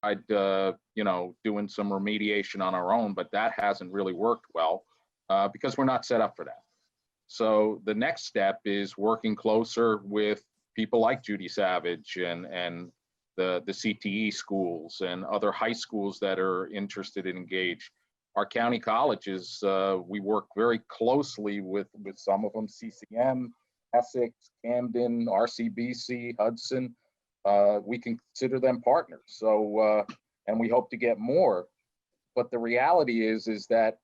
you know, doing some remediation on our own, but that hasn't really worked well because we're not set up for that. So the next step is working closer with people like Judy Savage and the CTE schools and other high schools that are interested and engaged. Our county colleges, we work very closely with some of them, CCM, Essex, Camden, RCBC, Hudson. We consider them partners. So, and we hope to get more. But the reality is that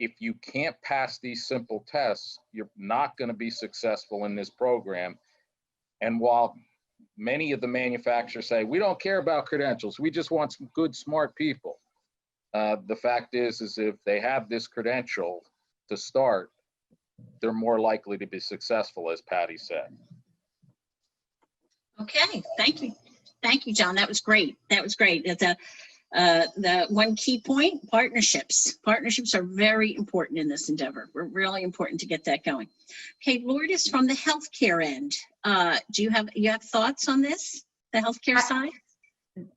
if you can't pass these simple tests, you're not going to be successful in this program. And while many of the manufacturers say, we don't care about credentials, we just want some good, smart people. The fact is if they have this credential to start, they're more likely to be successful, as Patty said. Okay, thank you. Thank you, John. That was great. That was great. The one key point, partnerships. Partnerships are very important in this endeavor. We're really important to get that going. Okay, Lourdes, from the healthcare end, do you have thoughts on this, the healthcare side?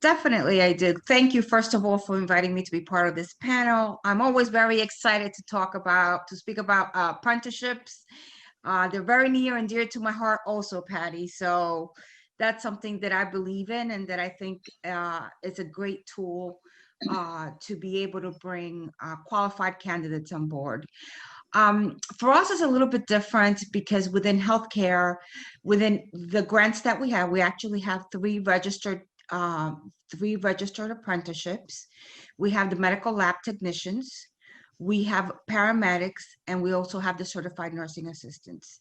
Definitely, I do. Thank you, first of all, for inviting me to be part of this panel. I'm always very excited to speak about apprenticeships. They're very near and dear to my heart also, Patty. So that's something that I believe in and that I think is a great tool to be able to bring qualified candidates on board. For us, it's a little bit different because within healthcare, within the grants that we actually have three registered apprenticeships. We have the medical lab technicians, we have paramedics, and we also have the certified nursing assistants.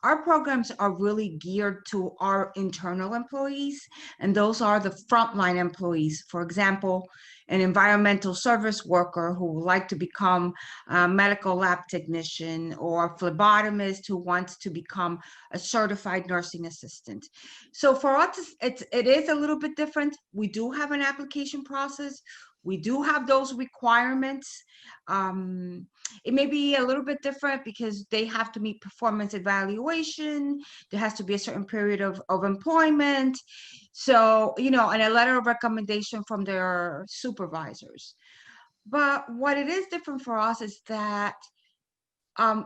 Our programs are really geared to our internal employees, and those are the frontline employees. For example, an environmental service worker who would like to become a medical lab technician, or a phlebotomist who wants to become a certified nursing assistant. So for us, it is a little bit different. We do have an application process. We do have those requirements. It may be a little bit different because they have to meet performance evaluation. There has to be a certain period of employment. So, you know, and a letter of recommendation from their supervisors. But what it is different for us is that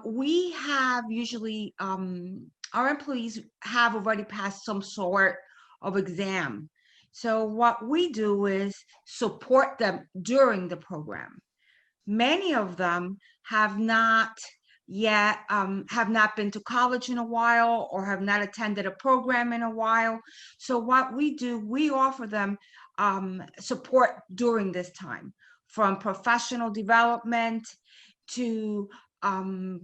we have usually, our employees have already passed some sort of exam. So what we do is support them during the program. Many of them have not yet, have not been to college in a while or have not attended a program in a while. So what we do, we offer them support during this time, from professional development to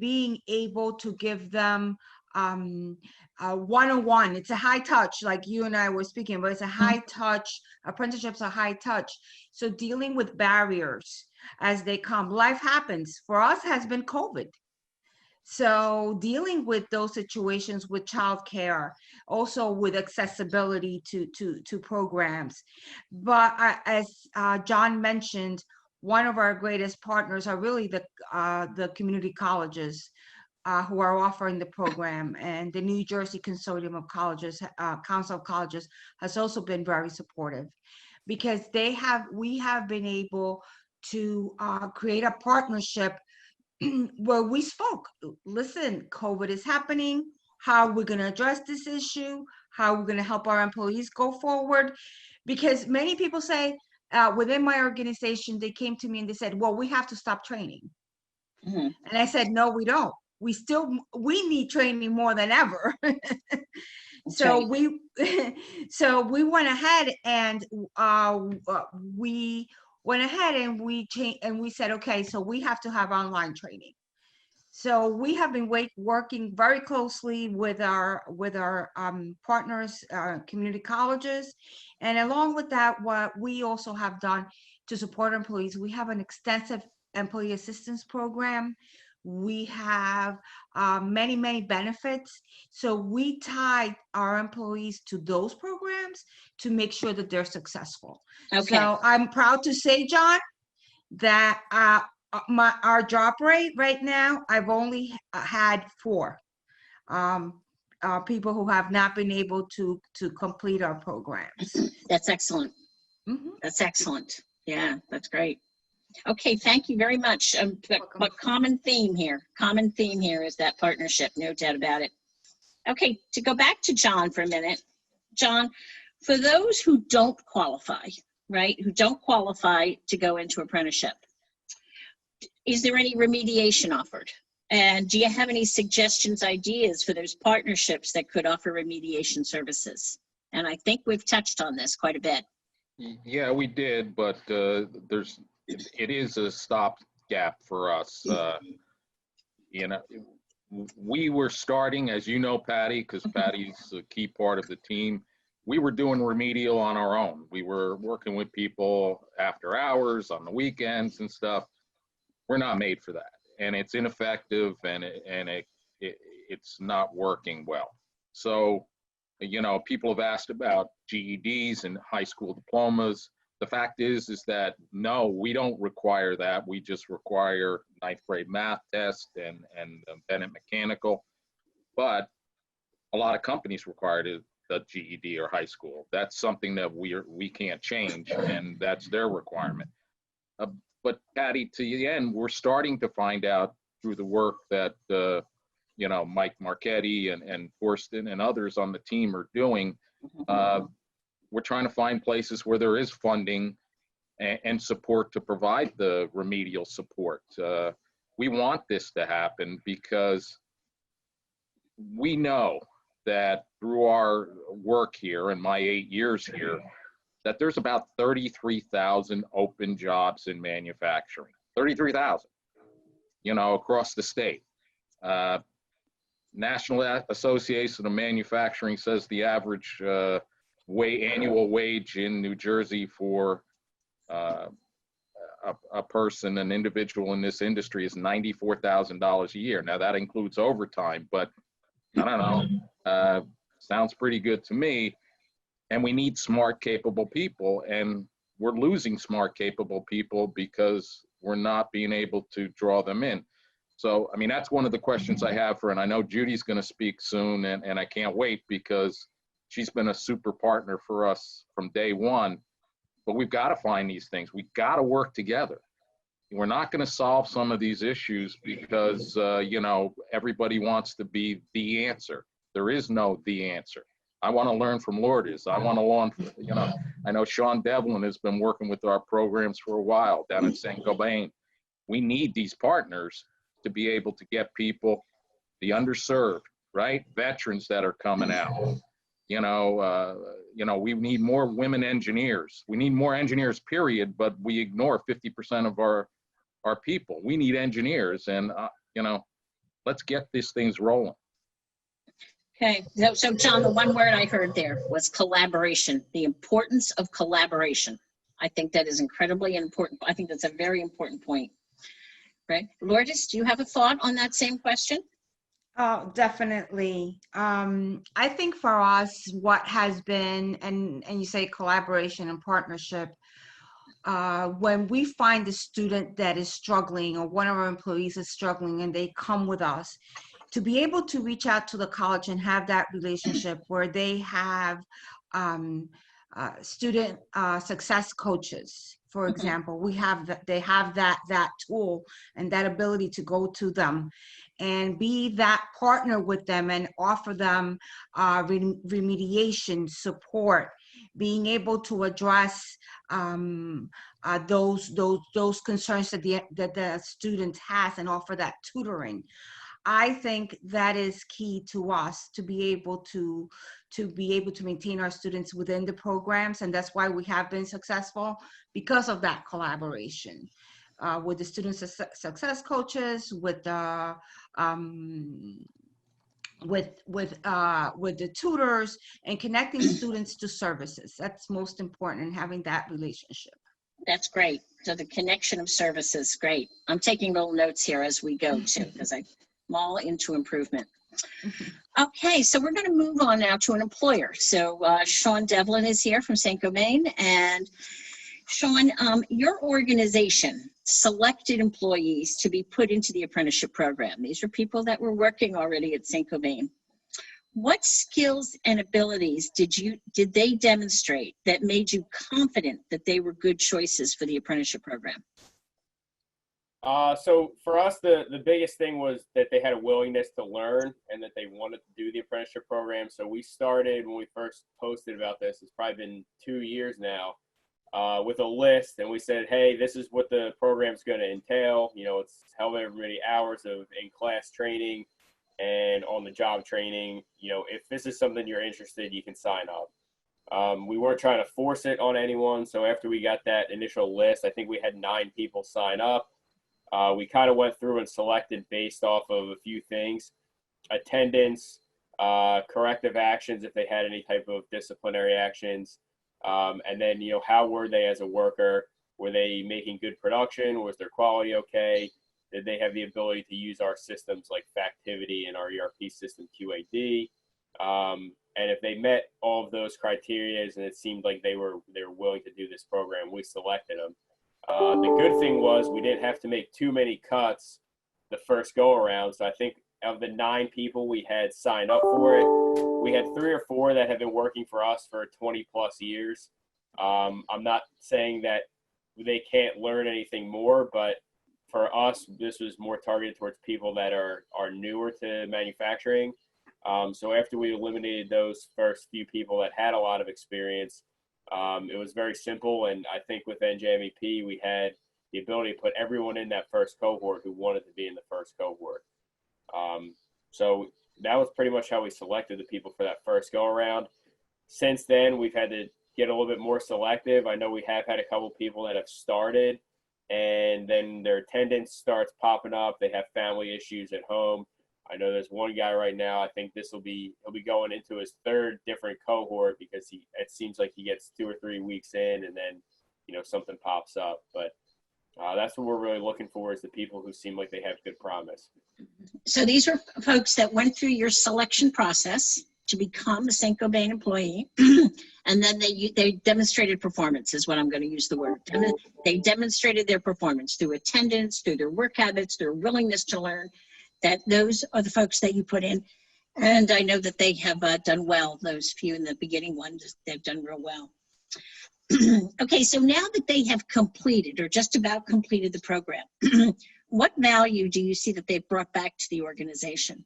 being able to give them one-on-one. It's a high touch, like you and I were speaking, but it's a high touch. Apprenticeships are high touch. So dealing with barriers as they come. Life happens. For us, has been COVID. So dealing with those situations with childcare, also with accessibility to programs. But as John mentioned, one of our greatest partners are really the community colleges who are offering the program, and the New Jersey Consortium of Colleges, Council of Colleges, has also been very supportive, because we have been able to create a partnership where we spoke. Listen, COVID is happening. How are we going to address this issue? How are we going to help our employees go forward? Because many people say, within my organization, they came to me and they said, well, we have to stop training. Mm-hmm. And I said, no, we don't. We need training more than ever. So we went ahead and we changed, and we said, okay, so we have to have online training. So we have been working very closely with our partners, community colleges, and along with that, what we also have done to support employees, we have an extensive employee assistance program. We have many benefits. So we tie our employees to those programs to make sure that they're successful. Okay. So I'm proud to say, John, that our drop rate right now, I've only had 4 people who have not been able to complete our programs. That's excellent. Mhm. That's excellent. Yeah, that's great. Okay, thank you very much. But common theme here is that partnership, no doubt about it. Okay, to go back to John for a minute. John, for those who don't qualify, right, who don't qualify to go into apprenticeship, is there any remediation offered? And do you have any suggestions, ideas for those partnerships that could offer remediation services? And I think we've touched on this quite a bit. Yeah, we did, but it is a stopgap for us. You know, we were starting, as you know, Patty, because Patty's a key part of the team. We were doing remedial on our own. We were working with people after hours, on the weekends and stuff. We're not made for that, and it's ineffective, and it's not working well. So, you know, people have asked about GEDs and high school diplomas. The fact is that no, we don't require that. We just require 9th grade math test and Bennett mechanical. But a lot of companies require the GED or high school. That's something that we can't change, and that's their requirement. But Patty, to the end, we're starting to find out through the work that you know, Mike Marchetti and Forston and others on the team are doing. We're trying to find places where there is funding and support to provide the remedial support. We want this to happen because we know that through our work here and my 8 years here, that there's about 33,000 open jobs in manufacturing. 33,000, you know, across the state. National Association of Manufacturing says the average annual wage in New Jersey for a person, an individual in this industry, is $94,000 a year. Now that includes overtime, but I don't know, sounds pretty good to me. And we need smart, capable people, and we're losing smart, capable people because we're not being able to draw them in. So, I mean, that's one of the questions I have for her, and I know Judy's going to speak soon, and I can't wait because she's been a super partner for us from day one. But we've got to find these things. We've got to work together. We're not going to solve some of these issues because, you know, everybody wants to be the answer. There is no the answer. I want to learn from Lourdes. I want to learn, you know, I know Sean Devlin has been working with our programs for a while down in St. Gobain. We need these partners to be able to get people, the underserved, right? Veterans that are coming out. You know, we need more women engineers. We need more engineers, period, but we ignore 50% of our people. We need engineers, and, you know, let's get these things rolling. Okay, so John, the one word I heard there was collaboration, the importance of collaboration. I think that is incredibly important. I think that's a very important point, right? Lourdes, do you have a thought on that same question? Oh, definitely. I think for us, what has been, and you say collaboration and partnership, when we find a student that is struggling or one of our employees is struggling and they come with us, to be able to reach out to the college and have that relationship where they have student success coaches, for example, they have that tool and that ability to go to them and be that partner with them and offer them remediation support, being able to address those concerns that the student has and offer that tutoring. I think that is key to us to be able to maintain our students within the programs, and that's why we have been successful, because of that collaboration with the student success coaches, with the tutors, and connecting students to services. That's most important, in having that relationship. That's great. So the connection of services, great. I'm taking little notes here as we go too, because I'm all into improvement. Okay, so we're going to move on now to an employer. So Sean Devlin is here from St. Gobain, and Sean, your organization selected employees to be put into the apprenticeship program. These are people that were working already at St. Gobain. what skills and abilities did they demonstrate that made you confident that they were good choices for the apprenticeship program? So for us, the biggest thing was that they had a willingness to learn and that they wanted to do the apprenticeship program. So we started, when we first posted about this, it's probably been 2 years now, with a list, and we said, hey, this is what the program's going to entail. You know, it's however many hours of in-class training and on-the-job training. You know, if this is something you're interested, you can sign up. We weren't trying to force it on anyone. So after we got that initial list, I think we had 9 people sign up. We kind of went through and selected based off of a few things: attendance, corrective actions if they had any type of disciplinary actions, and then, you know, how were they as a worker? Were they making good production? Was their quality okay? Did they have the ability to use our systems like Factivity and our ERP system QAD? And if they met all of those criteria and it seemed like they were willing to do this program, we selected them. The good thing was we didn't have to make too many cuts the first go around. So I think of the 9 people we had signed up for it, we had 3 or 4 that have been working for us for 20 plus years. I'm not saying that they can't learn anything more, but for us, this was more targeted towards people that are newer to manufacturing. So after we eliminated those first few people that had a lot of experience, it was very simple. And I think with NJMEP, we had the ability to put everyone in that first cohort who wanted to be in the first cohort. So that was pretty much how we selected the people for that first go around. Since then, we've had to get a little bit more selective. I know we have had a couple people that have started and then their attendance starts popping up. They have family issues at home. I know there's one guy right now, I think he'll be going into his 3rd different cohort because it seems like he gets 2 or 3 weeks in and then, you know, something pops up. But that's what we're really looking for, is the people who seem like they have good promise. So these are folks that went through your selection process to become a St. Gobain employee, and then they demonstrated performance, is what I'm going to use the word. They demonstrated their performance through attendance, through their work habits, their willingness to learn. That those are the folks that you put in, and I know that they have done well. Those few in the beginning ones, they've done real well. Okay, so now that they have completed or just about completed the program, what value do you see that they've brought back to the organization?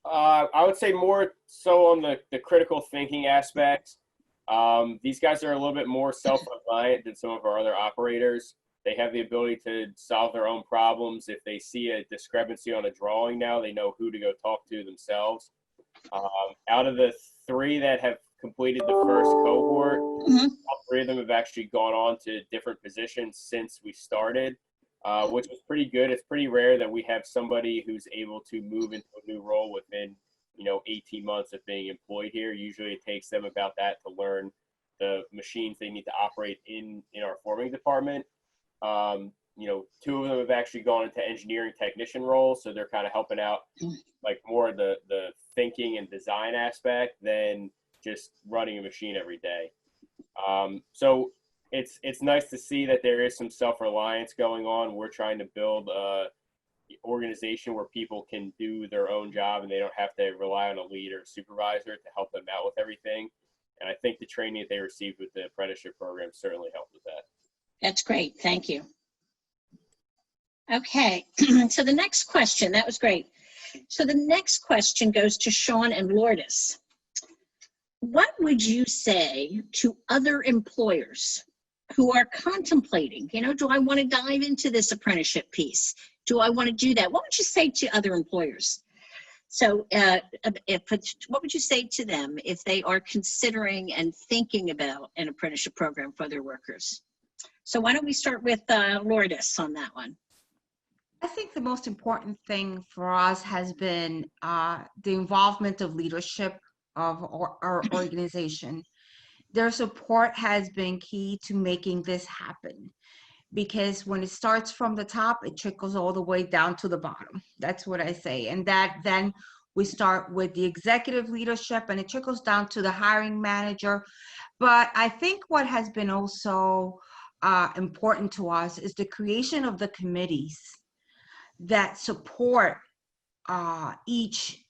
I would say more so on the critical thinking aspect. These guys are a little bit more self-reliant than some of our other operators. They have the ability to solve their own problems. If they see a discrepancy on a drawing now, they know who to go talk to themselves. Out of the 3 that have completed the first cohort, all 3 of them have actually gone on to different positions since we started, which was pretty good. It's pretty rare that we have somebody who's able to move into a new role within, 18 months of being employed here. Usually it takes them about that to learn the machines they need to operate in our forming department. 2 of them have actually gone into engineering technician roles, so they're kind of helping out like more the thinking and design aspect than just running a machine every day. So it's nice to see that there is some self-reliance going on. We're trying to build a organization where people can do their own job and they don't have to rely on a lead or supervisor to help them out with everything. And I think the training that they received with the apprenticeship program certainly helped with that. That's great. Thank you. Okay, so the next question, that was great. So the next question goes to Sean and Lourdes. What would you say to other employers who are contemplating, do I want to dive into this apprenticeship piece? Do I want to do that? What would you say to other employers? So what would you say to them if they are considering and thinking about an apprenticeship program for their workers? So why don't we start with Lourdes on that one? I think the most important thing for us has been the involvement of leadership of our organization. Their support has been key to making this happen, because when it starts from the top, it trickles all the way down to the bottom. That's what I say. And that then we start with the executive leadership and it trickles down to the hiring manager. But I think what has been also important to us is the creation of the committees that support each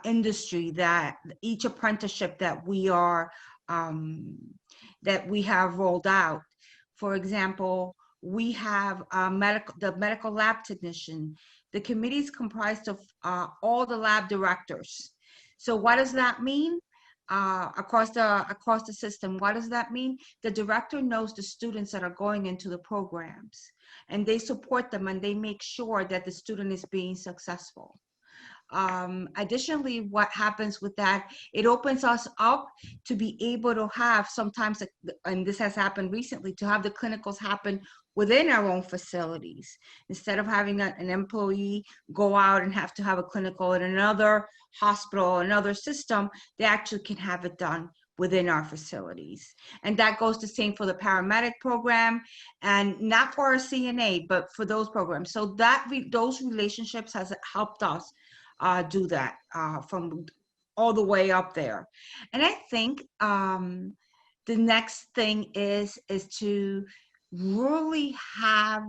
industry, that each apprenticeship that we are that we have rolled out. For example, we have the medical lab technician. The committee is comprised of all the lab directors. So what does that mean? Across the system, what does that mean? The director knows the students that are going into the programs, and they support them, and they make sure that the student is being successful. Additionally, what happens with that, it opens us up to be able to have sometimes, and this has happened recently, to have the clinicals happen within our own facilities. Instead of having an employee go out and have to have a clinical in another hospital, another system, they actually can have it done within our facilities. And that goes the same for the paramedic program, and not for our CNA, but for those programs. So that those relationships has helped us do that from all the way up there. And I think the next thing is to really have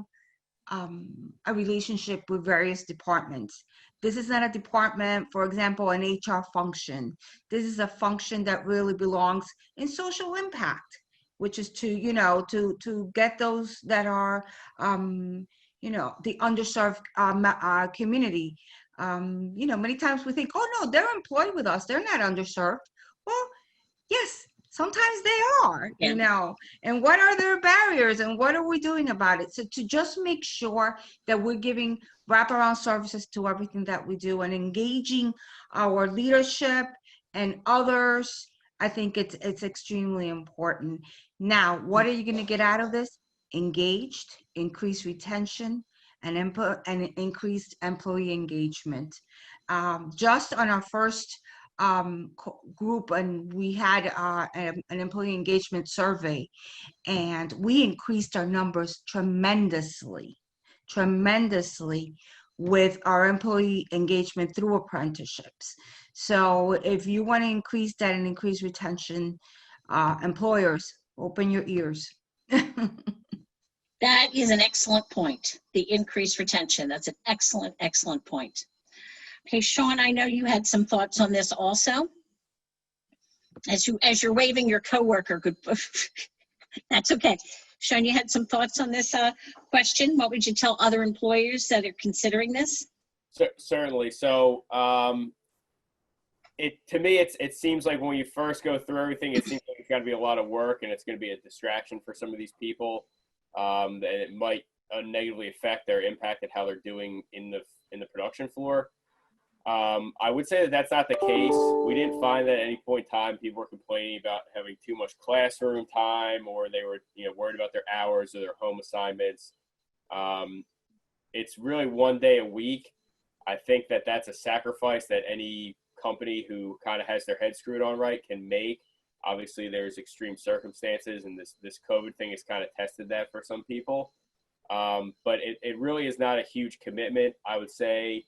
a relationship with various departments. This is not a department, for example, an HR function. This is a function that really belongs in social impact, which is to, you know, to get those that are, you know, the underserved community. You know, many times we think, oh no, they're employed with us, they're not underserved. Well, yes, sometimes they are, Yeah. you know, and what are their barriers and what are we doing about it? So to just make sure that we're giving wraparound services to everything that we do and engaging our leadership and others, I think it's extremely important. Now, what are you going to get out of this? Engaged, increased retention, and increased employee engagement. Just on our first group, and we had an employee engagement survey, and we increased our numbers tremendously with our employee engagement through apprenticeships. So if you want to increase that and increase retention, employers, open your ears. That is an excellent point. The increased retention. That's an excellent, excellent point. Okay, Sean, I know you had some thoughts on this also. As you're waving your coworker, good. That's okay. Sean, you had some thoughts on this question. What would you tell other employers that are considering this? Certainly. So, to me, it seems like when you first go through everything, it seems like it's got to be a lot of work, and it's going to be a distraction for some of these people, and it might negatively affect their impact at how they're doing in the production floor. I would say that that's not the case. We didn't find that at any point in time people were complaining about having too much classroom time, or they were, you know, worried about their hours or their home assignments. It's really 1 day a week. I think that that's a sacrifice that any company who kind of has their head screwed on right can make. Obviously, there's extreme circumstances, and this COVID thing has kind of tested that for some people. But it really is not a huge commitment. I would say,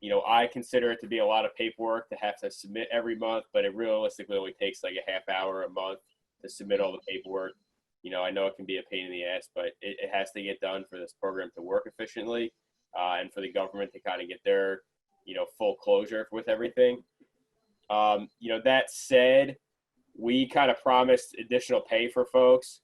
you know, I consider it to be a lot of paperwork to have to submit every month, but it realistically only takes like a half hour a month to submit all the paperwork. You know, I know it can be a pain in the ass, but it has to get done for this program to work efficiently, and for the government to kind of get their, you know, full closure with everything. You know, that said, we kind of promised additional pay for folks.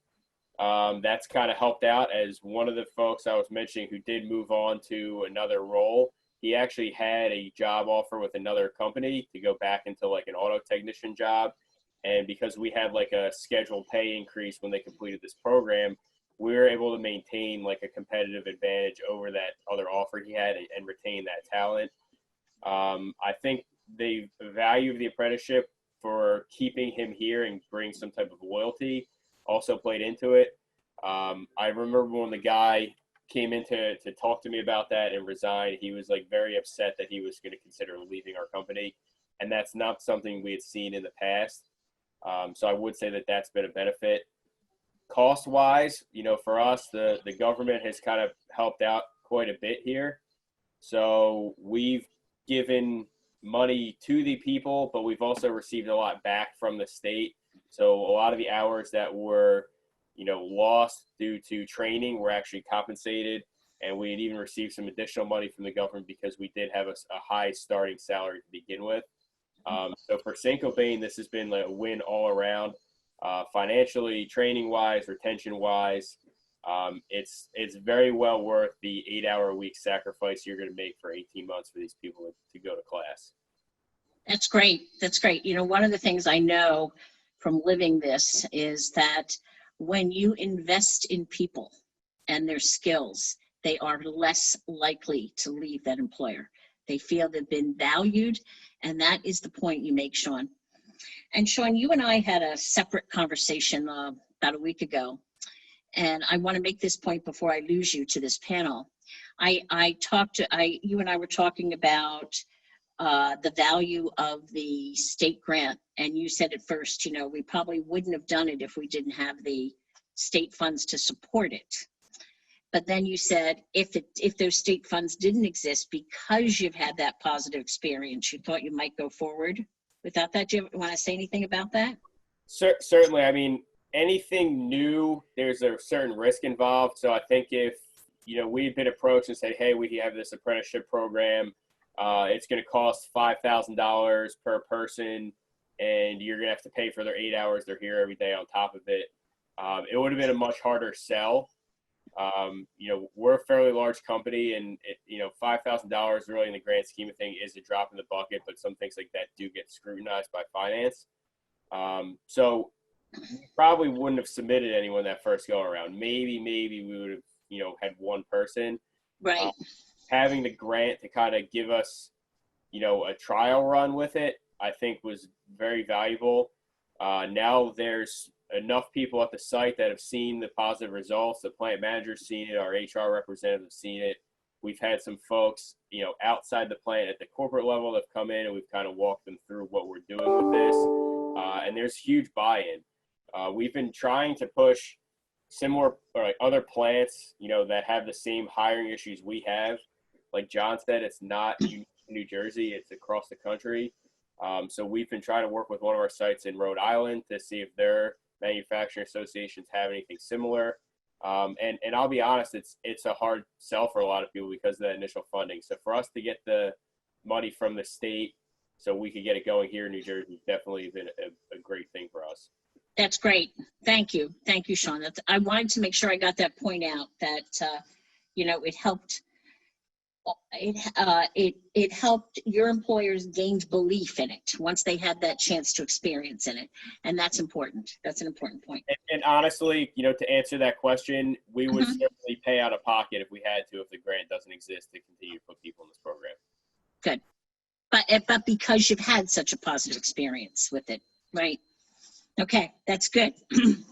That's kind of helped out, as one of the folks I was mentioning who did move on to another role, he actually had a job offer with another company to go back into like an auto technician job. And because we had like a scheduled pay increase when they completed this program, we were able to maintain like a competitive advantage over that other offer he had and retain that talent. I think the value of the apprenticeship for keeping him here and bring some type of loyalty also played into it. I remember when the guy came in to talk to me about that and resign, he was like very upset that he was going to consider leaving our company. And that's not something we had seen in the past. So I would say that that's been a benefit. Cost wise, you know, for us, the government has kind of helped out quite a bit here. So we've given money to the people, but we've also received a lot back from the state. So a lot of the hours that were, you know, lost due to training were actually compensated. and we had even received some additional money from the government because we did have a high starting salary to begin with. So for St. Cobain, this has been like a win all around, financially, training-wise, retention-wise. It's very well worth the 8-hour-a-week sacrifice you're going to make for 18 months for these people to go to class. That's great. That's great. You know, one of the things I know from living this is that when you invest in people and their skills, they are less likely to leave that employer. They feel they've been valued, and that is the point you make, Sean. And Sean, you and I had a separate conversation about a week ago, and I want to make this point before I lose you to this panel. You and I were talking about the value of the state grant, and you said at first, you know, we probably wouldn't have done it if we didn't have the state funds to support it. But then you said if those state funds didn't exist because you've had that positive experience, you thought you might go forward without that. Do you want to say anything about that? Certainly. I mean, anything new, there's a certain risk involved. So I think if, you know, we've been approached and said, hey, we have this apprenticeship program, it's going to cost $5,000 per person, and you're going to have to pay for their 8 hours. They're here every day on top of it. It would have been a much harder sell. You know, we're a fairly large company, and you know, $5,000 really in the grand scheme of things is a drop in the bucket, but some things like that do get scrutinized by finance. So we probably wouldn't have submitted anyone that first go around. Maybe we would have, you know, had one person. Right. Having the grant to kind of give us, you know, a trial run with it, I think was very valuable. Now there's enough people at the site that have seen the positive results. The plant manager's seen it. Our HR representatives have seen it. We've had some folks, you know, outside the plant at the corporate level that have come in, and we've kind of walked them through what we're doing with this. And there's huge buy-in. We've been trying to push similar or like other plants, you know, that have the same hiring issues we have. Like John said, it's not unique to New Jersey, it's across the country. So we've been trying to work with one of our sites in Rhode Island to see if their manufacturing associations have anything similar. And I'll be honest, it's a hard sell for a lot of people because of that initial funding. So for us to get the money from the state so we could get it going here in New Jersey, definitely been a great thing for us. That's great. Thank you. Thank you, Sean. I wanted to make sure I got that point out that, you know, it helped. It helped your employers gain belief in it once they had that chance to experience in it. And that's important. That's an important point. And honestly, you know, to answer that question, we would certainly pay out of pocket if we had to, if the grant doesn't exist, to continue to put people in this program. Good. But because you've had such a positive experience with it, right? Okay, that's good.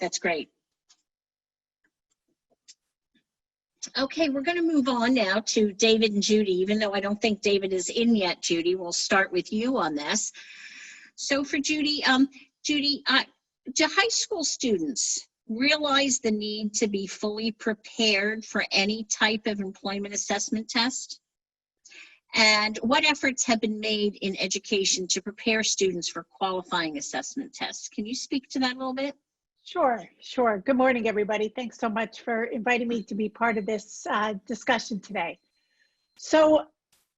That's great. Okay, we're going to move on now to David and Judy. Even though I don't think David is in yet, Judy, we'll start with you on this. So for Judy, do high school students realize the need to be fully prepared for any type of employment assessment test? And what efforts have been made in education to prepare students for qualifying assessment tests? Can you speak to that a little bit? Sure. Good morning, everybody. Thanks so much for inviting me to be part of this discussion today. So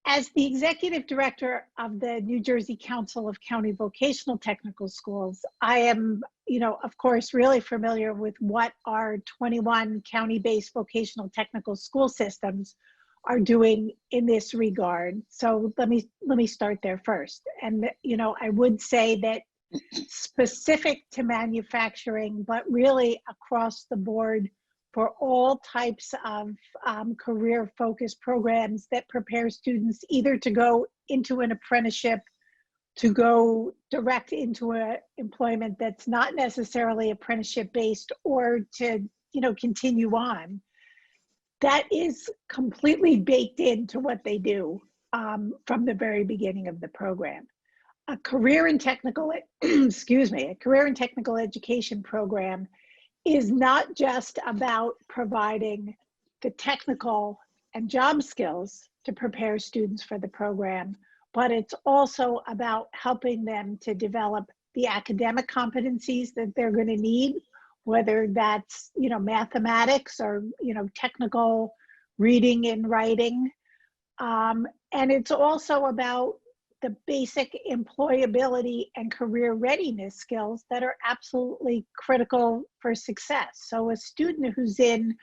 as the executive director of the New Jersey Council of County Vocational Technical Schools, I am, you know, of course, really familiar with what our 21 county-based vocational technical school systems are doing in this regard. So let me start there first. And, you know, I would say that specific to manufacturing, but really across the board for all types of career-focused programs that prepare students either to go into an apprenticeship, to go direct into employment that's not necessarily apprenticeship-based, or to, you know, continue on. That is completely baked into what they do from the very beginning of the program. A career and technical, a career and technical education program is not just about providing the technical and job skills to prepare students for the program, but it's also about helping them to develop the academic competencies that they're going to need, whether that's, you know, mathematics or, you know, technical reading and writing. And it's also about the basic employability and career readiness skills that are absolutely critical for success. So a student who's in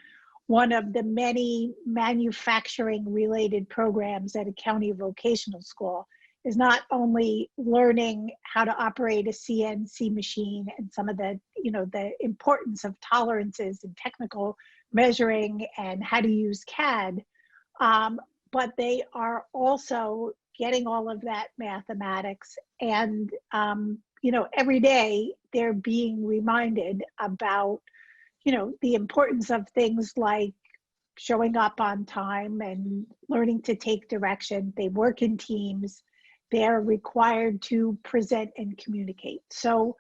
one of the many manufacturing related programs at a county vocational school is not only learning how to operate a CNC machine and some of the, the importance of tolerances and technical measuring and how to use CAD, but they are also getting all of that mathematics. And, every day they're being reminded about, the importance of things like showing up on time and learning to take direction. They work in teams. They're required to present and communicate. So,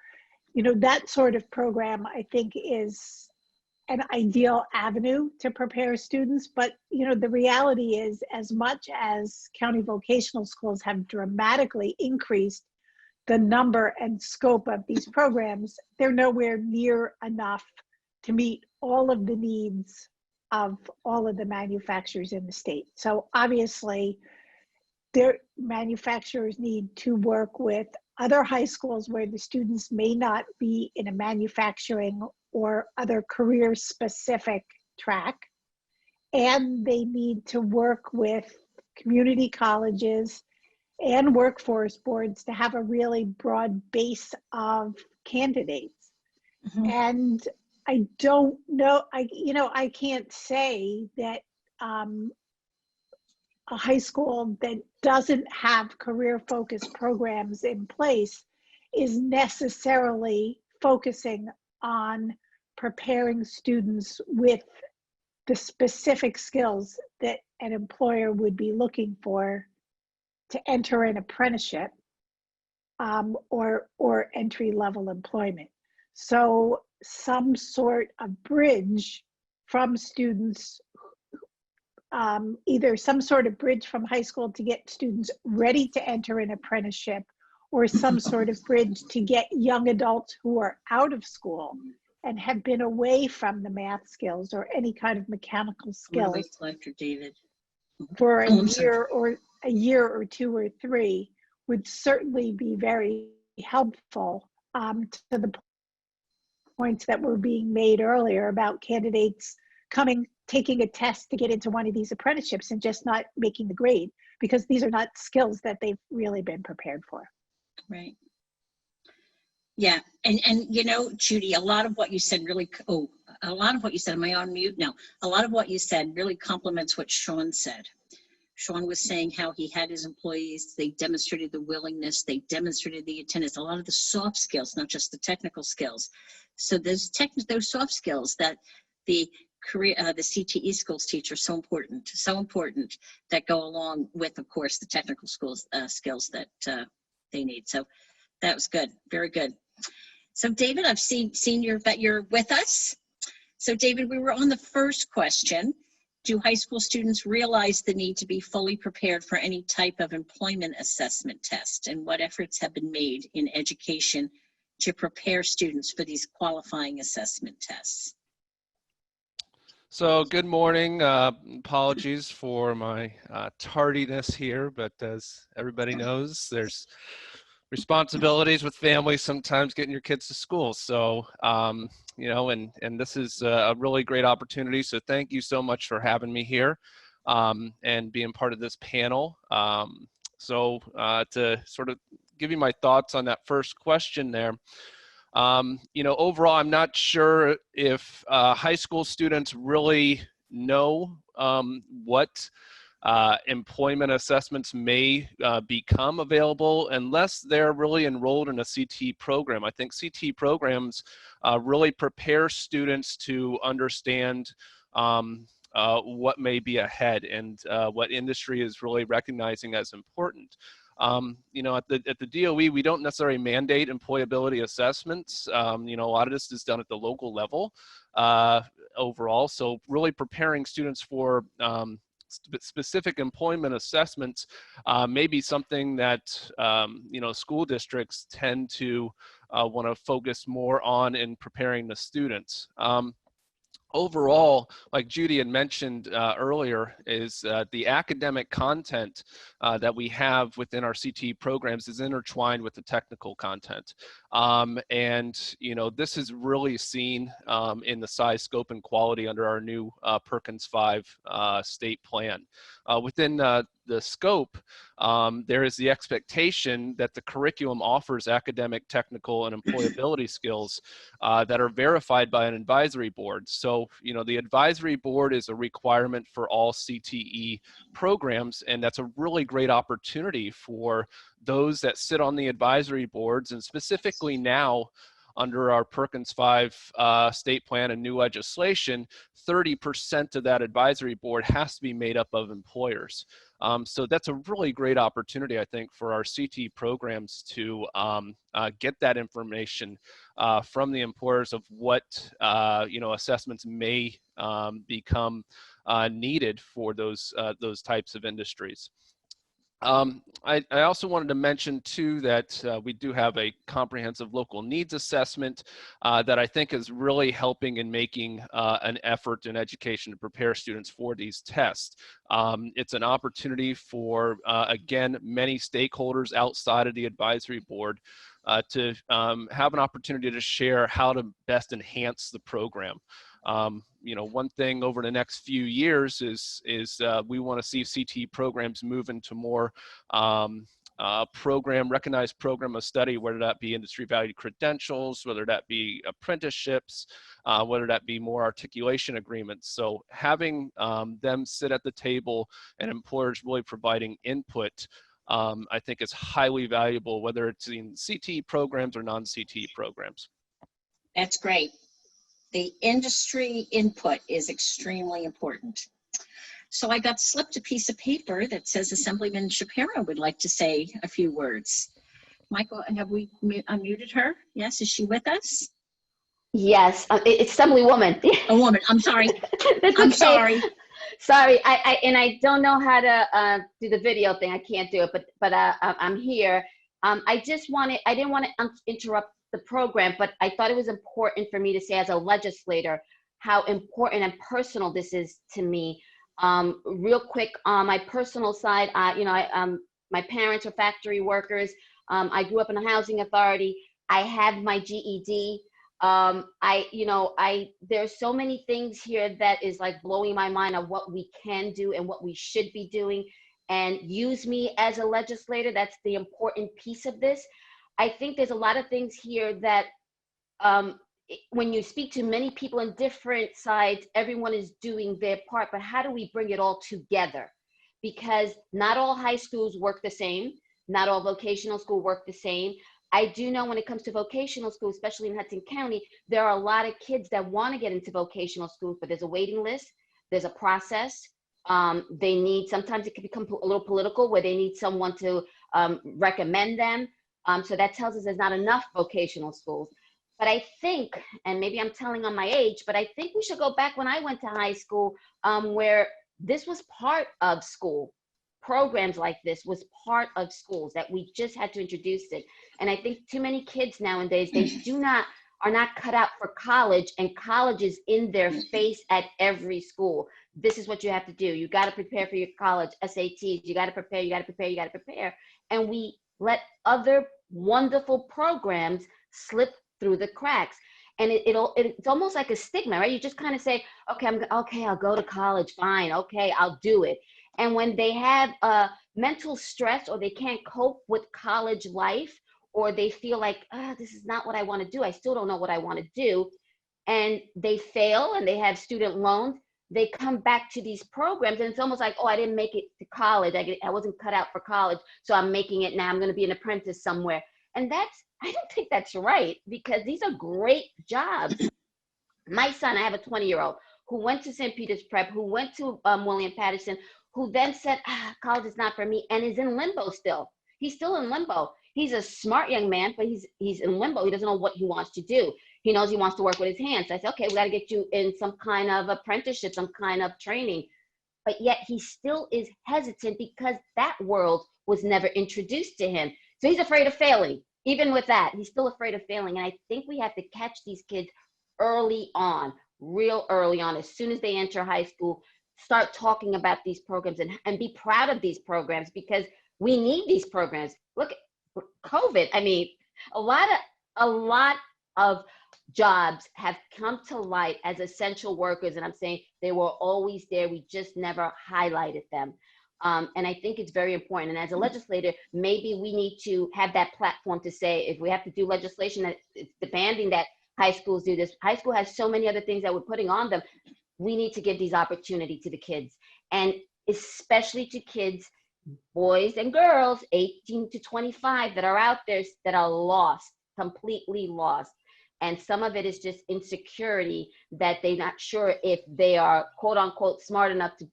that sort of program, I think, is an ideal avenue to prepare students. But, the reality is, as much as county vocational schools have dramatically increased the number and scope of these programs, they're nowhere near enough to meet all of the needs of all of the manufacturers in the state. So obviously, their manufacturers need to work with other high schools where the students may not be in a manufacturing or other career specific track. And they need to work with community colleges and workforce boards to have a really broad base of candidates. Mhm. And I don't know, I can't say that a high school that doesn't have career focused programs in place is necessarily focusing on preparing students with the specific skills that an employer would be looking for to enter an apprenticeship or entry-level employment. So some sort of bridge from students, either some sort of bridge from high school to get students ready to enter an apprenticeship, or some sort of bridge to get young adults who are out of school and have been away from the math skills or any kind of mechanical skills After David. for a Oh, I'm sorry. year or 2 or 3 would certainly be very helpful, to the points that were being made earlier about candidates taking a test to get into one of these apprenticeships and just not making the grade, because these are not skills that they've really been prepared for. Right. Yeah, and Judy, a lot of what you said really, a lot of what you said, am I on mute? No, a lot of what you said really complements what Sean said. Sean was saying how he had his employees, they demonstrated the willingness, they demonstrated the attendance, a lot of the soft skills, not just the technical skills. So those soft skills that the CTE skills teach are so important that go along with, of course, the technical skills that they need. So that was good, very good. So David, I've seen that you're with us. So David, we were on the first question. Do high school students realize the need to be fully prepared for any type of employment assessment test? And what efforts have been made in education to prepare students for these qualifying assessment tests? So good morning. Apologies for my tardiness here, but as everybody knows, there's responsibilities with families, sometimes getting your kids to school. So, and this is a really great opportunity. So thank you so much for having me here and being part of this panel. To sort of give you my thoughts on that first question there, overall, I'm not sure if high school students really know what employment assessments may become available unless they're really enrolled in a CT program. I think CT programs really prepare students to understand what may be ahead and what industry is really recognizing as important. At the DOE, we don't necessarily mandate employability assessments. A lot of this is done at the local level overall. So really preparing students for specific employment assessments may be something that school districts tend to want to focus more on in preparing the students. overall, like Judy had mentioned earlier, is the academic content that we have within our CTE programs is intertwined with the technical content. And, you know, this is really seen in the size, scope, and quality under our new Perkins 5 state plan. Within the scope, there is the expectation that the curriculum offers academic, technical, and employability skills that are verified by an advisory board. So, you know, the advisory board is a requirement for all CTE programs, and that's a really great opportunity for those that sit on the advisory boards, and specifically now, under our Perkins 5 state plan and new legislation, 30% of that advisory board has to be made up of employers. So that's a really great opportunity, I think, for our CT programs to get that information from the employers of what you know, assessments may become needed for those types of industries. I also wanted to mention too that we do have a comprehensive local needs assessment that I think is really helping in making an effort in education to prepare students for these tests. It's an opportunity for, again, many stakeholders outside of the advisory board to have an opportunity to share how to best enhance the program. You know, one thing over the next few years is we want to see CTE programs move into more recognized program of study, whether that be industry valued credentials, whether that be apprenticeships, whether that be more articulation agreements. So having them sit at the table and employers really providing input, I think is highly valuable, whether it's in CTE programs or non-CTE programs. That's great. The industry input is extremely important. So I got slipped a piece of paper that says Assemblyman Shapiro would like to say a few words. Michael, have we unmuted her? Yes, is she with us? Yes, it's Assemblywoman. A woman, I'm sorry. That's I'm okay. sorry. Sorry, I don't know how to do the video thing. I can't do it, but I'm here. I didn't want to interrupt the program, but I thought it was important for me to say as a legislator how important and personal this is to me. Real quick, on my personal side, my parents are factory workers. I grew up in a housing authority. I have my GED. There's so many things here that is like blowing my mind of what we can do and what we should be doing, and use me as a legislator. That's the important piece of this. I think there's a lot of things here that when you speak to many people on different sides, everyone is doing their part, but how do we bring it all together? Because not all high schools work the same. Not all vocational schools work the same. I do know when it comes to vocational school, especially in Hudson County, there are a lot of kids that want to get into vocational schools, but there's a waiting list, there's a process. They need, sometimes it can become a little political where they need someone to recommend them. So that tells us there's not enough vocational schools. But I think, and maybe I'm telling on my age, but I think we should go back when I went to high school, where this was part of school. Programs like this was part of schools, that we just had to introduce it. And I think too many kids nowadays, they are not cut out for college, and college is in their face at every school. This is what you have to do. You got to prepare for your college SATs. You got to prepare, you got to prepare, you got to prepare. And we let other wonderful programs slip through the cracks. And it's almost like a stigma, right? You just kind of say, okay, I'll go to college, fine, okay, I'll do it. And when they have mental stress, or they can't cope with college life, or they feel like, this is not what I want to do, I still don't know what I want to do, and they fail and they have student loans, they come back to these programs, and it's almost like, I didn't make it to college, I wasn't cut out for college, so I'm making it now, I'm going to be an apprentice somewhere. And I don't think that's right, because these are great jobs. My son, I have a 20-year-old who went to St. Peter's Prep, who went to William Patterson, who then said, college is not for me, and is in limbo still. He's still in limbo. He's a smart young man, but he's in limbo. He doesn't know what he wants to do. He knows he wants to work with his hands. So I said, okay, we got to get you in some kind of apprenticeship, some kind of training. But yet he still is hesitant because that world was never introduced to him. So he's afraid of failing. Even with that, he's still afraid of failing. And I think we have to catch these kids early on. real early on, as soon as they enter high school, start talking about these programs and be proud of these programs, because we need these programs. Look, COVID, I mean, a lot of jobs have come to light as essential workers, and I'm saying they were always there. We just never highlighted them. And I think it's very important. And as a legislator, maybe we need to have that platform to say, if we have to do legislation that it's demanding that high schools do this, high school has so many other things that we're putting on them. We need to give these opportunities to the kids, and especially to kids, boys and girls, 18 to 25, that are out there that are lost, completely lost. And some of it is just insecurity, that they're not sure if they are quote unquote smart enough to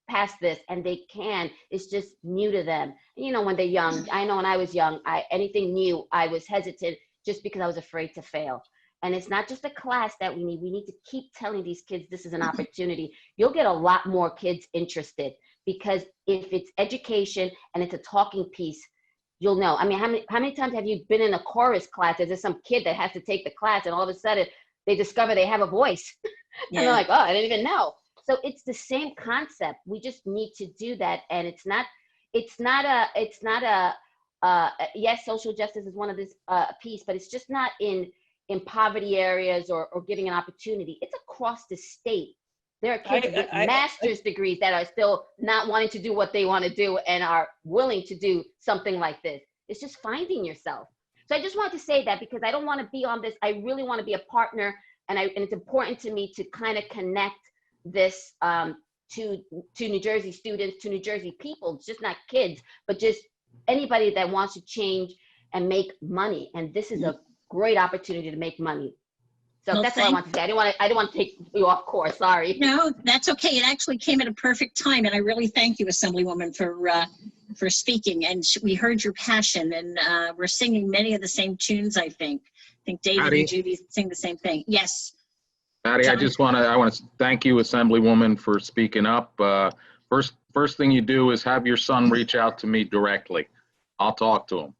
pass this, and they can. It's just new to them. You know, when they're young, I know when I was young, anything new, I was hesitant just because I was afraid to fail. And it's not just a class that we need to keep telling these kids this is an opportunity. You'll get a lot more kids interested, because if it's education and it's a talking piece, you'll know. I mean, how many times have you been in a chorus class? There's some kid that has to take the class, and all of a sudden they discover they have a voice. Yeah. And they're like, oh, I didn't even know. So it's the same concept. We just need to do that. And it's not a yes, social justice is one of this piece, but it's just not in poverty areas or giving an opportunity. It's across the state. There are kids with master's degrees that are still not wanting to do what they want to do and are willing to do something like this. It's just finding yourself. So I just wanted to say that, because I don't want to be on this. I really want to be a partner, and it's important to me to kind of connect this to New Jersey students, to New Jersey people, just not kids, but just anybody that wants to change and make money. And this is a great opportunity to make money. So Well, that's what I want to say. I didn't want to take you off course. Sorry. No, that's okay. It actually came at a perfect time, and I really thank you, Assemblywoman, for speaking. And we heard your passion, and we're singing many of the same tunes. I think David Patty? and Judy sing the same thing. Yes. Patty, I want to thank you, Assemblywoman, for speaking up. First thing you do is have your son reach out to me directly. I'll talk to him.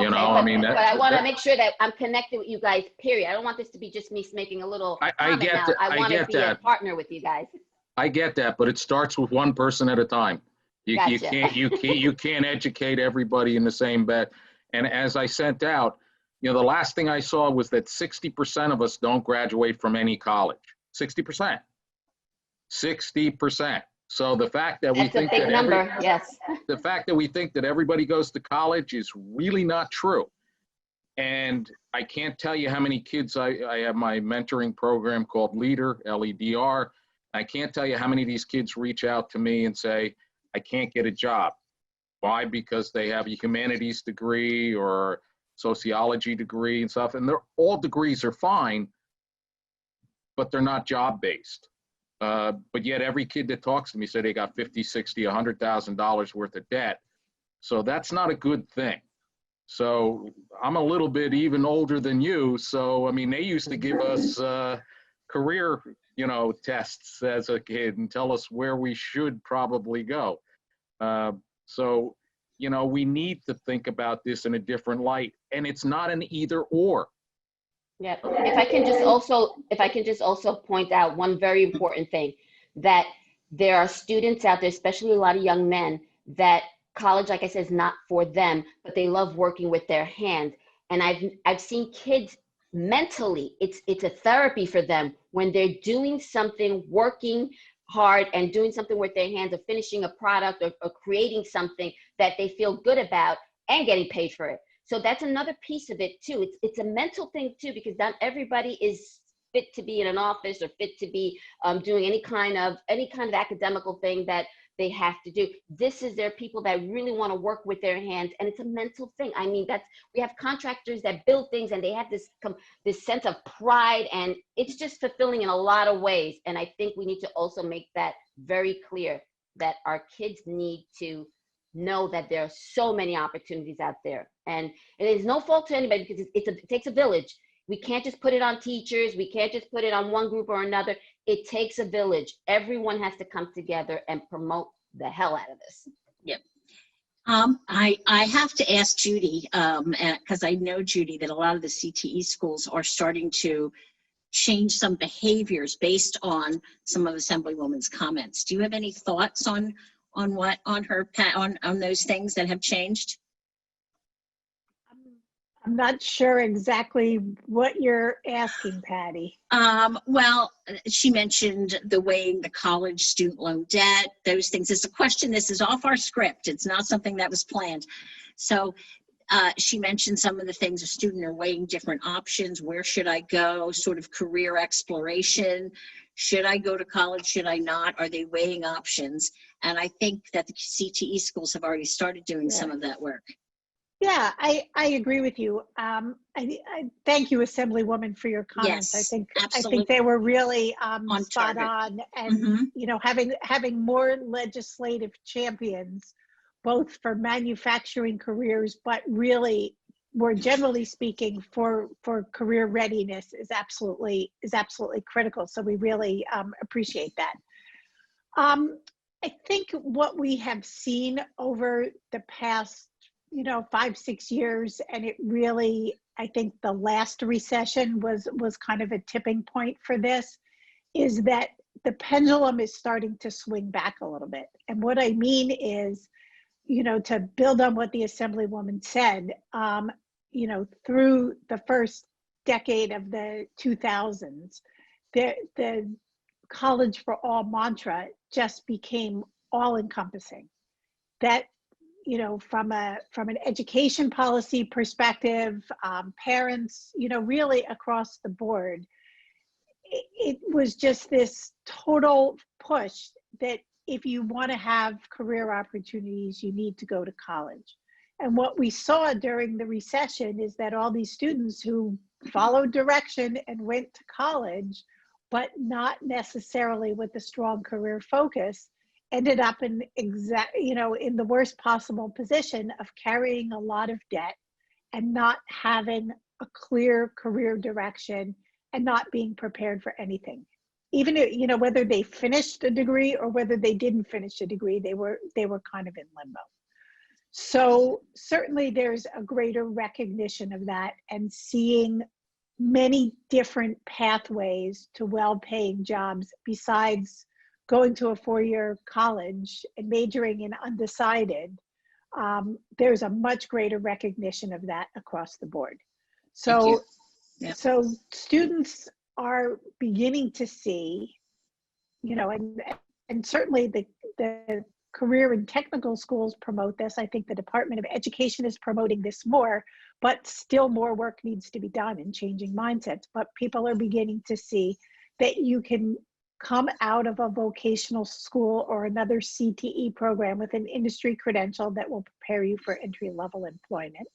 You know, I mean, but I want to make sure that I'm connected with you guys, period. I don't want this to be just me making a little comment now. I want to be a partner with you guys. I get that, but it starts with one person at a time. You can't educate everybody in the same bed. And as I sent out, you know, the last thing I saw was that 60% of us don't graduate from any college. 60%. 60%. So the fact that we think that the fact that we think that everybody goes to college is really not true. And I can't tell you how many kids I have my mentoring program called Leader, LEDR. I can't tell you how many of these kids reach out to me and say, I can't get a job. Why? Because they have a humanities degree or sociology degree and stuff. And all degrees are fine, but they're not job-based. But yet every kid that talks to me said they got $50, $60, $100,000 worth of debt. So that's not a good thing. So I'm a little bit even older than you. So, I mean, they used to give us career, you know, tests as a kid and tell us where we should probably go. So, you know, we need to think about this in a different light, and it's not an either or. Yeah, if I can just also point out one very important thing, that there are students out there, especially a lot of young men, that college, like I said, is not for them, but they love working with their hands. And I've seen kids mentally, it's a therapy for them when they're doing something, working hard and doing something with their hands, or finishing a product or creating something that they feel good about and getting paid for it. So that's another piece of it too. It's a mental thing too, because not everybody is fit to be in an office or fit to be doing any kind of academical thing that they have to do. This is their people that really want to work with their hands, and it's a mental thing. I mean, we have contractors that build things, and they have this sense of pride, and it's just fulfilling in a lot of ways. And I think we need to also make that very clear, that our kids need to know that there are so many opportunities out there, and it is no fault to anybody, because it takes a village. We can't just put it on teachers. We can't just put it on one group or another. It takes a village. Everyone has to come together and promote the hell out of this. Yep. I have to ask Judy, because I know, Judy, that a lot of the CTE schools are starting to change some behaviors based on some of Assemblywoman's comments. Do you have any thoughts on those things that have changed? I'm not sure exactly what you're asking, Patty. Well, she mentioned the weighing the college student loan debt, those things. It's a question, this is off our script. It's not something that was planned. So she mentioned some of the things a student are weighing different options. Where should I go? Sort of career exploration. Should I go to college? Should I not? Are they weighing options? And I think that the CTE schools have already started doing some of that work. Yeah, I agree with you. I thank you, Assemblywoman, for your comments. Yes, I think they were really spot target. on, and you know, having more legislative champions, both for manufacturing careers, but really, more generally speaking, for career readiness is absolutely critical. So we really appreciate that. I think what we have seen over the past 5-6 years, and it really, I think the last recession was kind of a tipping point for this, is that the pendulum is starting to swing back a little bit. And what I mean is, to build on what the Assemblywoman said, through the first decade of the 2000s, the college for all mantra just became all encompassing. That, from an education policy perspective, parents, really across the board, it was just this total push that if you want to have career opportunities, you need to go to college. And what we saw during the recession is that all these students who followed direction and went to college, but not necessarily with a strong career focus, ended up in in the worst possible position of carrying a lot of debt and not having a clear career direction and not being prepared for anything. Even whether they finished a degree or whether they didn't finish a degree, they were kind of in limbo. So certainly there's a greater recognition of that, and seeing many different pathways to well-paying jobs besides going to a 4-year college and majoring in undecided. There's a much greater recognition of that across the board. So, so students are beginning to see, and certainly the career and technical schools promote this. I think the Department of Education is promoting this more, but still more work needs to be done in changing mindsets. But people are beginning to see that you can come out of a vocational school or another CTE program with an industry credential that will prepare you for entry-level employment.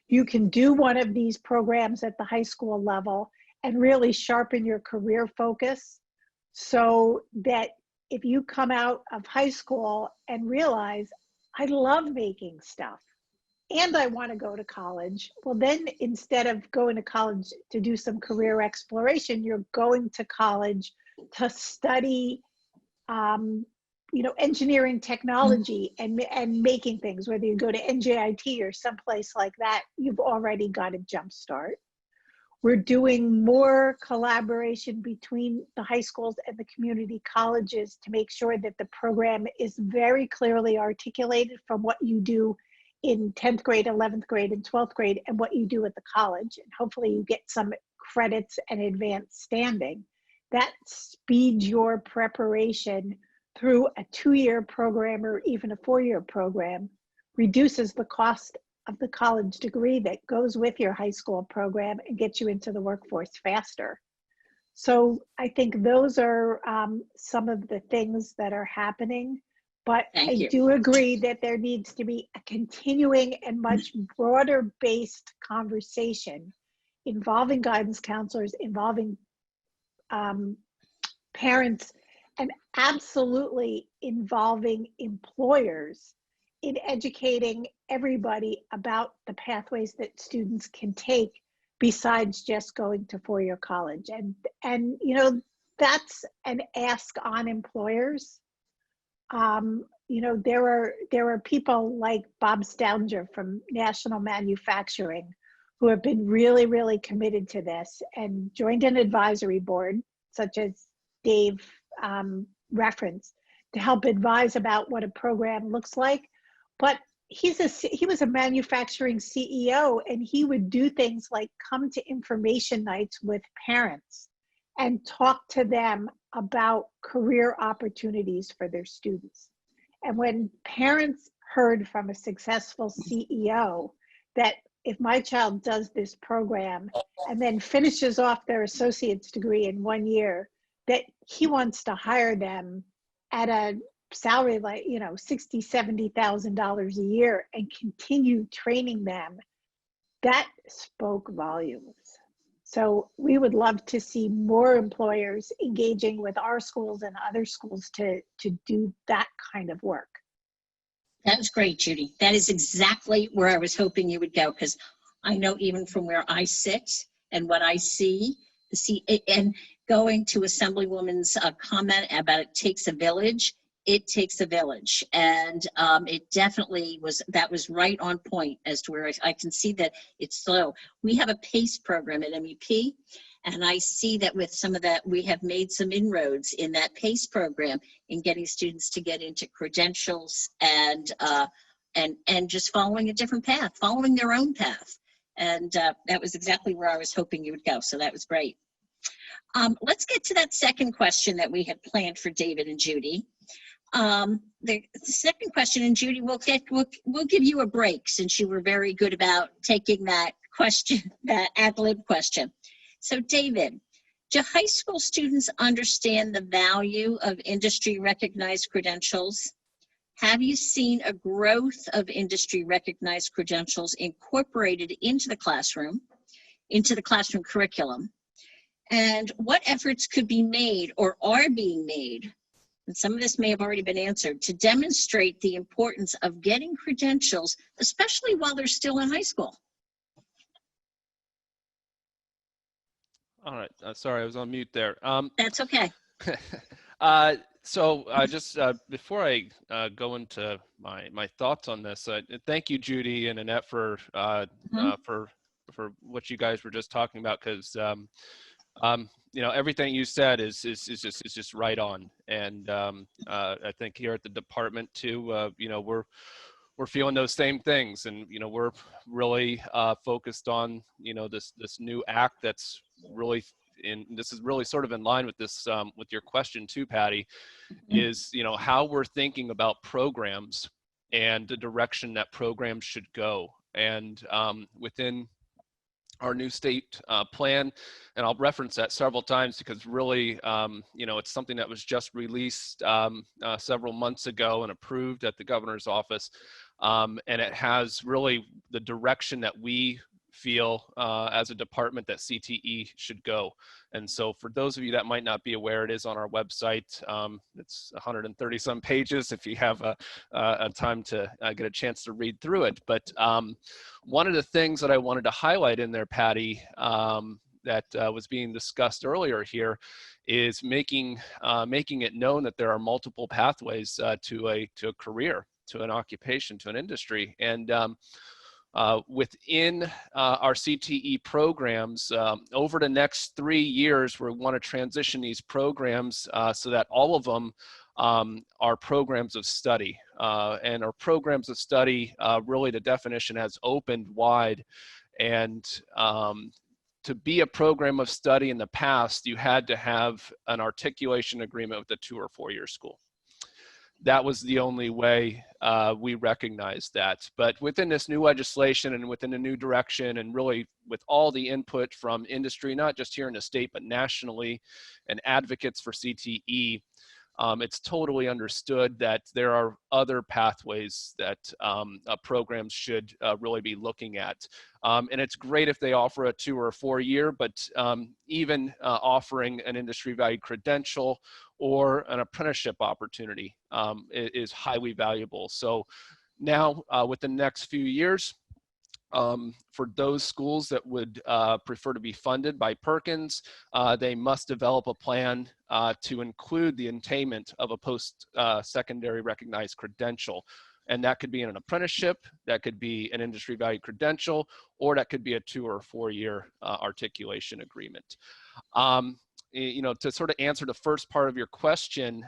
You can do one of these programs at the high school level and really sharpen your career focus, so that if you come out of high school and realize, I love making stuff and I want to go to college, well, then instead of going to college to do some career exploration, you're going to college to study engineering technology and making things. Whether you go to NJIT or someplace like that, you've already got a jump start. We're doing more collaboration between the high schools and the community colleges to make sure that the program is very clearly articulated from what you do in 10th grade, 11th grade, and 12th grade, and what you do at the college. And hopefully you get some credits and advanced standing. That speeds your preparation through a 2-year program or even a 4-year program, reduces the cost of the college degree that goes with your high school program, and gets you into the workforce faster. So I think those are some of the things that are happening. But I do agree that there needs to be a continuing and much broader based conversation involving guidance counselors, involving parents, and absolutely involving employers in educating everybody about the pathways that students can take besides just going to 4-year college. And that's an ask on employers. There are people like Bob Stounger from National Manufacturing who have been really, really committed to this and joined an advisory board, such as Dave referenced, to help advise about what a program looks like. But he was a manufacturing CEO, and he would do things like come to information nights with parents and talk to them about career opportunities for their students. And when parents heard from a successful CEO that if my child does this program and then finishes off their associate's degree in 1 year, that he wants to hire them at a salary like, you know, $60,000, $70,000 a year and continue training them, that spoke volumes. So we would love to see more employers engaging with our schools and other schools to do that kind of work. That was great, Judy. That is exactly where I was hoping you would go, because I know even from where I sit and what I see, and going to Assemblywoman's comment about it takes a village, it takes a village. And it definitely was, that was right on point as to where I can see that it's slow. We have a PACE program at MEP, and I see that with some of that, we have made some inroads in that PACE program in getting students to get into credentials and just following a different path, following their own path. And that was exactly where I was hoping you would go. So that was great. Let's get to that second question that we had planned for David and Judy. The second question, and Judy, we'll give you a break since you were very good about taking that question, that ad lib question. So David, do high school students understand the value of industry recognized credentials? Have you seen a growth of industry recognized credentials incorporated into the classroom curriculum? And what efforts could be made or are being made, and some of this may have already been answered, to demonstrate the importance of getting credentials, especially while they're still in high school? All right. Sorry, I was on mute there. That's okay. So just before I go into my thoughts on this, thank you, Judy and Annette, for what you guys were just talking about, because you know, everything you said is just right on. And I think here at the department too, you know, we're feeling those same things, and you know, we're really focused on, you know, this new act that's really this is really sort of in line with this with your question too, Patty, is, you know, how we're thinking about programs and the direction that programs should go. And within our new state plan, and I'll reference that several times because really, you know, it's something that was just released several months ago and approved at the governor's office. And it has really the direction that we feel as a department that CTE should go. And so for those of you that might not be aware, it is on our website. It's 130 some pages if you have a time to get a chance to read through it. But one of the things that I wanted to highlight in there, Patty, that was being discussed earlier here is making it known that there are multiple pathways to a career, to an occupation, to an industry. And within our CTE programs, over the next 3 years, we want to transition these programs so that all of them are programs of study. And our programs of study, really the definition has opened wide. And to be a program of study in the past, you had to have an articulation agreement with a 2 or 4 year school. That was the only way we recognized that. But within this new legislation and within the new direction, and really with all the input from industry, not just here in the state, but nationally, and advocates for CTE, it's totally understood that there are other pathways that programs should really be looking at. And it's great if they offer a 2 or 4 year, but even offering an industry valued credential or an apprenticeship opportunity is highly valuable. So now with the next few years, for those schools that would prefer to be funded by Perkins, they must develop a plan to include the attainment of a post-secondary recognized credential. And that could be in an apprenticeship, that could be an industry value credential, or that could be a 2 or 4 year articulation agreement. You know, to sort of answer the first part of your question,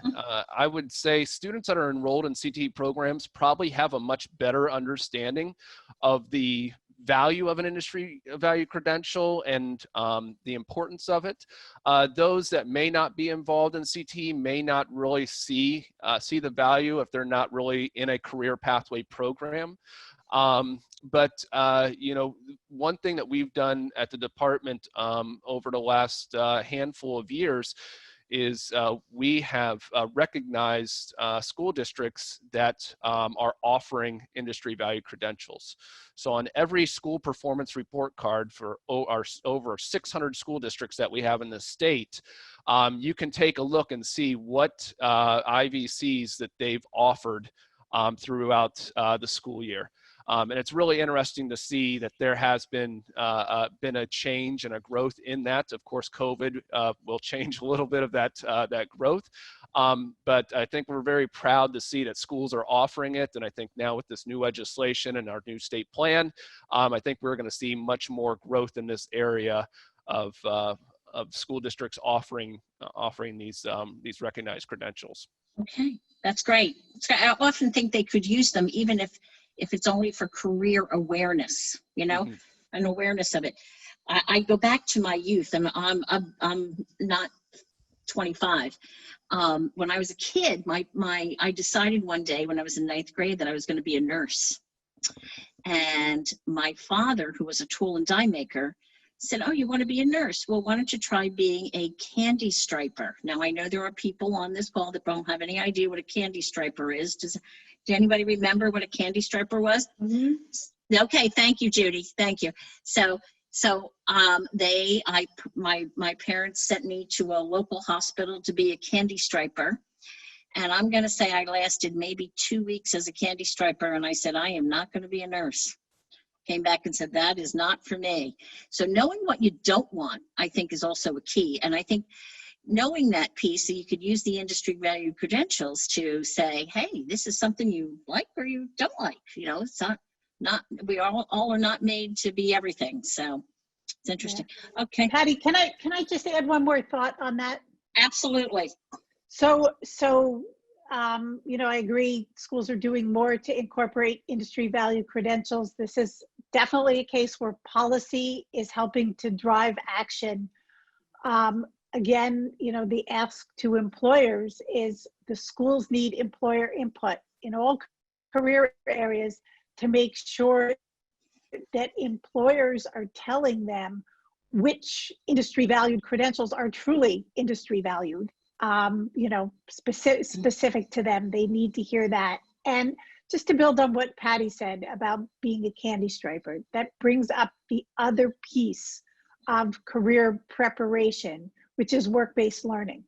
I would say students that are enrolled in CTE programs probably have a much better understanding of the value of an industry value credential and the importance of it. Those that may not be involved in CTE may not really see the value if they're not really in a career pathway program. But you know, one thing that we've done at the department over the last handful of years is we have recognized school districts that are offering industry value credentials. So on every school performance report card for our over 600 school districts that we have in the state, you can take a look and see what IVCs that they've offered throughout the school year. And it's really interesting to see that there has been a change and a growth in that. Of course, COVID will change a little bit of that growth. But I think we're very proud to see that schools are offering it. And I think now with this new legislation and our new state plan, I think we're going to see much more growth in this area of school districts offering these recognized credentials. Okay, that's great. I often think they could use them even if it's only for career awareness, you know, an awareness of it. I go back to my youth, and I'm not 25. When I was a kid, I decided one day when I was in 9th grade that I was going to be a nurse. And my father, who was a tool and die maker, said, "Oh, you want to be a nurse? Well, why don't you try being a candy striper?" Now, I know there are people on this call that don't have any idea what a candy striper is. Does anybody remember what a candy striper was? Okay, thank you, Judy. Thank you. So my parents sent me to a local hospital to be a candy striper. And I'm going to say I lasted maybe 2 weeks as a candy striper. And I said, I am not going to be a nurse. Came back and said, that is not for me. So knowing what you don't want, I think, is also a key. And I think knowing that piece, so you could use the industry value credentials to say, hey, this is something you like or you don't like. You know, it's not we all are not made to be everything. So it's interesting. Yeah. Okay. Patty, can I just add one more thought on that? Absolutely. So you know, I agree schools are doing more to incorporate industry value credentials. This is definitely a case where policy is helping to drive action. Again, you know, the ask to employers is the schools need employer input in all career areas to make sure that employers are telling them which industry valued credentials are truly industry valued. You know, specific to them. They need to hear that. And just to build on what Patty said about being a candy striper, that brings up the other piece of career preparation, which is work-based learning.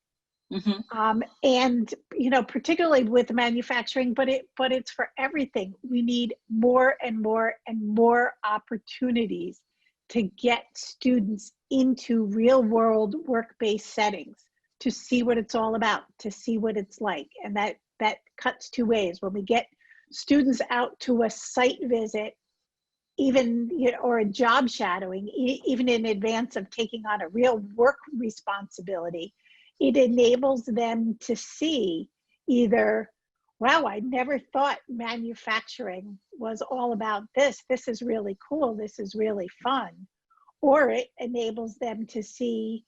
And, you know, particularly with manufacturing, but it's for everything. We need more and more and more opportunities to get students into real world work-based settings, to see what it's all about, to see what it's like. And that cuts two ways. When we get students out to a site visit, even, you know, or a job shadowing, even in advance of taking on a real work responsibility, it enables them to see either, wow, I never thought manufacturing was all about this. This is really cool. This is really fun. Or it enables them to see,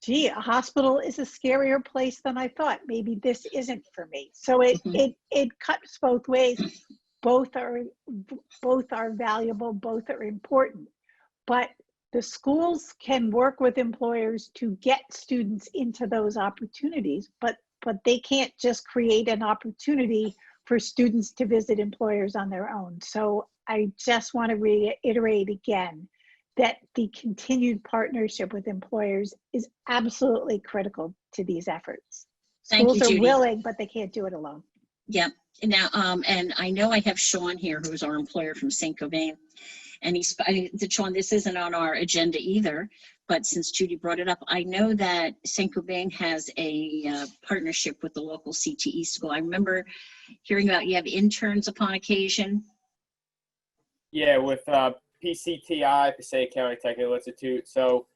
gee, a hospital is a scarier place than I thought. Maybe this isn't for me. So it cuts both ways. Both are valuable, both are important. But the schools can work with employers to get students into those opportunities, but they can't just create an opportunity for students to visit employers on their own. So I just want to reiterate again that the continued partnership with employers is absolutely critical to these efforts. Schools are willing, but they can't do it alone. Yeah. Now, and I know I have Sean here, who's our employer from St. Cobain. Sean, this isn't on our agenda either, but since Judy brought it up, I know that St. Cobain has a partnership with the local CTE school. I remember hearing about you have interns upon occasion. Yeah, with PCTI, Passaic County Technical Institute. So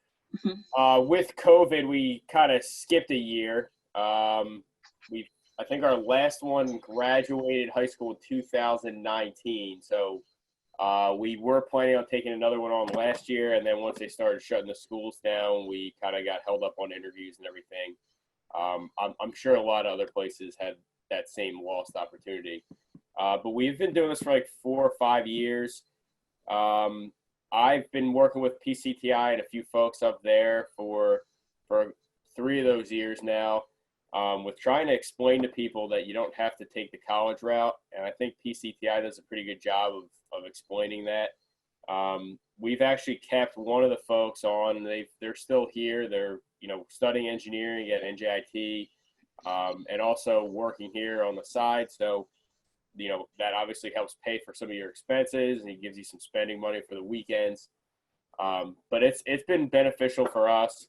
with COVID, we kind of skipped a year. I think our last one graduated high school in 2019. So we were planning on taking another one on last year, and then once they started shutting the schools down, we kind of got held up on interviews and everything. I'm sure a lot of other places had that same lost opportunity. But we've been doing this for like 4 or 5 years. I've been working with PCTI and a few folks up there for 3 of those years now, with trying to explain to people that you don't have to take the college route. And I think PCTI does a pretty good job of explaining that. We've actually kept one of the folks on. They're still here. They're studying engineering at NJIT, and also working here on the side. So that obviously helps pay for some of your expenses, and it gives you some spending money for the weekends. But it's been beneficial for us.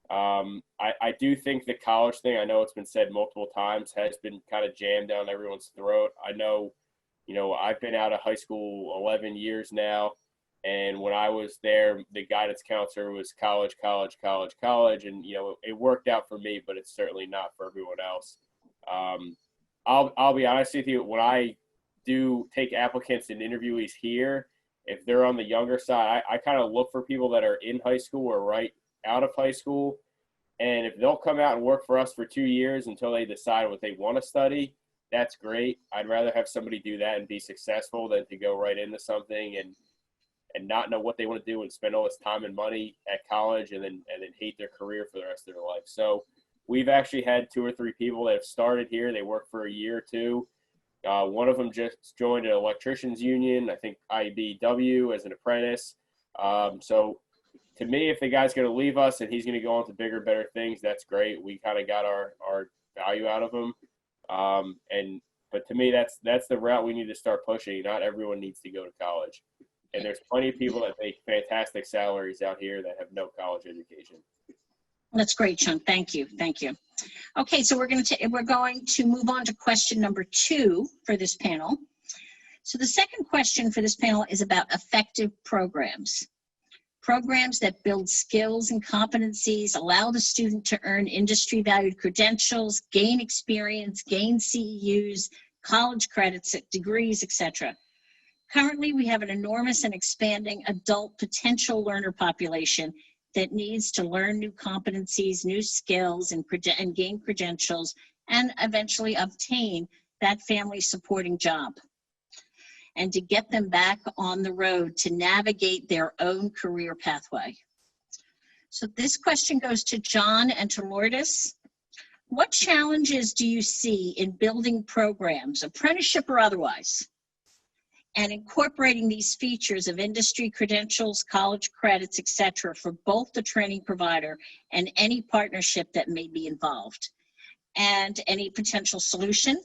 I do think the college thing, I know it's been said multiple times, has been kind of jammed down everyone's throat. I know, I've been out of high school 11 years now. And when I was there, the guidance counselor was college. And, it worked out for me, but it's certainly not for everyone else. I'll be honest with you, when I do take applicants and interviewees here, if they're on the younger side, I kind of look for people that are in high school or right out of high school. And if they'll come out and work for us for 2 years until they decide what they want to study, that's great. I'd rather have somebody do that and be successful than to go right into something and not know what they want to do and spend all this time and money at college and then hate their career for the rest of their life. So we've actually had 2 or 3 people that have started here. They work for a year or 2. One of them just joined an electricians union, I think IBW, as an apprentice. So to me, if the guy's going to leave us and he's going to go on to bigger, better things, that's great. We kind of got our value out of him. But to me, that's the route we need to start pushing. Not everyone needs to go to college. And there's plenty of people that make fantastic salaries out here that have no college education. That's great, Sean. Thank you. Okay, so we're going to move on to question number 2 for this panel. So the second question for this panel is about effective programs. Programs that build skills and competencies, allow the student to earn industry-valued credentials, gain experience, gain CEUs, college credits, degrees, etc. Currently, we have an enormous and expanding adult potential learner population that needs to learn new competencies, new skills, and gain credentials, and eventually obtain that family supporting job, and to get them back on the road to navigate their own career pathway. So this question goes to John and to Lourdes. What challenges do you see in building programs, apprenticeship or otherwise, and incorporating these features of industry credentials, college credits, etc., for both the training provider and any partnership that may be involved? And any potential solution?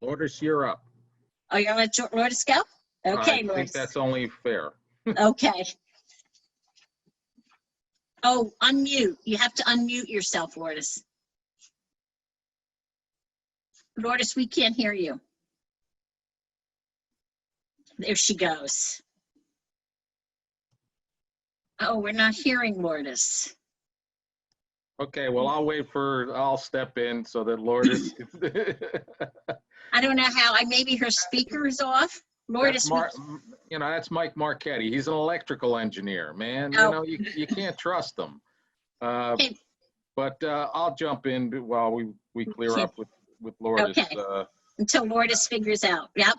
Lourdes, you're up. Oh, you're gonna let Lourdes go? Okay, I think Lourdes. that's only fair. Okay. Oh, unmute. You have to unmute yourself, Lourdes. Lourdes, we can't hear you. There she goes. Oh, we're not hearing Lourdes. Okay, well, I'll step in so that Lourdes. I don't know how. Maybe her speaker is off. Lourdes, that's Mike Marchetti. He's an electrical engineer, man. Oh. You can't trust him. Okay. But I'll jump in while we clear up with Lourdes. Okay. Until Lourdes figures out. Yep.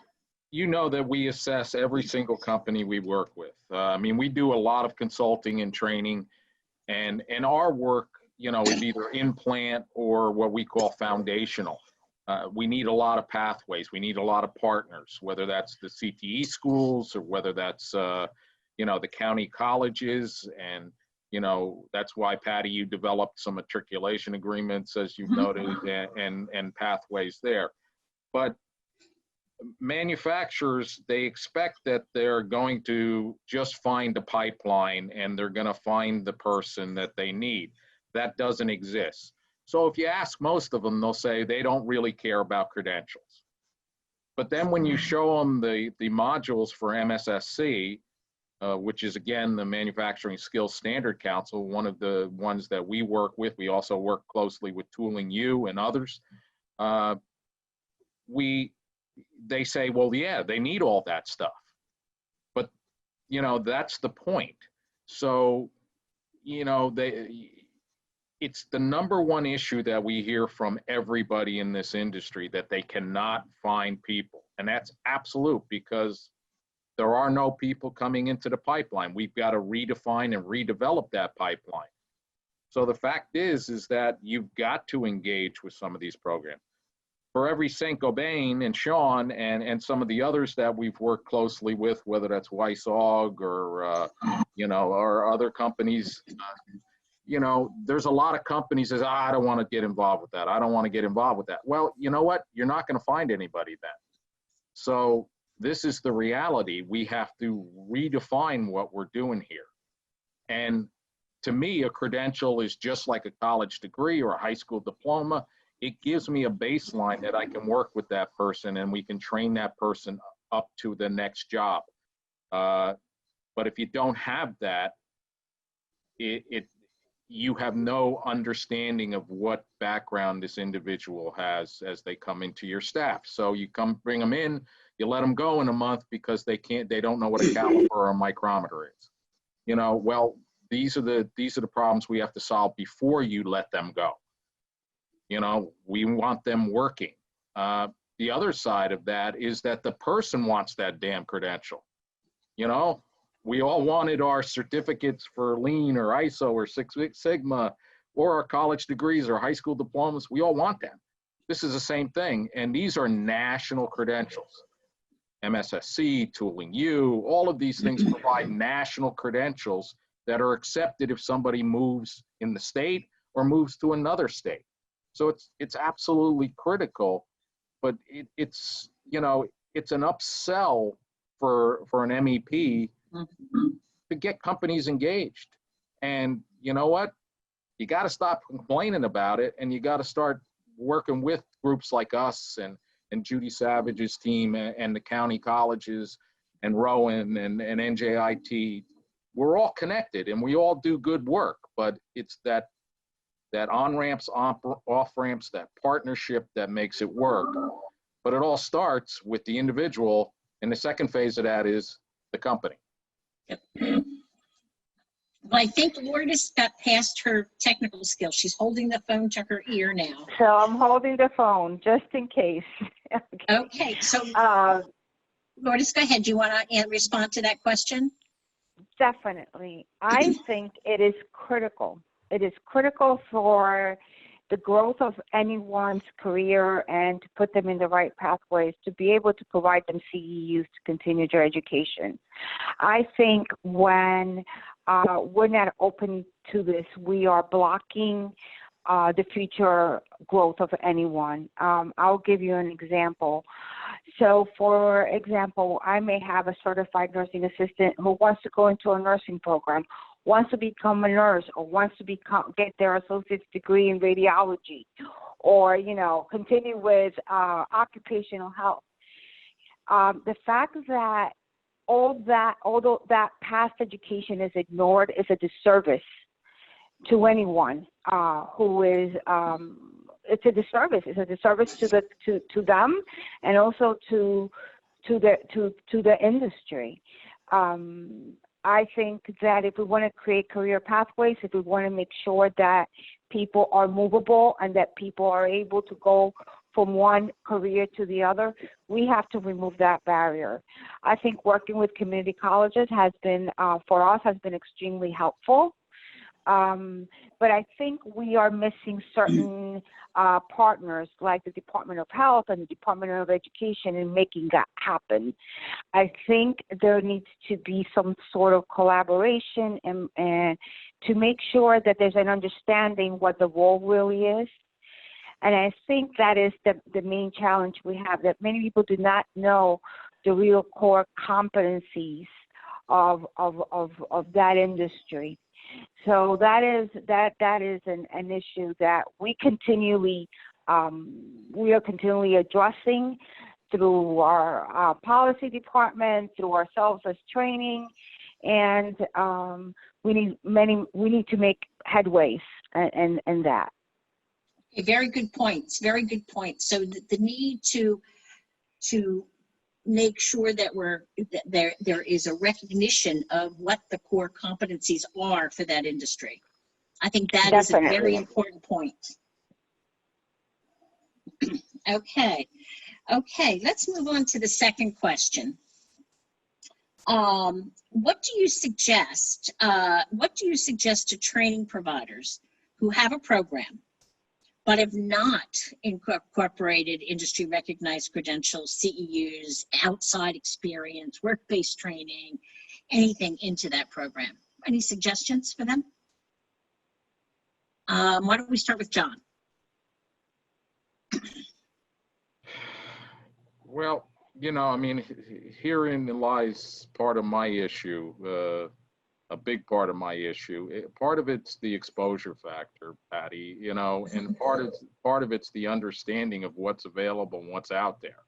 You know that we assess every single company we work with. We do a lot of consulting and training, and our work, is either in plant or what we call foundational. We need a lot of pathways. We need a lot of partners, whether that's the CTE schools or whether that's, the county colleges. And, that's why, Patty, you developed some matriculation agreements, as you've noted, and pathways there. But manufacturers, they expect that they're going to just find a pipeline and they're going to find the person that they need. That doesn't exist. So if you ask most of them, they'll say they don't really care about credentials. But then when you show them the modules for MSSC, which is again the Manufacturing Skills Standard Council, one of the ones that we work with. We also work closely with Tooling U and others. They say, well, yeah, they need all that stuff. But, you know, that's the point. So, you know, it's the number one issue that we hear from everybody in this industry, that they cannot find people. And that's absolute, because there are no people coming into the pipeline. We've got to redefine and redevelop that pipeline. So the fact is that you've got to engage with some of these programs. For every Saint-Gobain and Sean and some of the others that we've worked closely with, whether that's Weissog or, you know, or other companies, you know, there's a lot of companies that say, I don't want to get involved with that. I don't want to get involved with that. Well, you know what? You're not going to find anybody then. So this is the reality. We have to redefine what we're doing here. And to me, a credential is just like a college degree or a high school diploma. It gives me a baseline that I can work with that person and we can train that person up to the next job. But if you don't have that, you have no understanding of what background this individual has as they come into your staff. So you bring them in, you let them go in a month because they don't know what a caliper or a micrometer is. You know, well, these are the problems we have to solve before you let them go. You know, we want them working. The other side of that is that the person wants that damn credential. You know, we all wanted our certificates for Lean or ISO or Six Sigma or our college degrees or high school diplomas. We all want them. This is the same thing. And these are national credentials. MSSC, Tooling U, all of these things provide national credentials that are accepted if somebody moves in the state or moves to another state. So it's absolutely critical, but it's, you know, it's an upsell for an MEP to get companies engaged. And you know what? You got to stop complaining about it, and you got to start working with groups like us and Judy Savage's team and the county colleges and Rowan and NJIT. We're all connected and we all do good work, but it's that on-ramps, off-ramps, that partnership that makes it work. But it all starts with the individual, and the second phase of that is the company. Yep. Well, I think Lourdes got past her technical skills. She's holding the phone to her ear now. So I'm holding the phone just in case. Okay, so Lourdes, go ahead. Do you want to respond to that question? Definitely. I think it is critical. It is critical for the growth of anyone's career and to put them in the right pathways, to be able to provide them CEUs to continue their education. I think when we're not open to this, we are blocking the future growth of anyone. I'll give you an example. So for example, I may have a certified nursing assistant who wants to go into a nursing program, wants to become a nurse, or wants to get their associate's degree in radiology, or, you know, continue with occupational health. The fact that although that past education is ignored, is a disservice to anyone who is. It's a disservice. It's a disservice to them, and also to the industry. I think that if we want to create career pathways, if we want to make sure that people are movable and that people are able to go from one career to the other, we have to remove that barrier. I think working with community colleges has been, for us, has been extremely helpful. But I think we are missing certain partners like the Department of Health and the Department of Education in making that happen. I think there needs to be some sort of collaboration and to make sure that there's an understanding what the role really is. And I think that is the main challenge we have, that many people do not know the real core competencies of that industry. So that is an issue that we are continually addressing through our policy department, through ourselves as training, and we need to make headways in that. Okay, very good points. Very good points. So the need to make sure that there is a recognition of what the core competencies are for that industry. I think that is a very important point. Okay. Let's move on to the second question. What do you suggest? What do you suggest to training providers who have a program but have not incorporated industry recognized credentials, CEUs, outside experience, work-based training, anything into that program? Any suggestions for them? Why don't we start with John? Well, I mean, herein lies part of my issue, a big part of my issue. Part of it's the exposure factor, Patty, and part of it's the understanding of what's available and what's out there.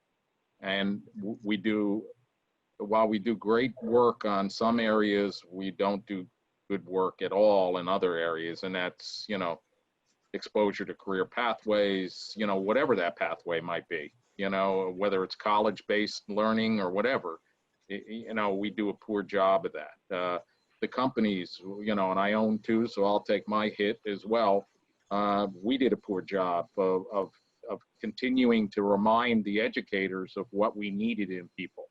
And while we do great work on some areas, we don't do good work at all in other areas. And that's, exposure to career pathways, whatever that pathway might be, whether it's college-based learning or whatever, we do a poor job of that. The companies, and I own two, so I'll take my hit as well. We did a poor job of continuing to remind the educators of what we needed in people.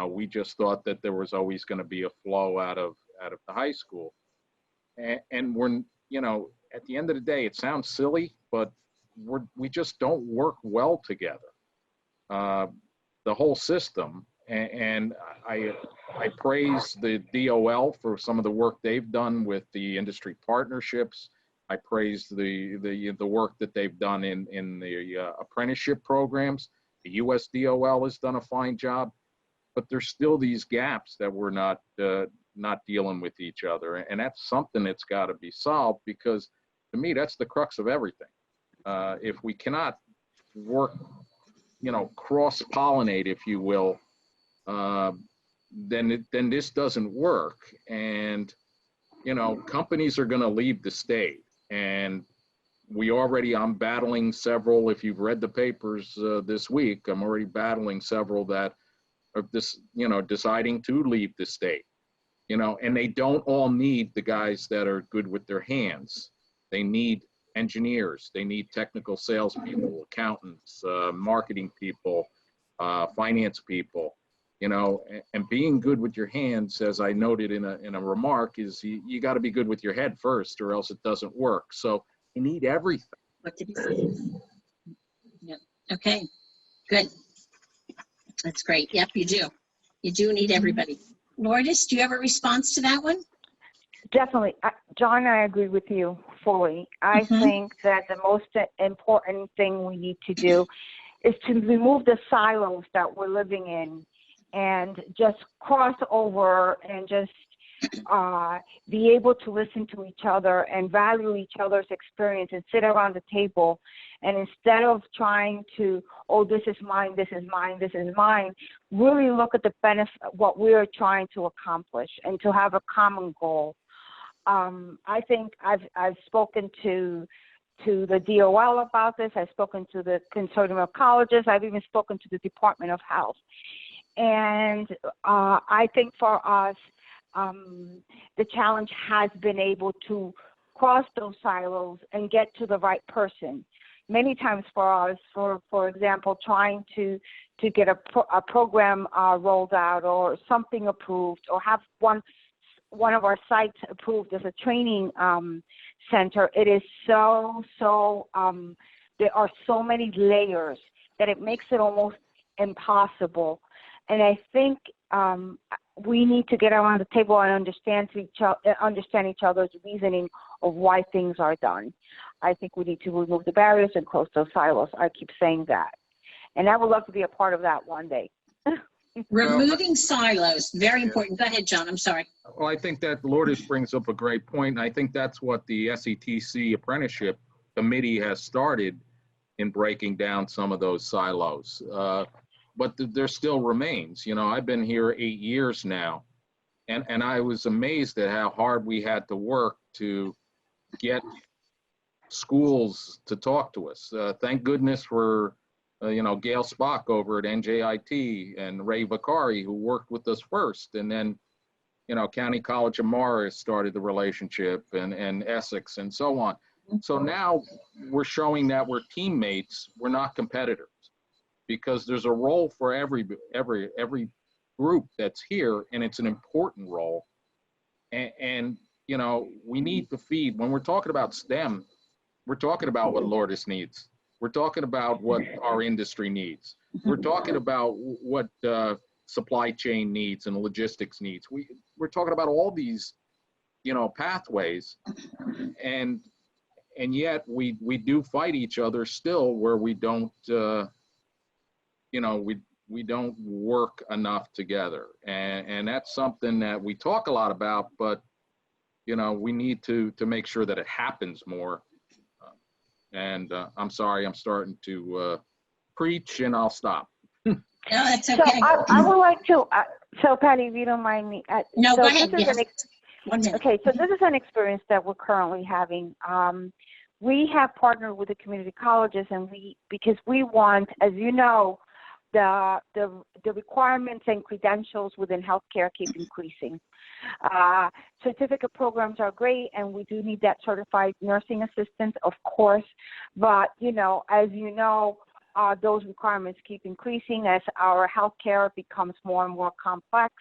We just thought that there was always going to be a flow out of the high school, and we're, at the end of the day, it sounds silly, but we just don't work well together. The whole system. And I praise the DOL for some of the work they've done with the industry partnerships. I praise the work that they've done in the apprenticeship programs. The US DOL has done a fine job, but there's still these gaps that we're not dealing with each other. And that's something that's got to be solved, because to me, that's the crux of everything. If we cannot work, cross-pollinate, if you will, then this doesn't work. And companies are going to leave the state, and I'm battling several. If you've read the papers this week, I'm already battling several that are deciding to leave the state, and they don't all need the guys that are good with their hands. They need engineers, they need technical salespeople, accountants, marketing people, finance people. And being good with your hands, as I noted in a remark, is you got to be good with your head first, or else it doesn't work. So you need everything. What did he say? Yep. Okay. Good. That's great. Yep, you do. You do need everybody. Lourdes, do you have a response to that one? Definitely. John, I agree with you fully. I think that the most important thing we need to do is to remove the silos that we're living in, and just cross over and just be able to listen to each other and value each other's experience, and sit around the table. And instead of trying to, this is mine, this is mine, this is mine, really look at the benefit, what we are trying to accomplish, and to have a common goal. I think I've spoken to the DOL about this. I've spoken to the Consortium of Colleges. I've even spoken to the Department of Health. And I think for us, the challenge has been able to cross those silos and get to the right person. Many times for us, for example, trying to get a program rolled out, or something approved, or have one of our sites approved as a training center, it is so there are so many layers that it makes it almost impossible. And I think we need to get around the table and understand each other's reasoning of why things are done. I think we need to remove the barriers and close those silos. I keep saying that. And I would love to be a part of that one day. Removing silos, very Yeah. important. Go ahead, John, I'm sorry. Well, I think that Lourdes brings up a great point. I think that's what the SETC Apprenticeship Committee has started in breaking down some of those silos. But there still remains. You know, I've been here 8 years now, and I was amazed at how hard we had to work to get schools to talk to us. Thank goodness for Gail Spock over at NJIT and Ray Vicari, who worked with us first. And then, County College of Morris started the relationship, and Essex and so on. So now we're showing that we're teammates, we're not competitors, because there's a role for every group that's here, and it's an important role. And we need to feed. When we're talking about STEM, we're talking about what Lourdes needs. We're talking about what our industry needs. We're talking about what supply chain needs and logistics needs. We're talking about all these, pathways, and yet we do fight each other still, where we don't, we don't work enough together, and that's something that we talk a lot about, but we need to make sure that it happens more. And I'm sorry, I'm starting to preach, and I'll stop. No, that's So okay. I would like to, so Patty, if you don't mind me. No, so go ahead. this is Yes. 1 minute. Okay, so this is an experience that we're currently having. We have partnered with the community colleges, and because we want, as you know, the requirements and credentials within healthcare keep increasing. Certificate programs are great, and we do need that certified nursing assistant, of course. But as you know, those requirements keep increasing as our healthcare becomes more and more complex.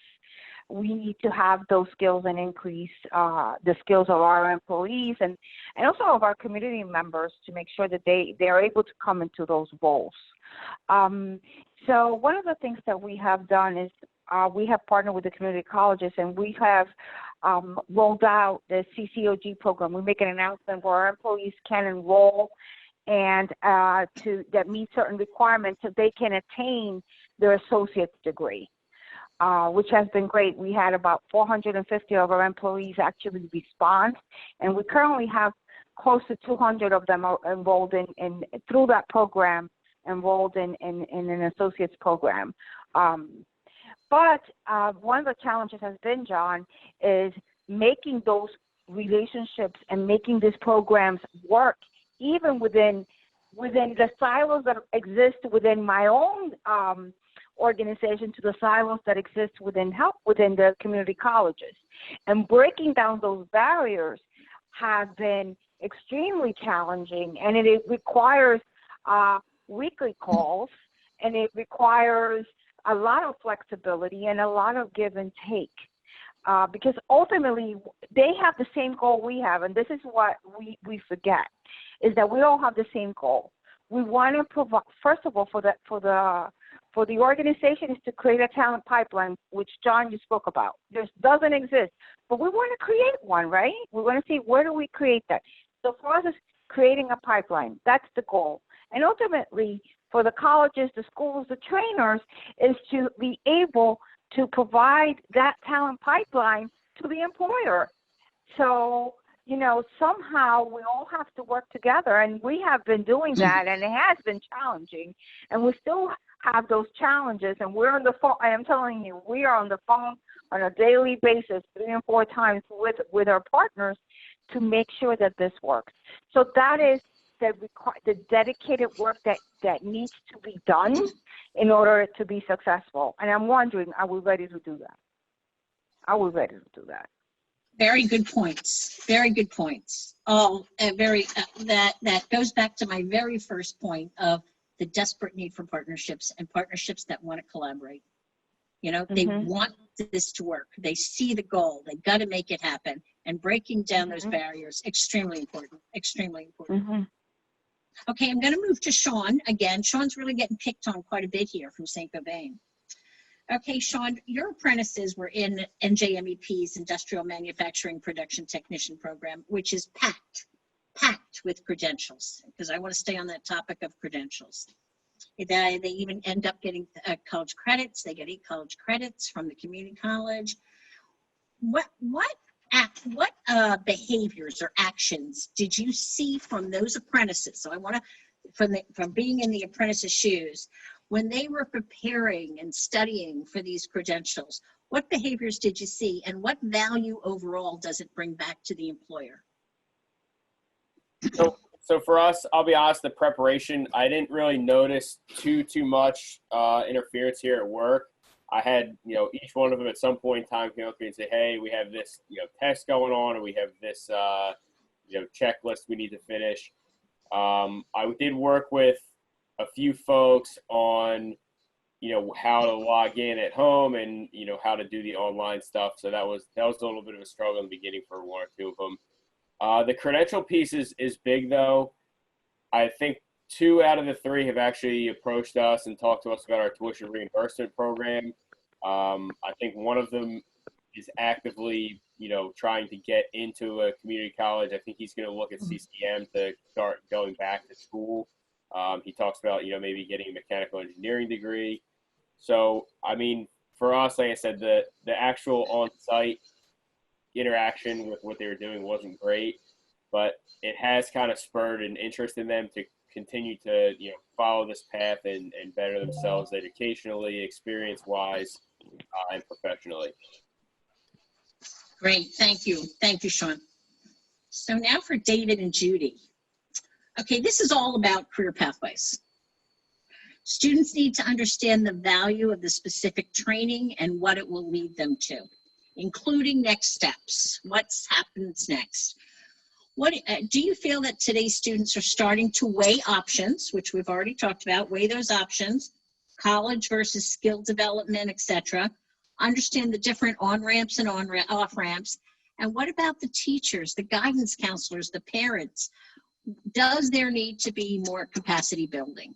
We need to have those skills and increase the skills of our employees and also of our community members to make sure that they are able to come into those roles. So one of the things that we have done is we have partnered with the community colleges, and we have rolled out the CCOG program. We make an announcement where our employees can enroll and that meet certain requirements so they can attain their associate's degree. Which has been great. We had about 450 of our employees actually respond, and we currently have close to 200 of them are enrolled in through that program, enrolled in an associate's program. But one of the challenges has been, John, is making those relationships and making these programs work, even within the silos that exist within my own organization to the silos that exist within the community colleges. And breaking down those barriers has been extremely challenging, and it requires weekly calls, and it requires a lot of flexibility and a lot of give and take. Because ultimately, they have the same goal we have, and this is what we forget, is that we all have the same goal. We want to provide, first of all, for the organization is to create a talent pipeline, which John, you spoke about. This doesn't exist, but we want to create one, right? We want to see where do we create that. So for us, it's creating a pipeline. That's the goal. And ultimately, for the colleges, the schools, the trainers, is to be able to provide that talent pipeline to the employer. So, somehow we all have to work together, and we have been doing that, and it has been challenging, and we still have those challenges, and we're on the phone. I am telling you, we are on the phone on a daily basis, 3 and 4 times with our partners to make sure that this works. So that is the dedicated work that needs to be done in order to be successful. And I'm wondering, are we ready to do that? Are we ready to do that? Very good points. Very good points. Oh, that goes back to my very first point of the desperate need for partnerships, and partnerships that want to collaborate. They want this to work. They see the goal. They got to make it happen. And breaking down those barriers, extremely important. Extremely important. Okay, I'm going to move to Sean again. Sean's really getting picked on quite a bit here from St. Gobain. Okay, Sean, your apprentices were in NJMEP's Industrial Manufacturing Production Technician Program, which is packed with credentials, because I want to stay on that topic of credentials. They even end up getting college credits. They get 8 college credits from the community college. What behaviors or actions did you see from those apprentices? So I want to, from being in the apprentice's shoes, when they were preparing and studying for these credentials, what behaviors did you see, and what value overall does it bring back to the employer? So for us, I'll be honest, the preparation, I didn't really notice too much interference here at work. I had, each one of them at some point in time came up to me and say, hey, we have this, test going on, or we have this, checklist we need to finish. I did work with a few folks on, how to log in at home and, how to do the online stuff. So that was a little bit of a struggle in the beginning for 1 or 2 of them. The credential piece is big, though. I think 2 out of the 3 have actually approached us and talked to us about our tuition reimbursement program. I think one of them is actively, trying to get into a community college. I think he's going to look at CCM to start going back to school. He talks about, maybe getting a mechanical engineering degree. So, I mean, for us, like I said, the actual on-site interaction with what they were doing wasn't great, but it has kind of spurred an interest in them to continue to follow this path and better themselves educationally, experience-wise, and professionally. Great, thank you, Sean. So now for David and Judy. Okay, this is all about career pathways. Students need to understand the value of the specific training and what it will lead them to, including next steps. What happens next? What do you feel that today's students are starting to weigh options, which we've already talked about, weigh those options, college versus skill development, etc., understand the different on-ramps and off-ramps, and what about the teachers, the guidance counselors, the parents? Does there need to be more capacity building?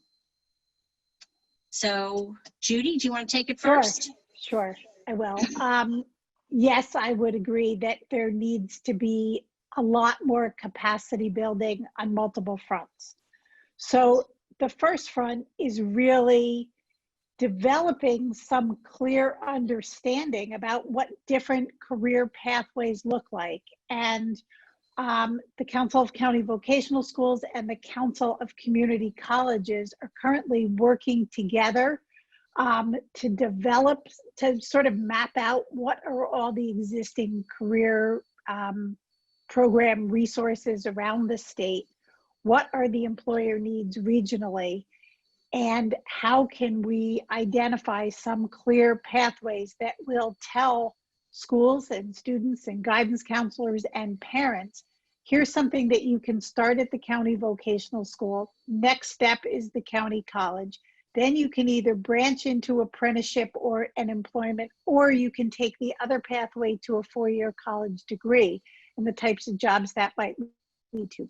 So, Judy, do you want to take it first? Sure, I will. Yes, I would agree that there needs to be a lot more capacity building on multiple fronts. So the first front is really developing some clear understanding about what different career pathways look like. And the Council of County Vocational Schools and the Council of Community Colleges are currently working together to develop, to sort of map out what are all the existing career program resources around the state, what are the employer needs regionally, and how can we identify some clear pathways that will tell schools and students and guidance counselors and parents, here's something that you can start at the county vocational school. Next step is the county college. Then you can either branch into apprenticeship or an employment, or you can take the other pathway to a 4-year college degree and the types of jobs that might lead to.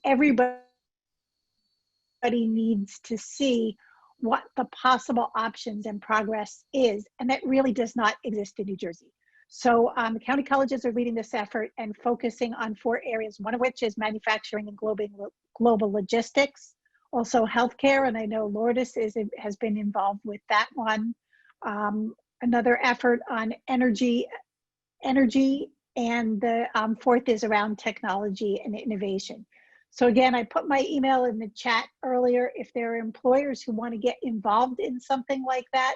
Everybody needs to see what the possible options and progress is, and that really does not exist in New Jersey. So the county colleges are leading this effort and focusing on 4 areas, one of which is manufacturing and global logistics, also healthcare, and I know Lourdes has been involved with that one. Another effort on energy, and the 4th is around technology and innovation. So again, I put my email in the chat earlier. If there are employers who want to get involved in something like that,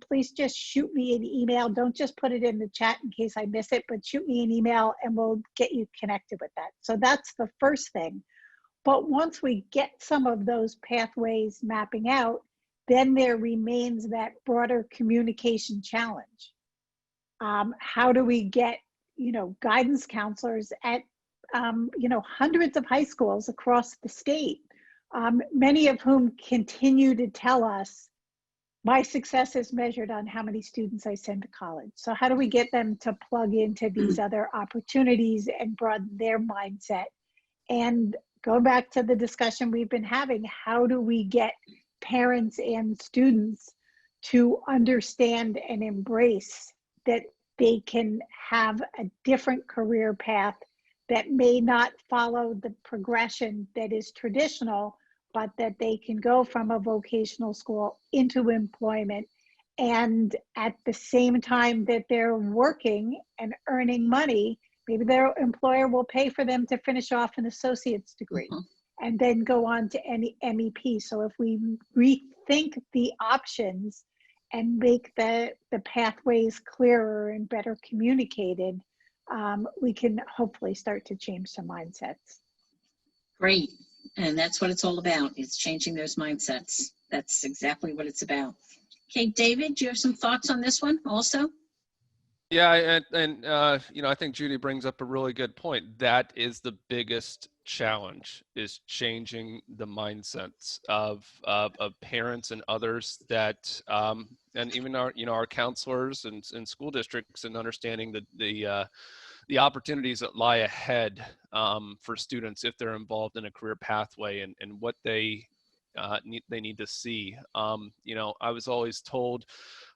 please just shoot me an email. Don't just put it in the chat in case I miss it, but shoot me an email and we'll get you connected with that. So that's the first thing. But once we get some of those pathways mapping out, then there remains that broader communication challenge. How do we get, guidance counselors at, hundreds of high schools across the state, many of whom continue to tell us, my success is measured on how many students I send to college. So how do we get them to plug into these other opportunities and broaden their mindset? And go back to the discussion we've been having, how do we get parents and students to understand and embrace that they can have a different career path that may not follow the progression that is traditional, but that they can go from a vocational school into employment. And at the same time that they're working and earning money, maybe their employer will pay for them to finish off an associate's degree and then go on to any MEP. So if we rethink the options and make the pathways clearer and better communicated, we can hopefully start to change some mindsets. Great. And that's what it's all about. It's changing those mindsets. That's exactly what it's about. Okay, David, do you have some thoughts on this one also? Yeah, and you know, I think Judy brings up a really good point. That is the biggest challenge, is changing the mindsets of parents and others that, and even our, you know, our counselors and school districts, and understanding the opportunities that lie ahead for students if they're involved in a career pathway, and what they need to see. You know, I was always told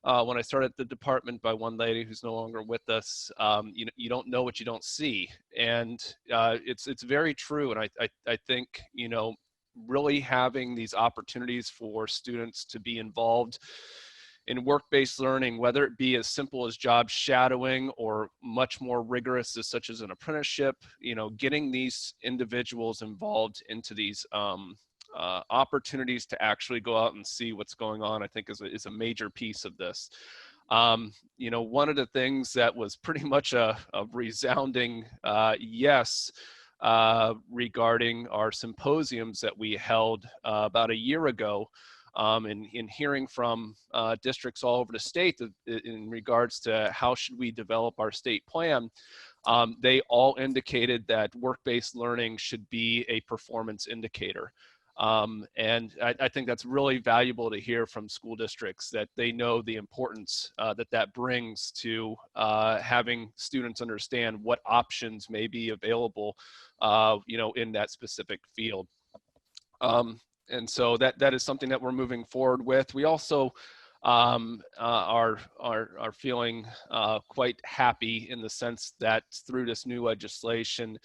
when I started at the department by one lady who's no longer with us, you don't know what you don't see, and it's very true. And I think, you know, really having these opportunities for students to be involved in work-based learning, whether it be as simple as job shadowing or much more rigorous as such as an apprenticeship, you know, getting these individuals involved into these opportunities to actually go out and see what's going on, I think is a major piece of this. You know, one of the things that was pretty much a resounding yes regarding our symposiums that we held about a year ago, in hearing from districts all over the state in regards to how should we develop our state plan, they all indicated that work-based learning should be a performance indicator. And I think that's really valuable to hear from school districts, that they know the importance that brings to having students understand what options may be available, you know, in that specific field. And so that is something that we're moving forward with. We also are feeling quite happy in the sense that through this new legislation,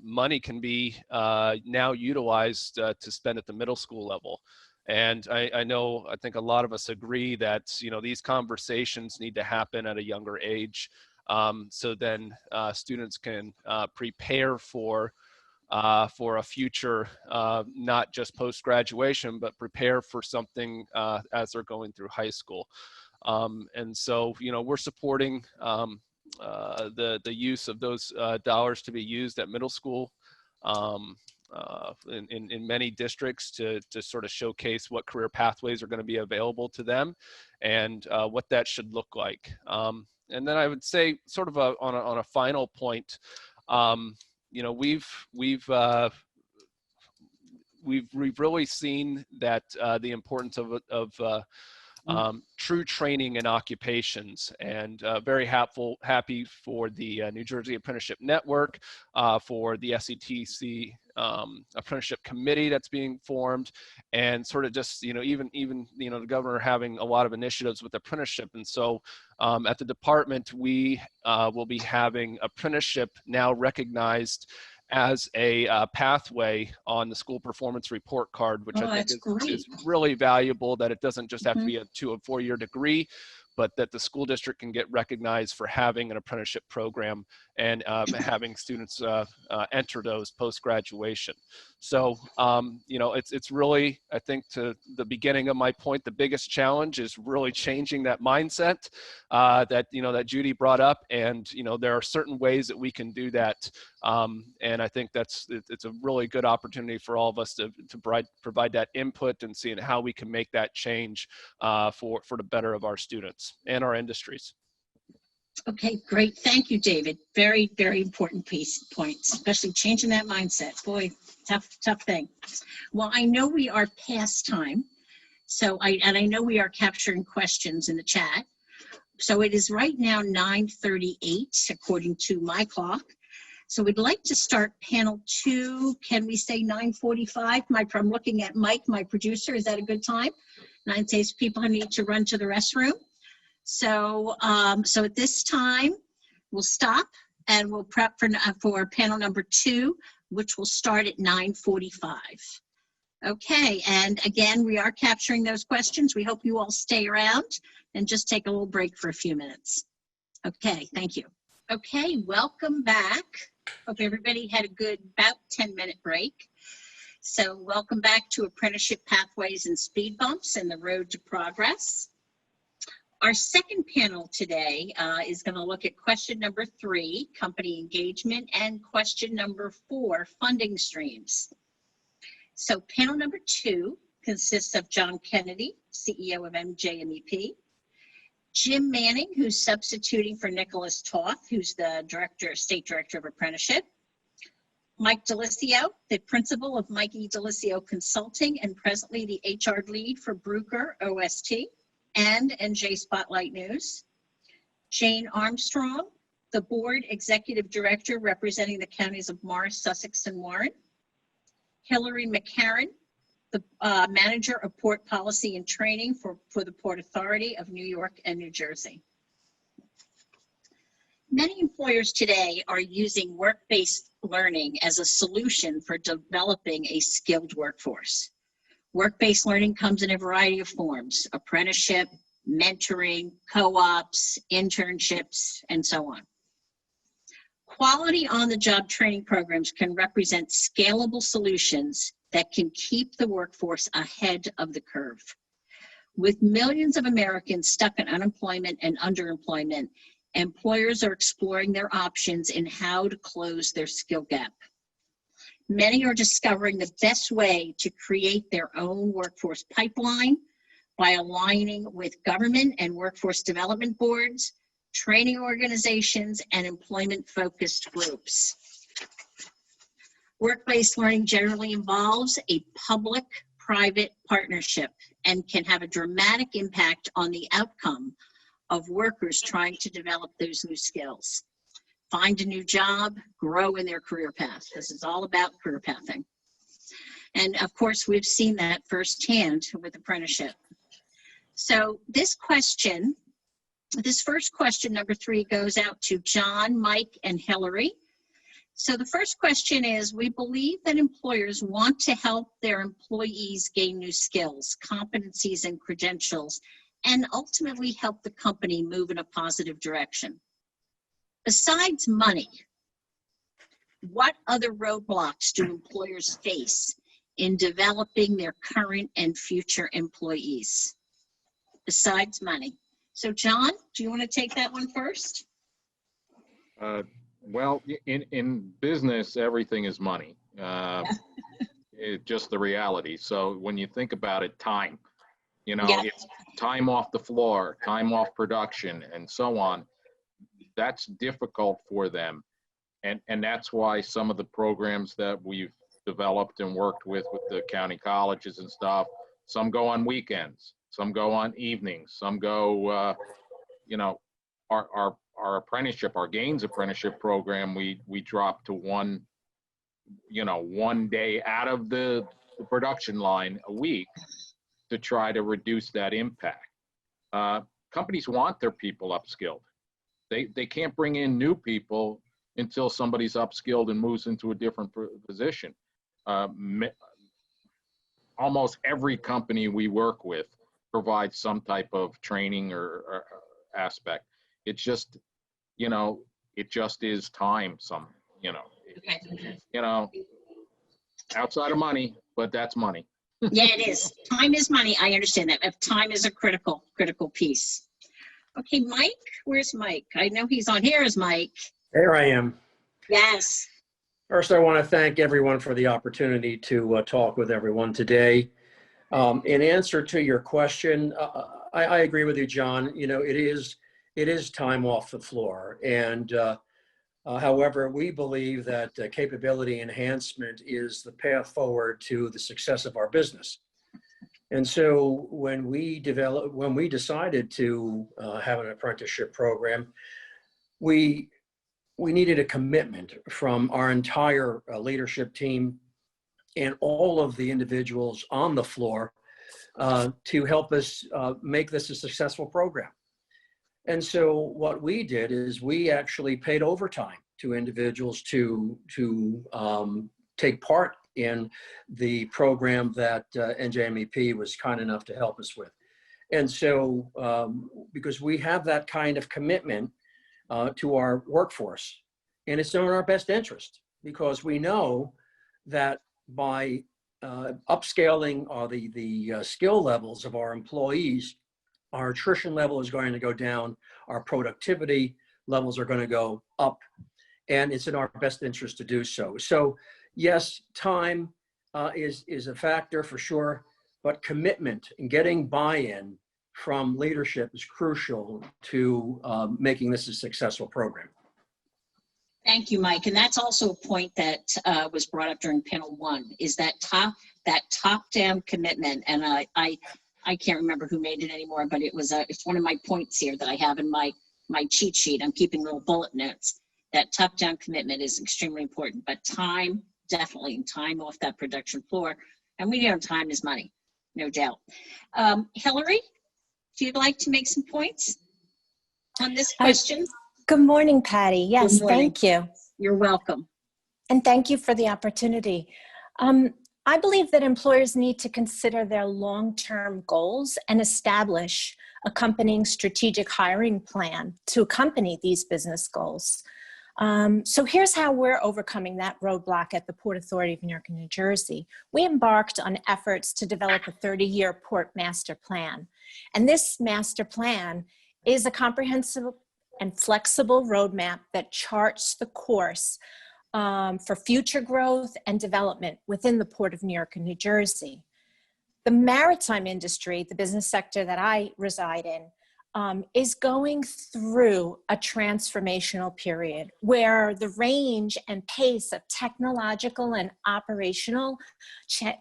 money can be now utilized to spend at the middle school level. And I think a lot of us agree that, you know, these conversations need to happen at a younger age, so then students can prepare for a future, not just post-graduation, but prepare for something as they're going through high school. And so, you know, we're supporting the use of those dollars to be used at middle school in many districts to sort of showcase what career pathways are going to be available to them, and what that should look like. And then I would say, sort of on a final point, you know, we've really seen that the importance of true training in occupations, and very happy for the New Jersey Apprenticeship Network, for the SETC apprenticeship committee that's being formed, and sort of just, you know, even you know, the governor having a lot of initiatives with apprenticeship. And so at the department, we will be having apprenticeship now recognized as a pathway on the school performance report card, which I think is really valuable, that it doesn't just have to be a 2 or 4 year degree, but that the school district can get recognized for having an apprenticeship program and having students enter those post-graduation. So, you know, it's really, I think, to the beginning of my point, the biggest challenge is really changing that mindset that, you know, that Judy brought up. And, you know, there are certain ways that we can do that. And I think it's a really good opportunity for all of us to provide that input and seeing how we can make that change for the better of our students and our industries. Okay, great. Thank you, David. Very, very important points, especially changing that mindset. Boy, tough thing. Well, I know we are past time. So I know we are capturing questions in the chat. So it is right now 9:38 according to my clock. So we'd like to start panel 2. Can we say 9:45? I'm looking at Mike, my producer. Is that a good time? 9 says people who need to run to the restroom. So, so at this time, we'll stop And we'll prep for panel number 2, which will start at 9:45. Okay, and again, we are capturing those questions. We hope you all stay around and just take a little break for a few minutes. Okay, thank you. Okay, welcome back. Hope everybody had a good about 10-minute break. So welcome back to Apprenticeship Pathways and Speed Bumps and the Road to Progress. Our second panel today is going to look at question number 3, company engagement, and question number 4, funding streams. So panel number 2 consists of John Kennedy, CEO of NJMEP, Jim Manning, who's substituting for Nicholas Toth, who's the State Director of Apprenticeship, Mike Delisio, the principal of Mike E. Delisio Consulting and presently the HR lead for Bruker OST and NJ Spotlight News, Jane Armstrong, the board executive director representing the counties of Morris, Sussex, and Warren, Hillary McCarran, the manager of port policy and training for the Port Authority of New York and New Jersey. Many employers today are using work-based learning as a solution for developing a skilled workforce. Work-based learning comes in a variety of forms: apprenticeship, mentoring, co-ops, internships, and so on. Quality on-the-job training programs can represent scalable solutions that can keep the workforce ahead of the curve. With millions of Americans stuck in unemployment and underemployment, employers are exploring their options in how to close their skill gap. Many are discovering the best way to create their own workforce pipeline by aligning with government and workforce development boards, training organizations, and employment-focused groups. Work-based learning generally involves a public-private partnership and can have a dramatic impact on the outcome of workers trying to develop those new skills, find a new job, grow in their career path. This is all about career pathing. And of course, we've seen that firsthand with apprenticeship. So this first question, number 3, goes out to John, Mike, and Hillary. So the first question is, we believe that employers want to help their employees gain new skills, competencies, and credentials, and ultimately help the company move in a positive direction. Besides money, what other roadblocks do employers face in developing their current and future employees? Besides money. So John, do you want to take that one first? Well, in business, everything is money. It's just the reality. So when you think about it, time, it's time off the floor, time off production, and so on. That's difficult for them. And that's why some of the programs that we've developed and worked with the county colleges and stuff, some go on weekends, some go on evenings, some go, our apprenticeship, our Gaines apprenticeship program, we dropped to one day out of the production line a week to try to reduce that impact. Companies want their people upskilled. They can't bring in new people until somebody's upskilled and moves into a different position. Almost every company we work with provides some type of training or aspect. It's just, it just is time. Outside of money, but that's money. Yeah, it is. Time is money. I understand that. Time is a critical piece. Okay, Mike, where's Mike? I know he's on. Here is Mike. There I am. Yes. First, I want to thank everyone for the opportunity to talk with everyone today. In answer to your question, I agree with you, John. It is time off the floor. And however, we believe that capability enhancement is the path forward to the success of our business. And so when we decided to have an apprenticeship program, we needed a commitment from our entire leadership team and all of the individuals on the floor to help us make this a successful program. And so what we did is we actually paid overtime to individuals to take part in the program that NJMEP was kind enough to help us with. And so, because we have that kind of commitment to our workforce, and it's in our best interest, because we know that by upscaling the skill levels of our employees, our attrition level is going to go down, our productivity levels are going to go up, and it's in our best interest to do so. So yes, time is a factor for sure, but commitment and getting buy-in from leadership is crucial to making this a successful program. Thank you, Mike. And that's also a point that was brought up during panel 1, is that top-down commitment. And I can't remember who made it anymore, but it's one of my points here that I have in my cheat sheet. I'm keeping little bullet notes. That top-down commitment is extremely important, but time, definitely, time off that production floor. And we know time is money, no doubt. Hillary, if you'd like to make some points on this question. Good morning, Patty. Yes, Good morning. thank you. You're welcome. And thank you for the opportunity. I believe that employers need to consider their long-term goals and establish accompanying strategic hiring plan to accompany these business goals. So here's how we're overcoming that roadblock at the Port Authority of New York and New Jersey. We embarked on efforts to develop a 30-year port master plan. And this master plan is a comprehensive and flexible roadmap that charts the course for future growth and development within the Port of New York and New Jersey. The maritime industry, the business sector that I reside in, is going through a transformational period where the range and pace of technological and operational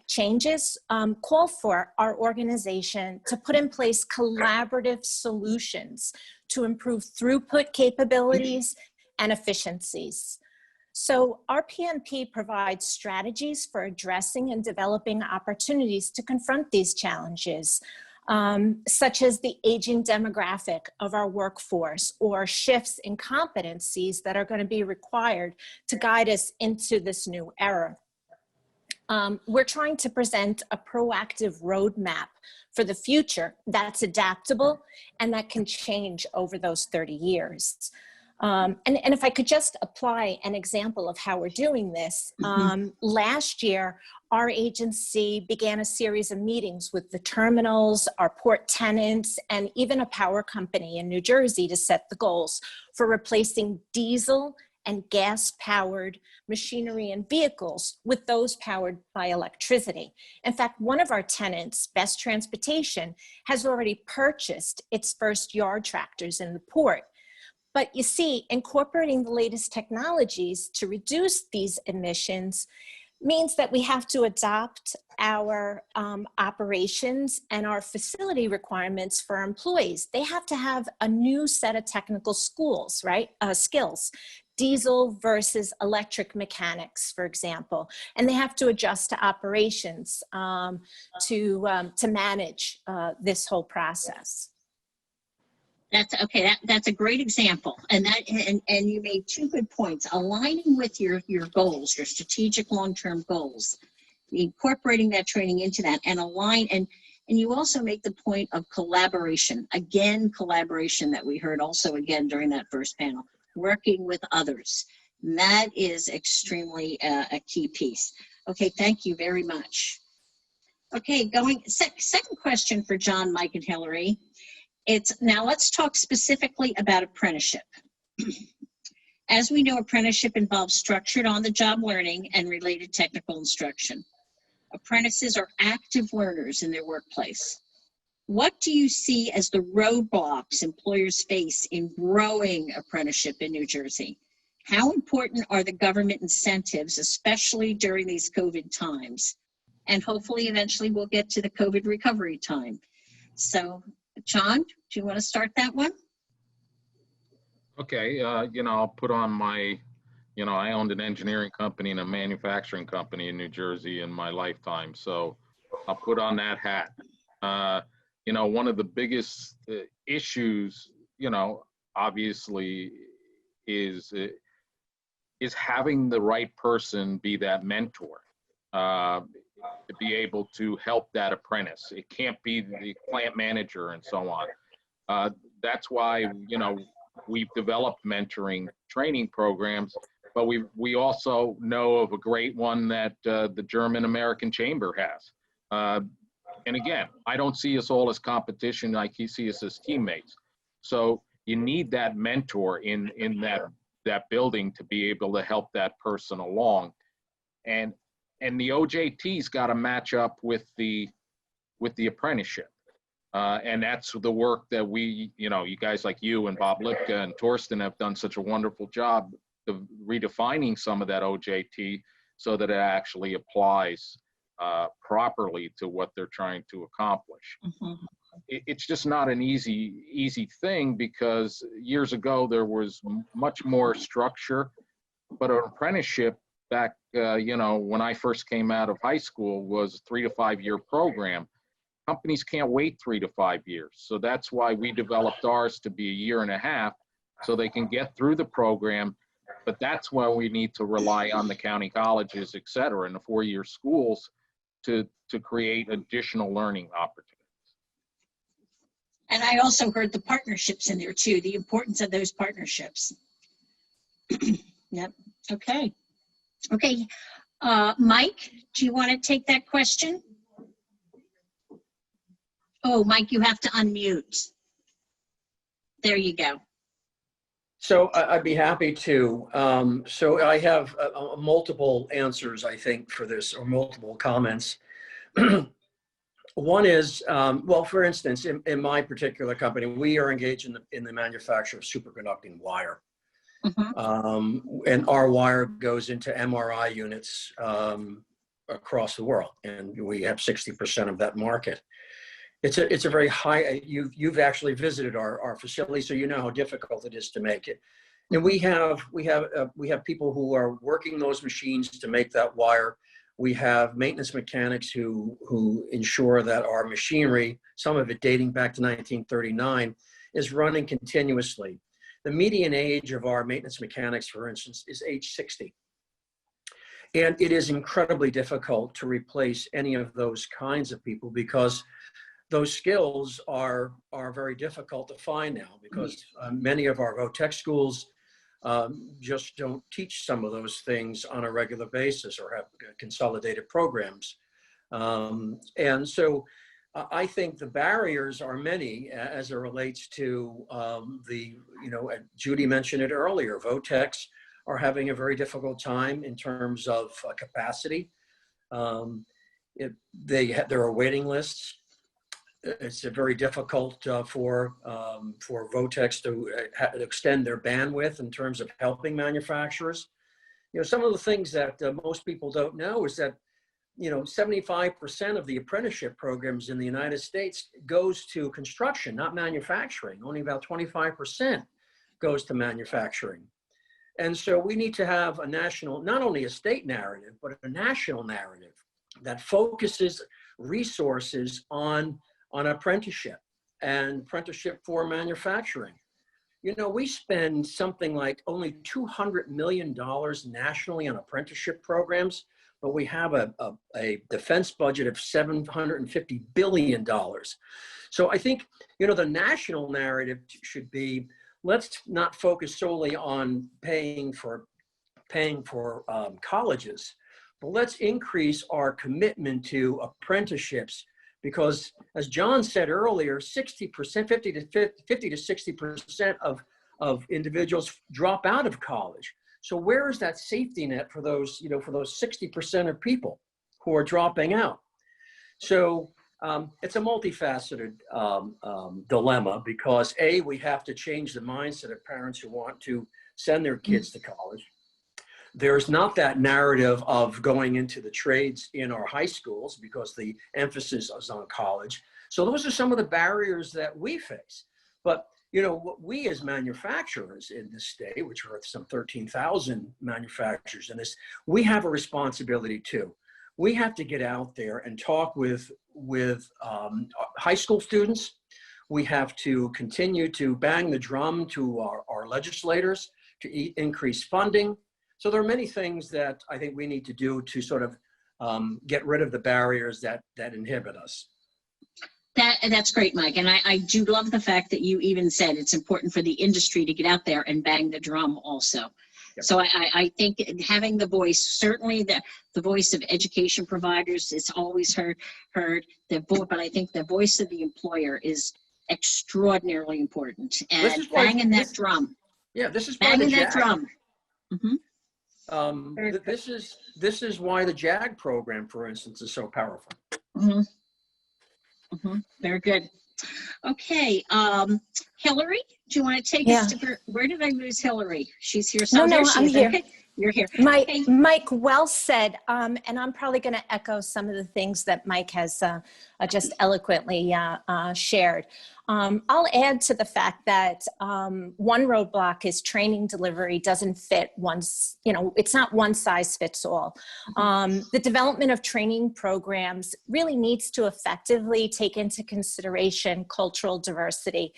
changes call for our organization to put in place collaborative solutions to improve throughput capabilities and efficiencies. So our PMP provides strategies for addressing and developing opportunities to confront these challenges, such as the aging demographic of our workforce or shifts in competencies that are going to be required to guide us into this new era. We're trying to present a proactive roadmap for the future that's adaptable and that can change over those 30 years. And if I could just apply an example of how we're doing this, last year, our agency began a series of meetings with the terminals, our port tenants, and even a power company in New Jersey to set the goals for replacing diesel and gas-powered machinery and vehicles with those powered by electricity. In fact, one of our tenants, Best Transportation, has already purchased its first yard tractors in the port. But you see, incorporating the latest technologies to reduce these emissions means that we have to adopt our operations and our facility requirements for our employees. They have to have a new set of technical skills, diesel versus electric mechanics, for example, and they have to adjust to operations to manage this whole process. That's okay. That's a great example, and you made 2 good points. Aligning with your goals, your strategic long-term goals, incorporating that training into that, and align. And you also make the point of collaboration. Again, collaboration that we heard also again during that first panel. Working with others. And that is extremely a key piece. Okay, thank you very much. Okay, second question for John, Mike, and Hillary. Now let's talk specifically about apprenticeship. As we know, apprenticeship involves structured on-the-job learning and related technical instruction. Apprentices are active learners in their workplace. What do you see as the roadblocks employers face in growing apprenticeship in New Jersey? How important are the government incentives, especially during these COVID times? And hopefully, eventually, we'll get to the COVID recovery time. So, John, do you want to start that one? Okay, I'll put on my, I owned an engineering company and a manufacturing company in New Jersey in my lifetime. So I'll put on that hat. One of the biggest issues, obviously is is having the right person be that mentor, to be able to help that apprentice. It can't be the plant manager and so on. That's why, you know, we've developed mentoring training programs, but we also know of a great one that the German American Chamber has. And again, I don't see us all as competition. I see us as teammates. So you need that mentor in that building to be able to help that person along. And the OJT's got to match up with the apprenticeship. And that's the work that we, you know, you guys like you and Bob Lipka and Torsten have done such a wonderful job of redefining some of that OJT so that it actually applies properly to what they're trying to accomplish. Mhm. It's just not an easy thing, because years ago there was much more structure, but an apprenticeship back, you know, when I first came out of high school was a 3 to 5 year program. Companies can't wait 3 to 5 years. So that's why we developed ours to be a year and a half so they can get through the program. But that's why we need to rely on the county colleges, et cetera, and the 4-year schools to create additional learning opportunities. And I also heard the partnerships in there too, the importance of those partnerships. Yep. Okay. Okay. Mike, do you want to take that question? Oh, Mike, you have to unmute. There you go. So I'd be happy to. So I have multiple answers, I think, for this, or multiple comments. One is, well, for instance, in my particular company, we are engaged in the manufacture of superconducting wire. And our wire goes into MRI units across the world, and we have 60% of that market. It's a very high, you've actually visited our facility, so you know how difficult it is to make it. And we have people who are working those machines to make that wire. We have maintenance mechanics who ensure that our machinery, some of it dating back to 1939, is running continuously. The median age of our maintenance mechanics, for instance, is age 60. And it is incredibly difficult to replace any of those kinds of people, because those skills are very difficult to find now, because many of our VOTEC schools just don't teach some of those things on a regular basis or have consolidated programs. And so I think the barriers are many as it relates to Judy mentioned it earlier, VOTECs are having a very difficult time in terms of capacity. There are waiting lists. It's very difficult for VOTECs to extend their bandwidth in terms of helping manufacturers. You know, some of the things that most people don't know is that, you know, 75% of the apprenticeship programs in the United States goes to construction, not manufacturing. Only about 25% goes to manufacturing. And so we need to have a national, not only a state narrative, but a national narrative that focuses resources on apprenticeship and apprenticeship for manufacturing. You know, we spend something like only $200 million nationally on apprenticeship programs, but we have a defense budget of $750 billion. So I think, you know, the national narrative should be, let's not focus solely on paying for colleges, but let's increase our commitment to apprenticeships. Because as John said earlier, 60%, 50 to 60% of individuals drop out of college. So where is that safety net for those, you know, for those 60% of people who are dropping out? So it's a multifaceted dilemma, because we have to change the mindset of parents who want to send their kids to college. There's not that narrative of going into the trades in our high schools, because the emphasis is on college. So those are some of the barriers that we face. But, you know, what we as manufacturers in this state, which are some 13,000 manufacturers in this, we have a responsibility too. We have to get out there and talk with high school students. We have to continue to bang the drum to our legislators to increase funding, So there are many things that I think we need to do to sort of get rid of the barriers that inhibit us. That's great, Mike. And I do love the fact that you even said it's important for the industry to get out there and bang the drum also. Yep. So I think having the voice, certainly the voice of education providers is always heard, but I think the voice of the employer is extraordinarily important. And banging that drum. Yeah, this is why banging the that JAG, drum. this is why the JAG program, for instance, is so powerful. Very good. Okay, Hillary, do you want to take us to where did I lose Hillary? She's here. So No, she I'm is. here. Okay, you're here. Mike, well said. And I'm probably going to echo some of the things that Mike has just eloquently shared. I'll add to the fact that one roadblock is training delivery doesn't fit it's not one size fits all. The development of training programs really needs to effectively take into consideration cultural diversity.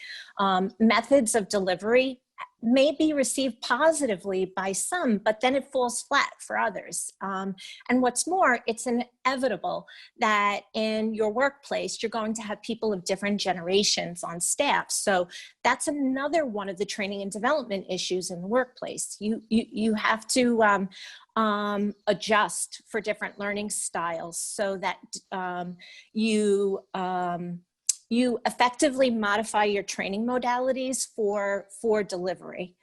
Methods of delivery may be received positively by some, but then it falls flat for others. And what's more, it's inevitable that in your workplace, you're going to have people of different generations on staff. So that's another one of the training and development issues in the workplace. You have to adjust for different learning styles so that you effectively modify your training modalities for delivery.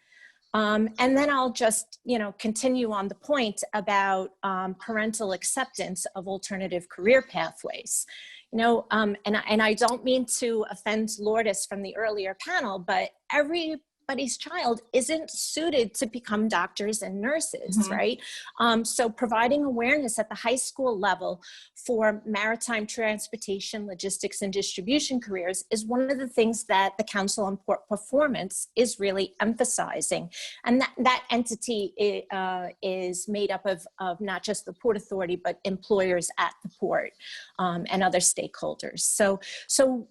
And then I'll just, continue on the point about parental acceptance of alternative career pathways. And I don't mean to offend Lourdes from the earlier panel, but everybody's child isn't suited to become doctors and nurses, right? So providing awareness at the high school level for maritime transportation, logistics, and distribution careers is one of the things that the Council on Port Performance is really emphasizing. And that entity is made up of not just the Port Authority, but employers at the port and other stakeholders. So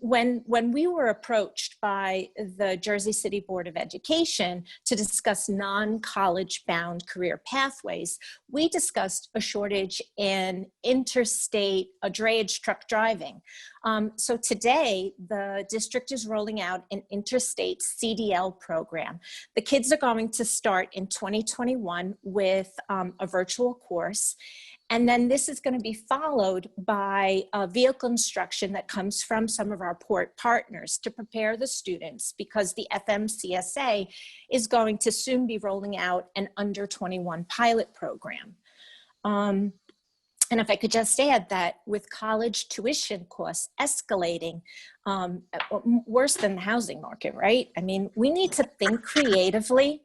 when we were approached by the Jersey City Board of Education to discuss non-college bound career pathways, we discussed a shortage in interstate drayage truck driving. So today, the district is rolling out an interstate CDL program. The kids are going to start in 2021 with a virtual course. And then this is going to be followed by vehicle instruction that comes from some of our port partners to prepare the students, because the FMCSA is going to soon be rolling out an under 21 pilot program. And if I could just add that with college tuition costs escalating, worse than the housing market, right? I mean, we need to think creatively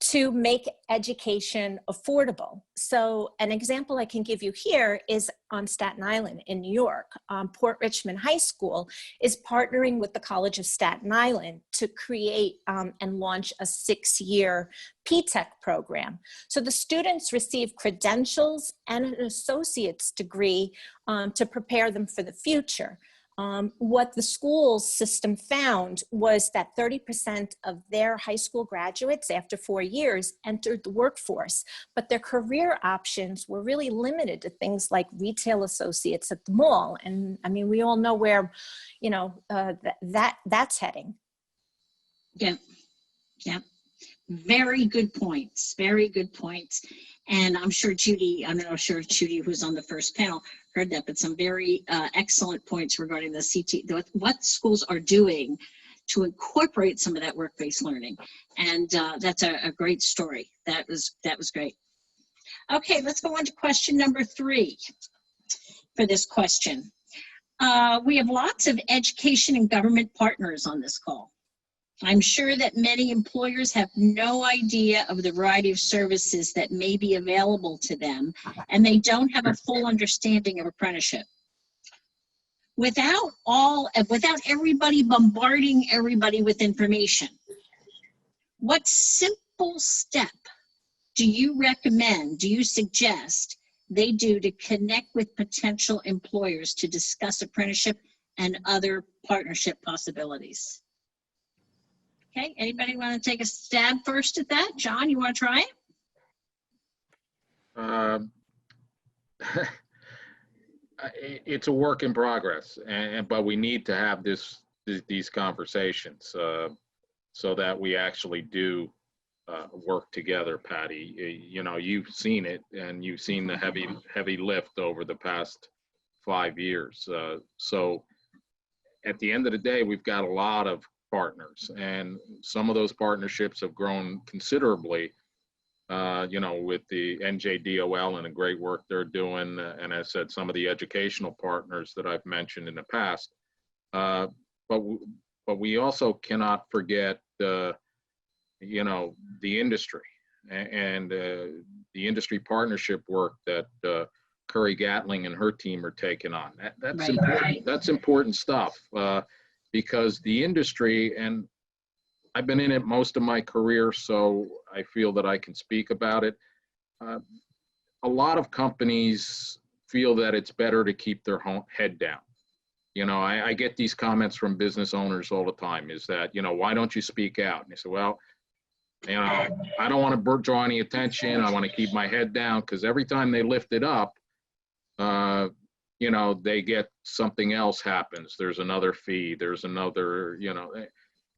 to make education affordable. So an example I can give you here is on Staten Island in New York. Port Richmond High School is partnering with the College of Staten Island to create and launch a 6-year PTech program. So the students receive credentials and an associate's degree to prepare them for the future. What the school system found was that 30% of their high school graduates after 4 years entered the workforce, but their career options were really limited to things like retail associates at the mall. And I mean, we all know where, that's heading. Yeah. Very good points. Very good points. And I'm sure Judy, who's on the first panel, heard that, but some very excellent points regarding the CT, what schools are doing to incorporate some of that work-based learning. And that's a great story. That was great. Okay, let's go on to question number 3 for this question. We have lots of education and government partners on this call. I'm sure that many employers have no idea of the variety of services that may be available to them, and they don't have a full understanding of apprenticeship. Without everybody bombarding everybody with information, what simple step do you suggest they do to connect with potential employers to discuss apprenticeship and other partnership possibilities? Okay, anybody want to take a stab first at that? John, you want to try it? Um, it's a work in progress, but we need to have these conversations so that we actually do work together, Patty. You know, you've seen it, and you've seen the heavy lift over the past 5 years. So at the end of the day, we've got a lot of partners, and some of those partnerships have grown considerably. You know, with the NJDOL and the great work they're doing, and as I said, some of the educational partners that I've mentioned in the past. But we also cannot forget, you know, the industry and the industry partnership work that Curry Gatling and her team are taking on. That's Right, important. right. That's important stuff because the industry, and I've been in it most of my career, so I feel that I can speak about it. A lot of companies feel that it's better to keep their head down. You know, I get these comments from business owners all the time, is that, you know, why don't you speak out? And they say, well, you know, I don't want to draw any attention. I want to keep my head down, because every time they lift it up, you know, they get something else happens. There's another fee, there's another, you know,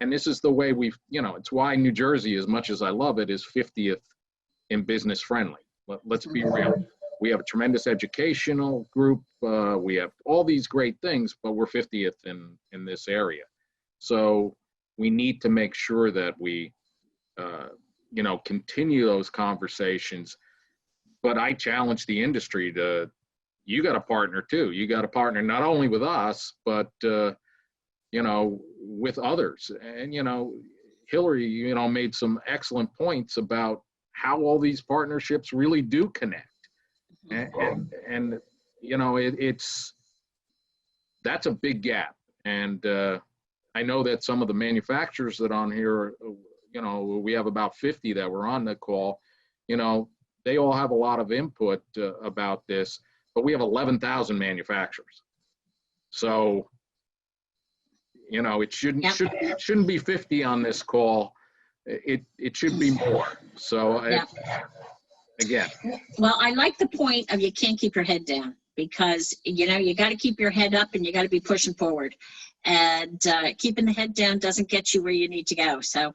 and this is the way we've, you know, it's why New Jersey, as much as I love it, is 50th in business friendly. Let's be real. We have a tremendous educational group. We have all these great things, but we're 50th in this area. So we need to make sure that we, you know, continue those conversations. But I challenge the industry to, you got a partner too. You got a partner not only with us, but you know, with others. And, you know, Hillary, you know, made some excellent points about how all these partnerships really do connect. And you know, that's a big gap. And I know that some of the manufacturers that on here, you know, we have about 50 that were on the call, you know, they all have a lot of input about this, but we have 11,000 manufacturers. So, you know, it shouldn't be 50 on this call. It should be more. So again. Well, I like the point of you can't keep your head down, because, you know, you got to keep your head up and you got to be pushing forward. And keeping the head down doesn't get you where you need to go. So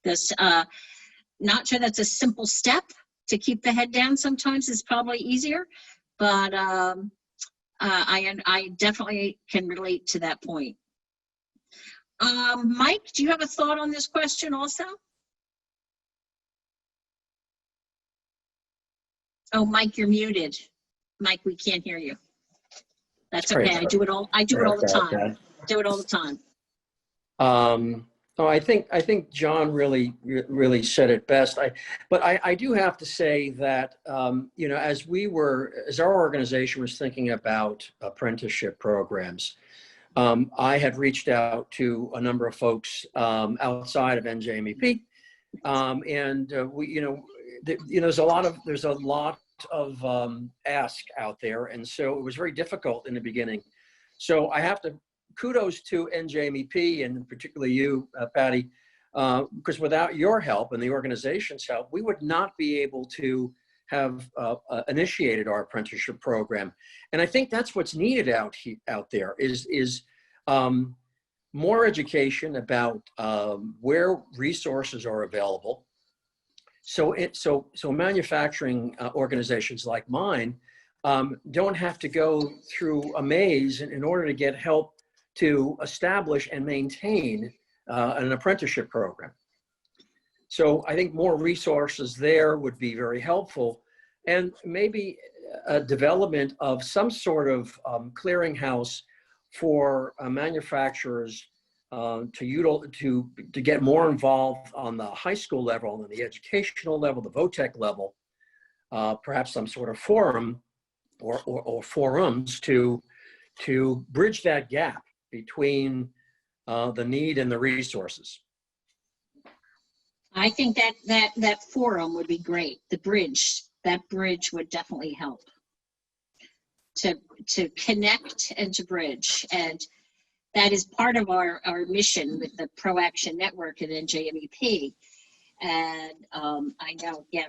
this, not sure that's a simple step to keep the head down. Sometimes it's probably easier, but I definitely can relate to that point. Mike, do you have a thought on this question also? Oh, Mike, you're muted. Mike, we can't hear you. That's okay. I do it all the time. Do it all the time. Oh, I think John really said it best. But I do have to say that, you know, as our organization was thinking about apprenticeship programs, I had reached out to a number of folks outside of NJMEP, and we, you know, there's a lot of ask out there, and so it was very difficult in the beginning. So I have to kudos to NJMEP, and particularly you, Patty, because without your help and the organization's help, we would not be able to have initiated our apprenticeship program. And I think that's what's needed out there is more education about where resources are available. So manufacturing organizations like mine don't have to go through a maze in order to get help to establish and maintain an apprenticeship program. So I think more resources there would be very helpful, and maybe a development of some sort of clearinghouse for manufacturers to get more involved on the high school level, on the educational level, the VOTEC level, perhaps some sort of forum or forums to bridge that gap between the need and the resources. I think that forum would be great. That bridge would definitely help to connect and to bridge. And that is part of our mission with the Pro Action Network at NJMEP. And I know, yeah.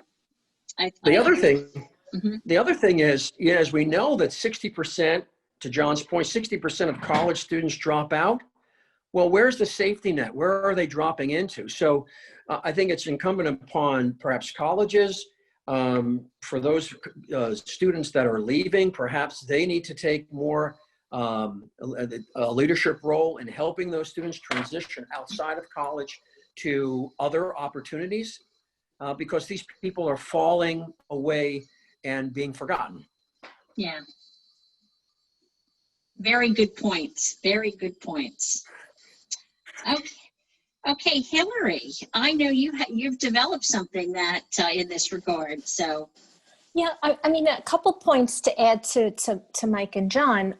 The other thing Mhm. The other thing is, as we know that 60%, to John's point, 60% of college students drop out. Well, where's the safety net? Where are they dropping into? So I think it's incumbent upon perhaps colleges, for those students that are leaving, perhaps they need to take more a leadership role in helping those students transition outside of college to other opportunities, because these people are falling away and being forgotten. Yeah. Very good points. Very good points. Okay. Okay, Hillary, I know you've developed something that in this regard. So Yeah, I mean, a couple points to add to Mike and John.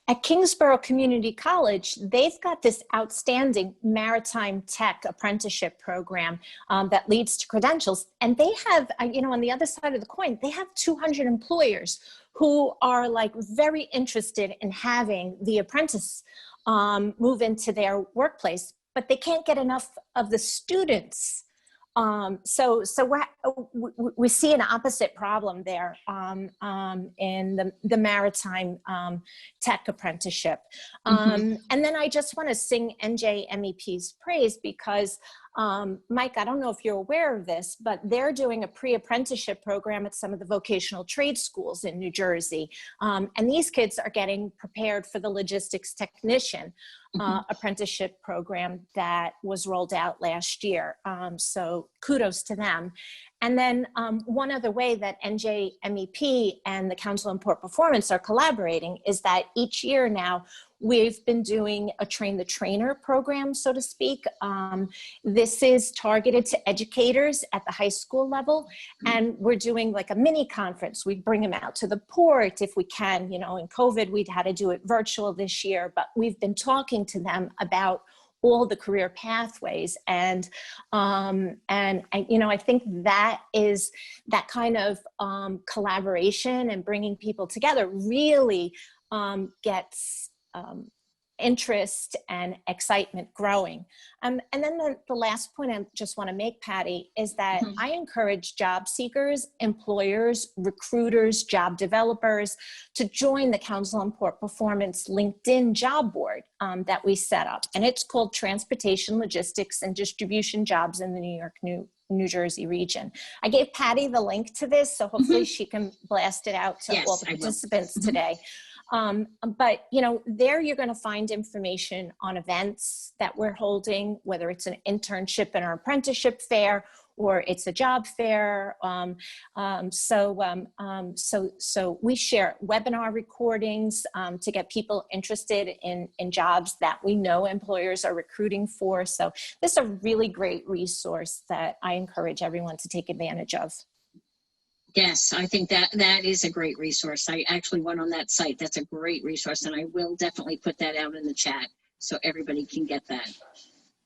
At Kingsborough Community College, they've got this outstanding maritime tech apprenticeship program that leads to credentials. And they have, on the other side of the coin, they have 200 employers who are like very interested in having the apprentice move into their workplace, but they can't get enough of the students. So we see an opposite problem there in the maritime tech apprenticeship. And then I just want to sing NJMEP's praise because, Mike, I don't know if you're aware of this, but they're doing a pre-apprenticeship program at some of the vocational trade schools in New Jersey. And these kids are getting prepared for the logistics technician apprenticeship program that was rolled out last year. So kudos to them. And then one other way that NJMEP and the Council on Port Performance are collaborating is that each year now we've been doing a train the trainer program, so to speak. This is targeted to educators at the high school level, and we're doing like a mini conference. We bring them out to the port if we can. In COVID, we'd had to do it virtual this year, but we've been talking to them about all the career pathways. And I think that is that kind of collaboration and bringing people together really gets interest and excitement growing. And then the last point I just want to make, Patty, is that I encourage job seekers, employers, recruiters, job developers to join the Council on Port Performance LinkedIn job board that we set up. And it's called Transportation, Logistics, and Distribution Jobs in the New Jersey region. I gave Patty the link to this, so hopefully she can blast it out to all the participants today. But there you're going to find information on events that we're holding, whether it's an internship and our apprenticeship fair or it's a job fair. So we share webinar recordings to get people interested in jobs that we know employers are recruiting for. So this is a really great resource that I encourage everyone to take advantage of. yes, I think that is a great resource. I actually went on that site. That's a great resource, and I will definitely put that out in the chat so everybody can get that.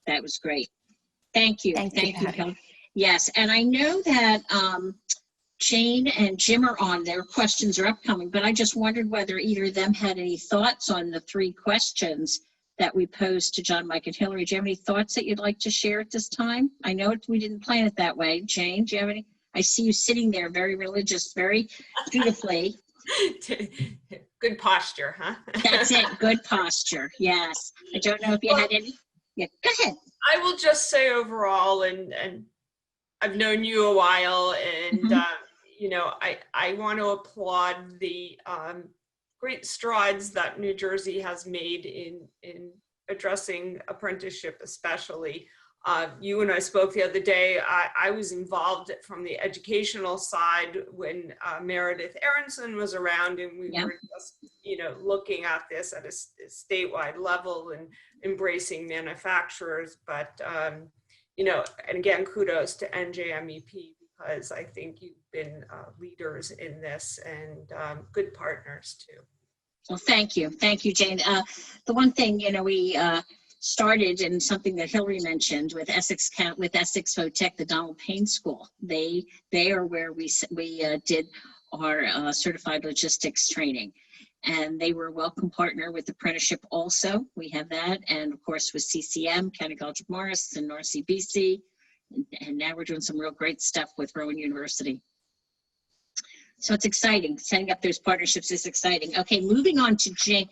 That was great. Thank you. Thank you, Patty. Yes, and I know that Jane and Jim are on. Their questions are upcoming, but I just wondered whether either of them had any thoughts on the 3 questions that we posed to John, Mike, and Hillary. Do you have any thoughts that you'd like to share at this time? I know we didn't plan it that way. Jane, do you have any? I see you sitting there very religious, very beautifully. Good posture, huh? That's it, good posture, yes. I don't know if you had any. Yeah, go ahead. I will just say overall, and I've known you a while, and I want to applaud the great strides that New Jersey has made in addressing apprenticeship, especially. You and I spoke the other day. I was involved from the educational side when Meredith Aronson was around, and we were just, looking at this at a statewide level and embracing manufacturers. But, and again, kudos to NJMEP, because I think you've been leaders in this and good partners too. Well, thank you. Thank you, Jane. The one thing, we started, and something that Hillary mentioned with Essex VOTEC, the Donald Payne School. They are where we did our certified logistics training, and they were a welcome partner with apprenticeship also. We have that, and of course with CCM, County College of Morris, and North CBC, and now we're doing some real great stuff with Rowan University. So it's exciting. Setting up those partnerships is exciting. Okay, moving on to Jane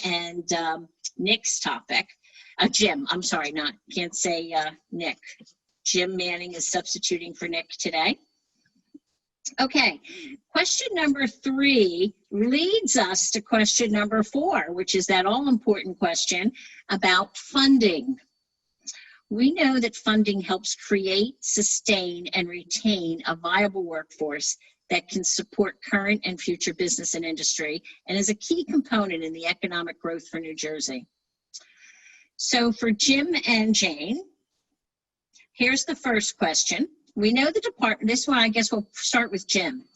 and Nick's topic. Jim, I'm sorry, can't say Nick. Jim Manning is substituting for Nick today. Okay, question number 3 leads us to question number 4, which is that all-important question about funding. We know that funding helps create, sustain, and retain a viable workforce that can support current and future business and industry, and is a key component in the economic growth for New Jersey. So for Jim and Jane, here's the first question. We know the department, this one I guess we'll start with Jim.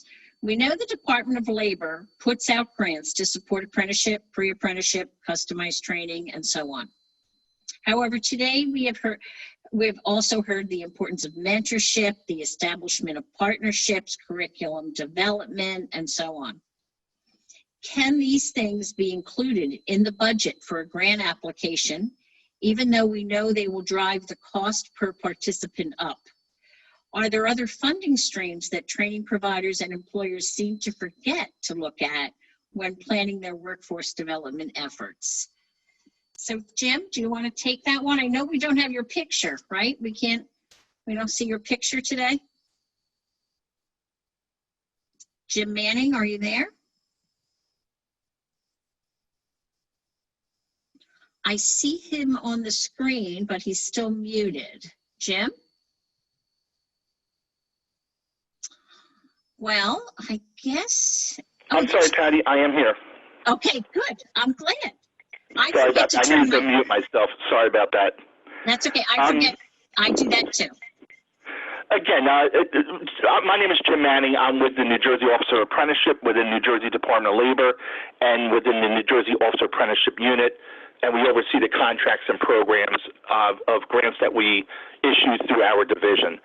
We know the Department of Labor puts out grants to support apprenticeship, pre-apprenticeship, customized training, and so on. However, today we've also heard the importance of mentorship, the establishment of partnerships, curriculum development, and so on. Can these things be included in the budget for a grant application, even though we know they will drive the cost per participant up? Are there other funding streams that training providers and employers seem to forget to look at when planning their workforce development efforts? So Jim, do you want to take that one? I know we don't have your picture, right? We don't see your picture today. Jim Manning, are you there? I see him on the screen, but he's still muted. Jim? Well, I guess. I'm sorry, Patty, I am here. Okay, good. I'm glad. Sorry about that. I needed to mute myself. Sorry about that. That's okay. I forget. I do that too. Again, my name is Jim Manning. I'm with the New Jersey Officer of Apprenticeship within New Jersey Department of Labor and within the New Jersey Officer Apprenticeship Unit. And we oversee the contracts and programs of grants that we issue through our division.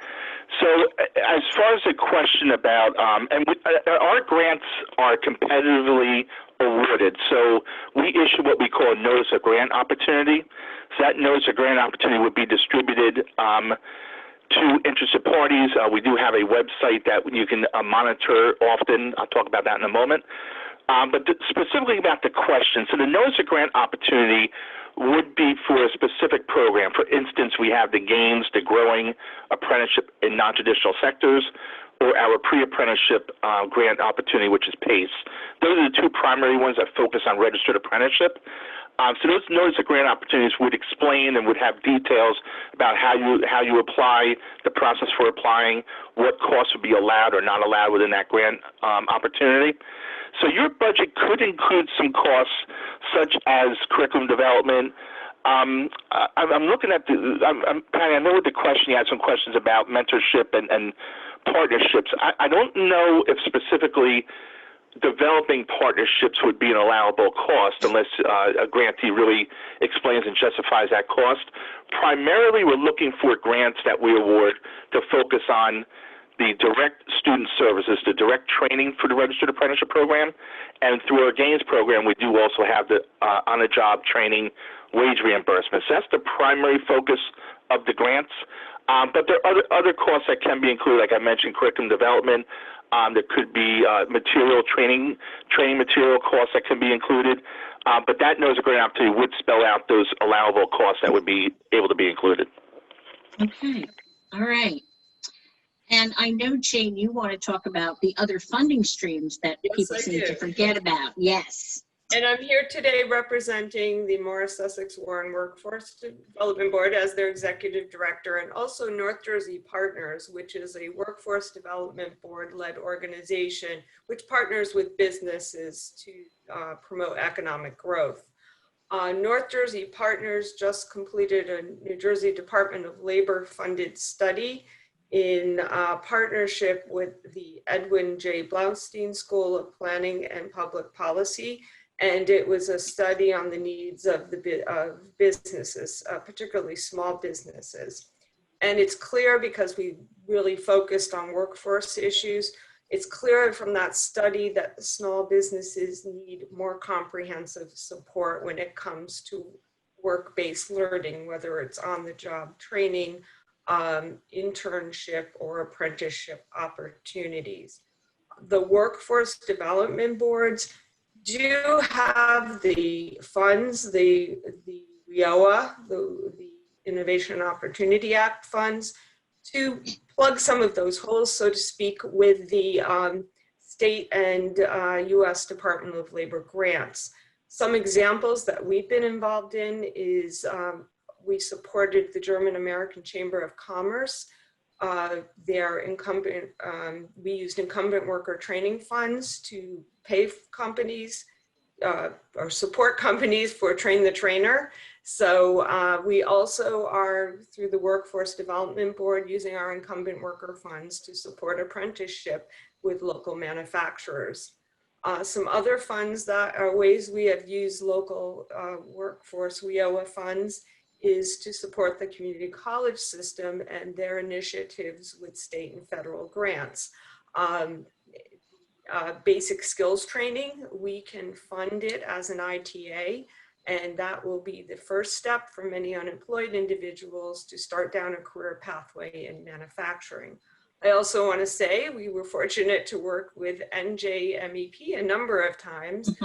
So as far as the question about, our grants are competitively awarded. So we issue what we call a notice of grant opportunity. So that notice of grant opportunity would be distributed to interested parties. We do have a website that you can monitor often. I'll talk about that in a moment. But specifically about the question, so the notice of grant opportunity would be for a specific program. For instance, we have the GAINS, the Growing Apprenticeship in Non-Traditional Sectors, or our pre-apprenticeship grant opportunity, which is PACE. Those are the two primary ones that focus on registered apprenticeship. So those notice of grant opportunities would explain and would have details about how you apply, the process for applying, what costs would be allowed or not allowed within that grant opportunity. So your budget could include some costs such as curriculum development. I'm looking at Patty, I know with the question you had some questions about mentorship and partnerships. I don't know if specifically developing partnerships would be an allowable cost unless a grantee really explains and justifies that cost. Primarily, we're looking for grants that we award to focus on the direct student services, the direct training for the registered apprenticeship program, and through our GAINS program, we do also have the on-the-job training wage reimbursement. So that's the primary focus of the grants. But there are other costs that can be included, like I mentioned, curriculum development. There could be material training material costs that can be included. But that notice of grant opportunity would spell out those allowable costs that would be able to be included. Okay. All right. And I know, Jane, you want to talk about the other funding streams that people seem to forget about. Yes. And I'm here today representing the Morris Sussex Warren Workforce Development Board as their executive director, and also North Jersey Partners, which is a workforce development board-led organization which partners with businesses to promote economic growth. North Jersey Partners just completed a New Jersey Department of Labor funded study in partnership with the Edwin J. Blaustein School of Planning and Public Policy. And it was a study on the needs of businesses, particularly small businesses. And it's clear, because we really focused on workforce issues, it's clear from that study that small businesses need more comprehensive support when it comes to work-based learning, whether it's on-the-job training, internship or apprenticeship opportunities. The workforce development boards do have the funds, the WIOA, the Innovation and Opportunity Act funds, to plug some of those holes, so to speak, with the state and US Department of Labor grants. Some examples that we've been involved in is we supported the German American Chamber of Commerce. Their incumbent, we used incumbent worker training funds to pay companies or support companies for train the trainer. So we also are, through the Workforce Development Board, using our incumbent worker funds to support apprenticeship with local manufacturers. Some other funds that are ways we have used local workforce WIOA funds is to support the community college system and their initiatives with state and federal grants. Basic skills training, we can fund it as an ITA, and that will be the first step for many unemployed individuals to start down a career pathway in manufacturing. I also want to say we were fortunate to work with NJMEP a number of times.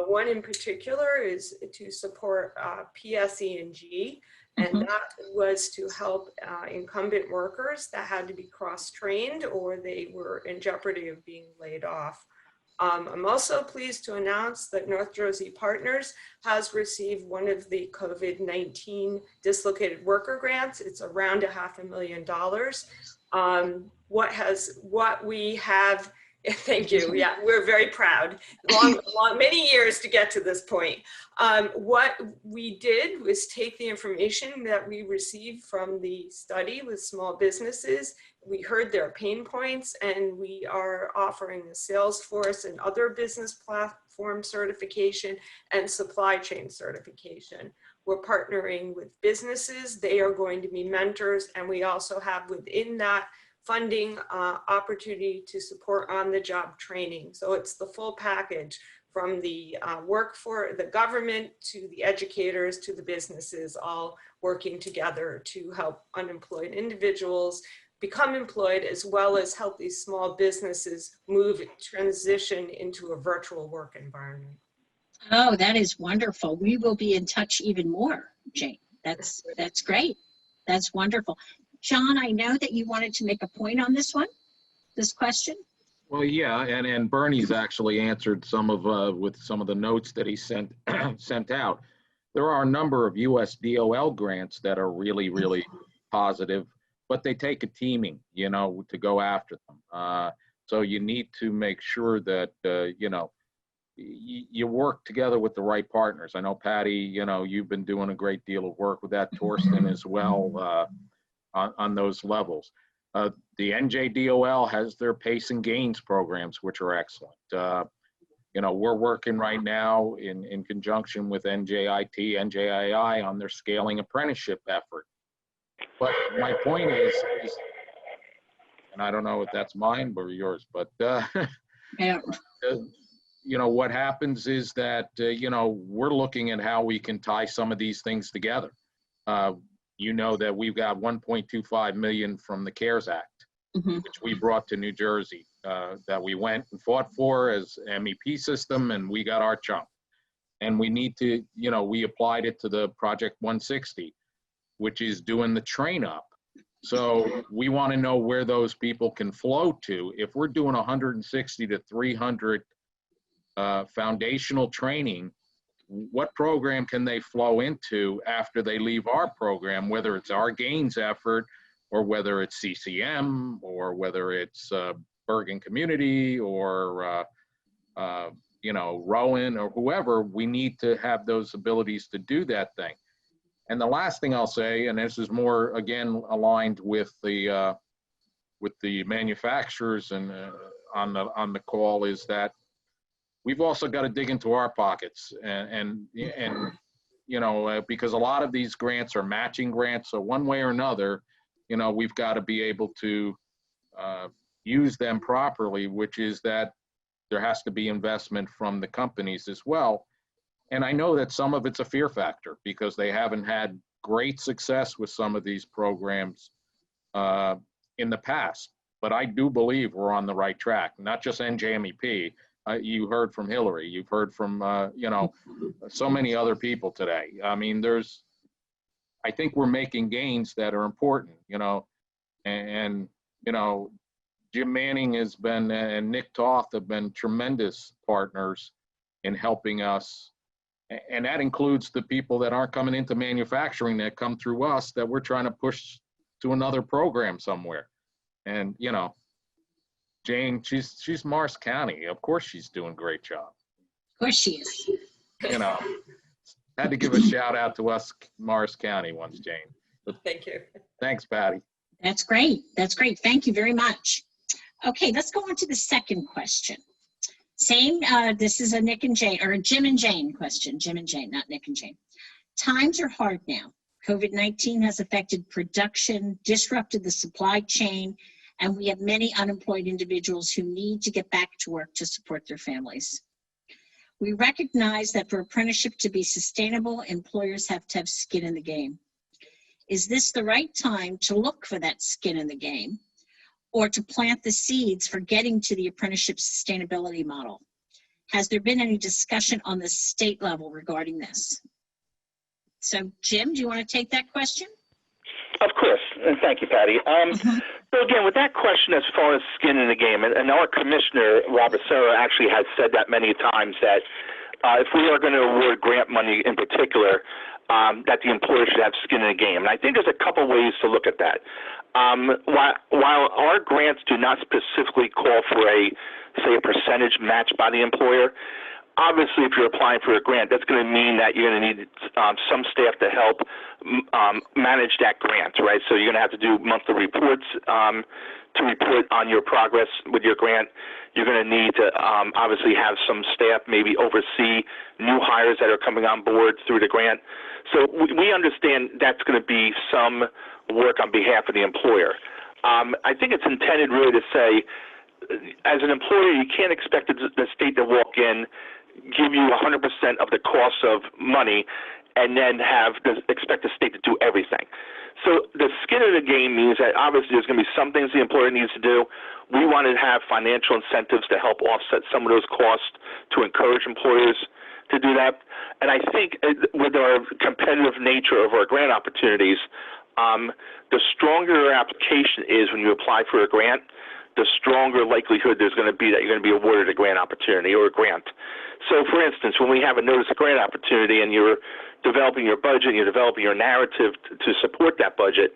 One in particular is to support PSE&G, and that was to help incumbent workers that had to be cross-trained or they were in jeopardy of being laid off. I'm also pleased to announce that North Jersey Partners has received one of the COVID-19 dislocated worker grants. It's around $500,000. What we have, thank you. Yeah, we're very proud. Many years to get to this point. What we did was take the information that we received from the study with small businesses. We heard their pain points, and we are offering the Salesforce and other business platform certification and supply chain certification. We're partnering with businesses. They are going to be mentors, and we also have within that funding opportunity to support on-the-job training. So it's the full package, from the workforce, the government, to the educators, to the businesses, all working together to help unemployed individuals become employed, as well as help these small businesses transition into a virtual work environment. Oh, that is wonderful. We will be in touch even more, Jane. That's great. That's wonderful. John, I know that you wanted to make a point on this question. Well, yeah, and Bernie's actually answered some of with some of the notes that he sent out. There are a number of US DOL grants that are really, really positive, but they take a teaming, to go after them. So you need to make sure that you work together with the right partners. I know, Patty, you've been doing a great deal of work with that, Torsten as well, on those levels. The NJDOL has their PACE and Gains programs, which are excellent. We're working right now in conjunction with NJIT, NJII on their scaling apprenticeship effort. But my point is, and I don't know if that's mine or yours, but Yeah. What happens is that we're looking at how we can tie some of these things together. That we've got 1.25 million from the CARES Act, which we brought to New Jersey, that we went and fought for as MEP system, and we got our chunk. And we need to, we applied it to the Project 160, which is doing the train up. So we want to know where those people can flow to. If we're doing 160 to 300 foundational training, what program can they flow into after they leave our program, whether it's our Gains effort, or whether it's CCM, or whether it's Bergen Community, or Rowan, or whoever. We need to have those abilities to do that thing. And the last thing I'll say, and this is more, again, aligned with the manufacturers and on the call, is that we've also got to dig into our pockets, and because a lot of these grants are matching grants. So one way or another, we've got to be able to use them properly, which is that there has to be investment from the companies as well. And I know that some of it's a fear factor because they haven't had great success with some of these programs in the past. But I do believe we're on the right track, not just NJMEP. You heard from Hillary, you've heard from, you know, so many other people today. I mean, I think we're making gains that are important, you know, and you know, Jim Manning has been, and Nick Toth have been tremendous partners in helping us. And that includes the people that aren't coming into manufacturing that come through us that we're trying to push to another program somewhere. And, you know, Jane, she's Morris County. Of course she's doing a great job. Of course she is. You know, had to give a shout out to us, Morris County once, Jane. But Thank you. thanks, Patty. That's great. That's great. Thank you very much. Okay, let's go on to the second question. Same, this is a Nick and Jane, or a Jim and Jane question. Jim and Jane, not Nick and Jane. Times are hard now. COVID-19 has affected production, disrupted the supply chain, and we have many unemployed individuals who need to get back to work to support their families. We recognize that for apprenticeship to be sustainable, employers have to have skin in the game. Is this the right time to look for that skin in the game, or to plant the seeds for getting to the apprenticeship sustainability model? Has there been any discussion on the state level regarding this? So Jim, do you want to take that question? Of course, and thank you, Patty. So again, with that question as far as skin in the game, and our commissioner, Robert Serra, actually has said that many times, that if we are going to award grant money in particular, that the employer should have skin in the game. And I think there's a couple ways to look at that. While our grants do not specifically call for a percentage match by the employer, obviously if you're applying for a grant, that's going to mean that you're going to need some staff to help manage that grant, right? So you're going to have to do monthly reports to report on your progress with your grant. You're going to need to obviously have some staff maybe oversee new hires that are coming on board through the grant. So we understand that's going to be some work on behalf of the employer. I think it's intended really to say, as an employer, you can't expect the state to walk in, give you 100% of the cost of money, and then expect the state to do everything. So the skin of the game means that obviously there's going to be some things the employer needs to do. We want to have financial incentives to help offset some of those costs to encourage employers to do that. And I think with our competitive nature of our grant opportunities, the stronger your application is when you apply for a grant, the stronger likelihood there's going to be that you're going to be awarded a grant opportunity or a grant. So, for instance, when we have a notice of grant opportunity and you're developing your budget, you're developing your narrative to support that budget,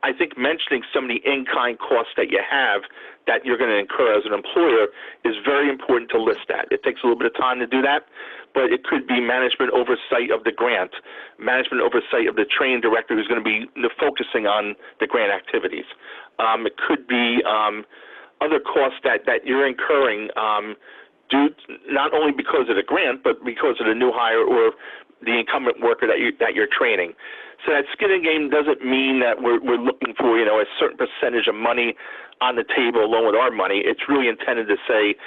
I think mentioning some of the in-kind costs that you have that you're going to incur as an employer is very important to list that. It takes a little bit of time to do that, but it could be management oversight of the grant, management oversight of the training director who's going to be focusing on the grant activities. It could be other costs that you're incurring due not only because of the grant, but because of the new hire or the incumbent worker that you're training. So that skin in the game doesn't mean that we're looking for a certain percentage of money on the table along with our money. It's really intended to say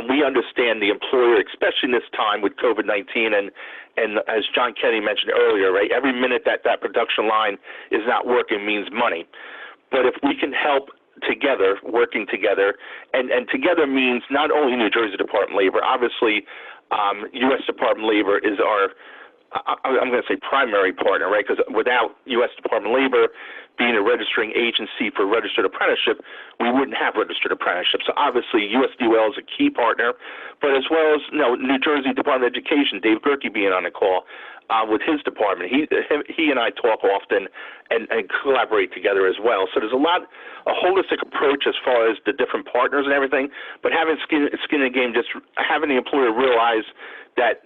we understand the employer, especially in this time with COVID-19, and as John Kennedy mentioned earlier, right? Every minute that production line is not working means money. But if we can help together, working together, and together means not only New Jersey Department of Labor, obviously U.S. Department of Labor is our, I'm going to say primary partner, right? Because without U.S. Department of Labor being a registering agency for registered apprenticeship, we wouldn't have registered apprenticeship. So obviously USDOL is a key partner, but as well as New Jersey Department of Education, Dave Gerke being on the call with his department. He and I talk often and collaborate together as well. So there's a holistic approach as far as the different partners and everything, but having skin in the game, just having the employer realize that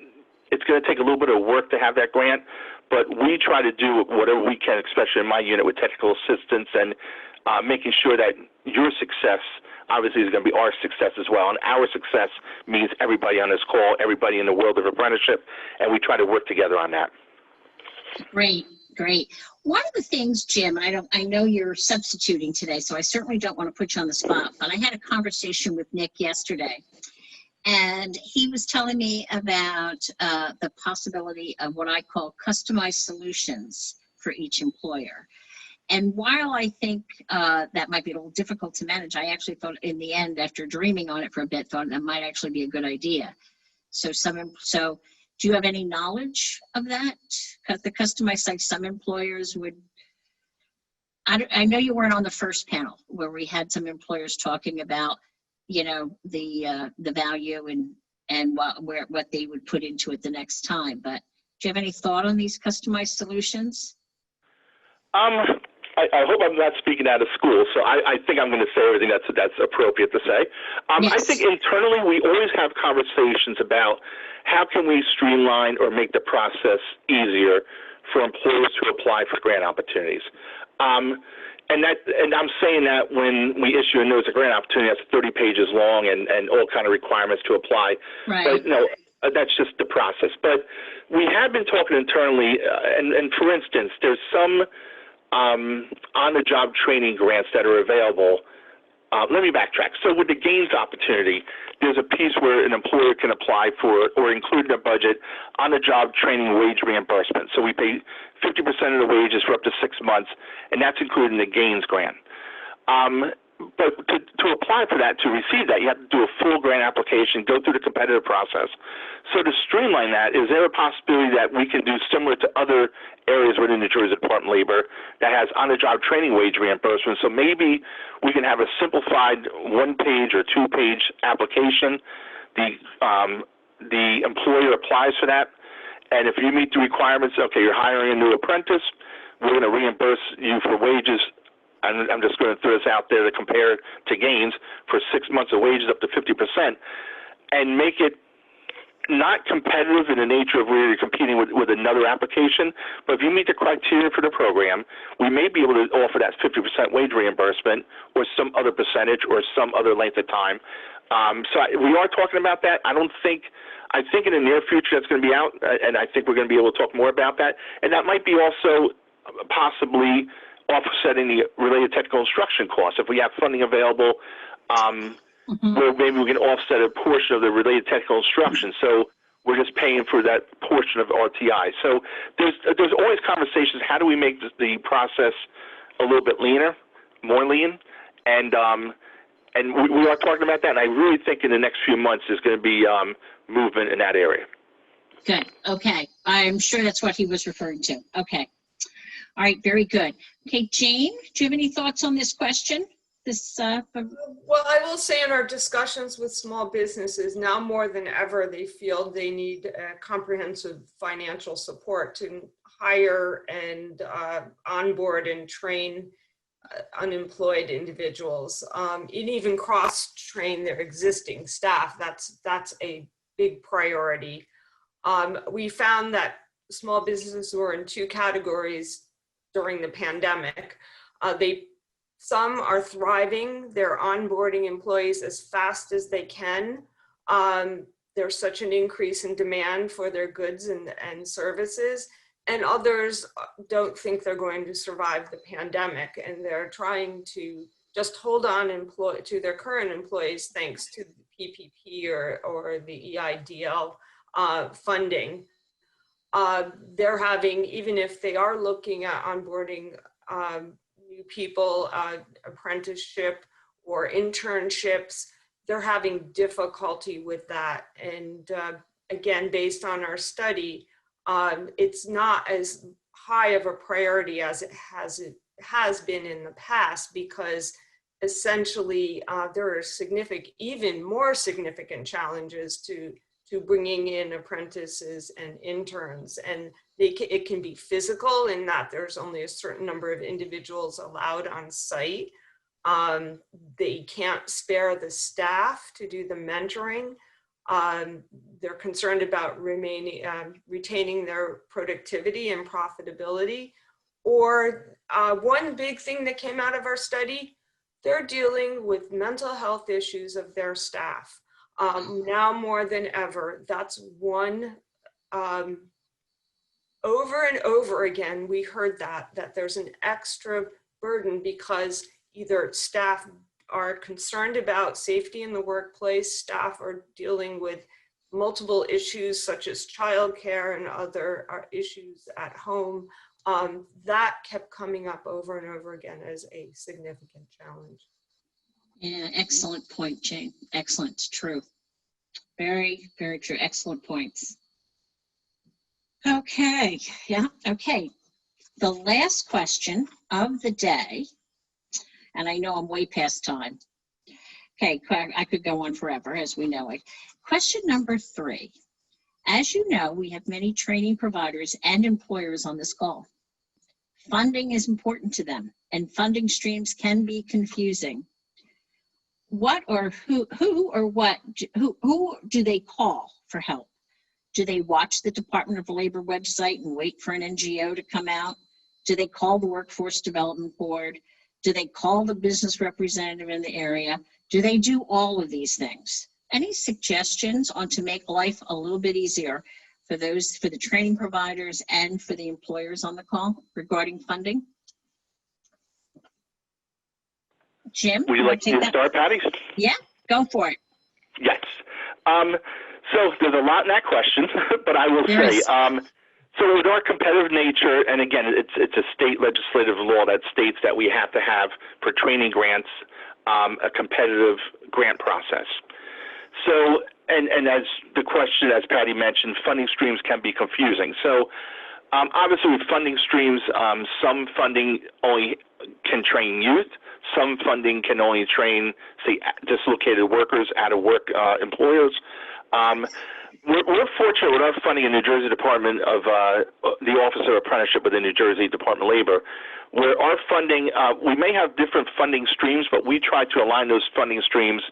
it's going to take a little bit of work to have that grant, but we try to do whatever we can, especially in my unit with technical assistance and making sure that your success obviously is going to be our success as well. And our success means everybody on this call, everybody in the world of apprenticeship, and we try to work together on that. Great, great. One of the things, Jim, I know you're substituting today, so I certainly don't want to put you on the spot, but I had a conversation with Nick yesterday, and he was telling me about the possibility of what I call customized solutions for each employer. And while I think that might be a little difficult to manage, I actually thought in the end, after dreaming on it for a bit, thought that might actually be a good idea. So do you have any knowledge of that? Because the customized site, some employers would, I know you weren't on the first panel where we had some employers talking about, you know, the value and what they would put into it the next time. But do you have any thought on these customized solutions? I hope I'm not speaking out of school, so I think I'm going to say everything that's appropriate to say. Yes. I think internally we always have conversations about how can we streamline or make the process easier for employers to apply for grant opportunities. And I'm saying that when we issue a notice of grant opportunity that's 30 pages long and all kind of requirements to apply. Right. But no, that's just the process. But we have been talking internally, and for instance, there's some on-the-job training grants that are available. Let me backtrack. So with the gains opportunity, there's a piece where an employer can apply for or include in their budget on-the-job training wage reimbursement. So we pay 50% of the wages for up to 6 months, and that's included in the gains grant. But to apply for that, to receive that, you have to do a full grant application, go through the competitive process. So to streamline that, is there a possibility that we can do similar to other areas within the New Jersey Department of Labor that has on-the-job training wage reimbursement? So maybe we can have a simplified 1-page or 2-page application. The employer applies for that, and if you meet the requirements, okay, you're hiring a new apprentice, we're going to reimburse you for wages. I'm just going to throw this out there to compare to gains for 6 months of wages up to 50%, and make it not competitive in the nature of where you're competing with another application. But if you meet the criteria for the program, we may be able to offer that 50% wage reimbursement or some other percentage or some other length of time. We are talking about that. I think in the near future that's going to be out, and I think we're going to be able to talk more about that. And that might be also possibly offsetting the related technical instruction costs. If we have funding available, where maybe we can offset a portion of the related technical instruction. So we're just paying for that portion of RTI. So there's always conversations. How do we make the process a little bit leaner, more lean? And we are talking about that. And I really think in the next few months there's going to be movement in that area. Good. Okay. I'm sure that's what he was referring to. Okay. All right, very good. Okay, Jane, do you have any thoughts on this question? Well, I will say in our discussions with small businesses, now more than ever, they feel they need comprehensive financial support to hire and onboard and train unemployed individuals, and even cross-train their existing staff. That's a big priority. We found that small businesses were in 2 categories during the pandemic. Some are thriving. They're onboarding employees as fast as they can. There's such an increase in demand for their goods and services. And others don't think they're going to survive the pandemic, and they're trying to just hold on to their current employees thanks to the PPP or the EIDL funding. They're having, even if they are looking at onboarding new people, apprenticeship or internships, they're having difficulty with that. And again, based on our study, it's not as high of a priority as it has been in the past, because essentially there are even more significant challenges to bringing in apprentices and interns, and it can be physical in that there's only a certain number of individuals allowed on site. They can't spare the staff to do the mentoring. They're concerned about retaining their productivity and profitability. Or one big thing that came out of our study, they're dealing with mental health issues of their staff. Now more than ever, that's one, over and over again, we heard that there's an extra burden because either staff are concerned about safety in the workplace, staff are dealing with multiple issues such as childcare and other issues at home, that kept coming up over and over again as a significant challenge. Yeah, excellent point, Jane. Excellent. True. Very, very true. Excellent points. Okay. Yeah. Okay. The last question of the day, and I know I'm way past time. Okay. I could go on forever, as we know it. Question number 3. As you know, we have many training providers and employers on this call. Funding is important to them, and funding streams can be confusing. What or who do they call for help? Do they watch the Department of Labor website and wait for an NGO to come out? Do they call the Workforce Development Board? Do they call the business representative in the area? Do they do all of these things? Any suggestions on to make life a little bit easier for the training providers and for the employers on the call regarding funding? Jim, would you like to start, Patty? Yeah, go for it. Yes. So there's a lot in that question, but I will say, so with our competitive nature, and again, it's a state legislative law that states that we have to have for training grants a competitive grant process. So, and as the question, as Patty mentioned, funding streams can be confusing. So obviously with funding streams, some funding only can train youth. Some funding can only train, say, dislocated workers, out-of-work employers. We're fortunate with our funding in New Jersey Department of the Office of Apprenticeship within New Jersey Department of Labor, where our funding, we may have different funding streams, but we try to align those funding streams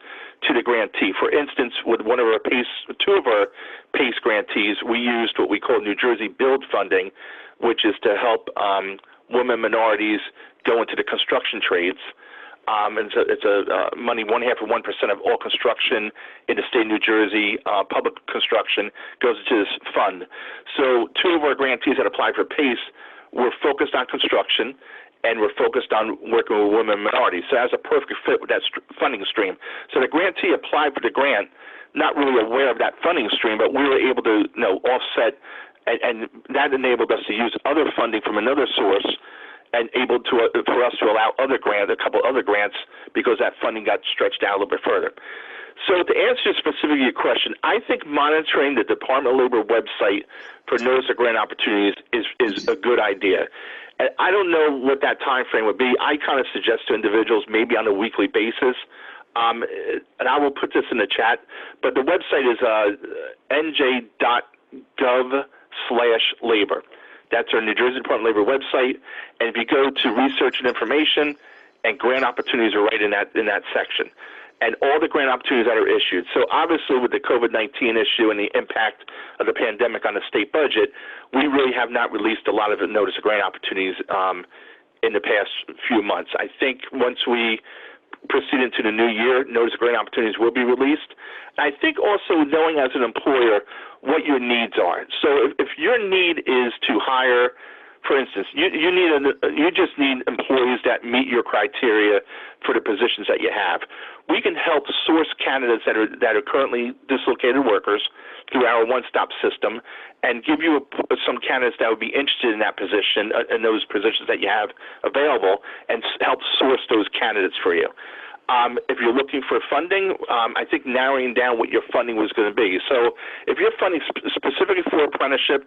to the grantee. For instance, with two of our PACE grantees, we used what we call New Jersey Build funding, which is to help women minorities go into the construction trades. And so it's a money 0.5% of all construction in the state of New Jersey, public construction, goes into this fund. So 2 of our grantees that applied for PACE were focused on construction, and we're focused on working with women and minorities. So that's a perfect fit with that funding stream. So the grantee applied for the grant, not really aware of that funding stream, but we were able to offset, and that enabled us to use other funding from another source, and able to for us to allow a couple other grants, because that funding got stretched out a little bit further. So to answer specifically your question, I think monitoring the Department of Labor website for notice of grant opportunities is a good idea. And I don't know what that time frame would be. I kind of suggest to individuals maybe on a weekly basis. And I will put this in the chat, but the website is nj.gov/labor. That's our New Jersey Department of Labor website. And if you go to research and information, and grant opportunities are right in that section. And all the grant opportunities that are issued. So obviously with the COVID-19 issue and the impact of the pandemic on the state budget, we really have not released a lot of the notice of grant opportunities in the past few months. I think once we proceed into the new year, notice of grant opportunities will be released. And I think also knowing as an employer what your needs are. So if your need is to hire, for instance, you just need employees that meet your criteria for the positions that you have. We can help source candidates that are currently dislocated workers through our one-stop system, and give you some candidates that would be interested in that position, in those positions that you have available, and help source those candidates for you. If you're looking for funding, I think narrowing down what your funding was going to be. So if you're funding specifically for apprenticeship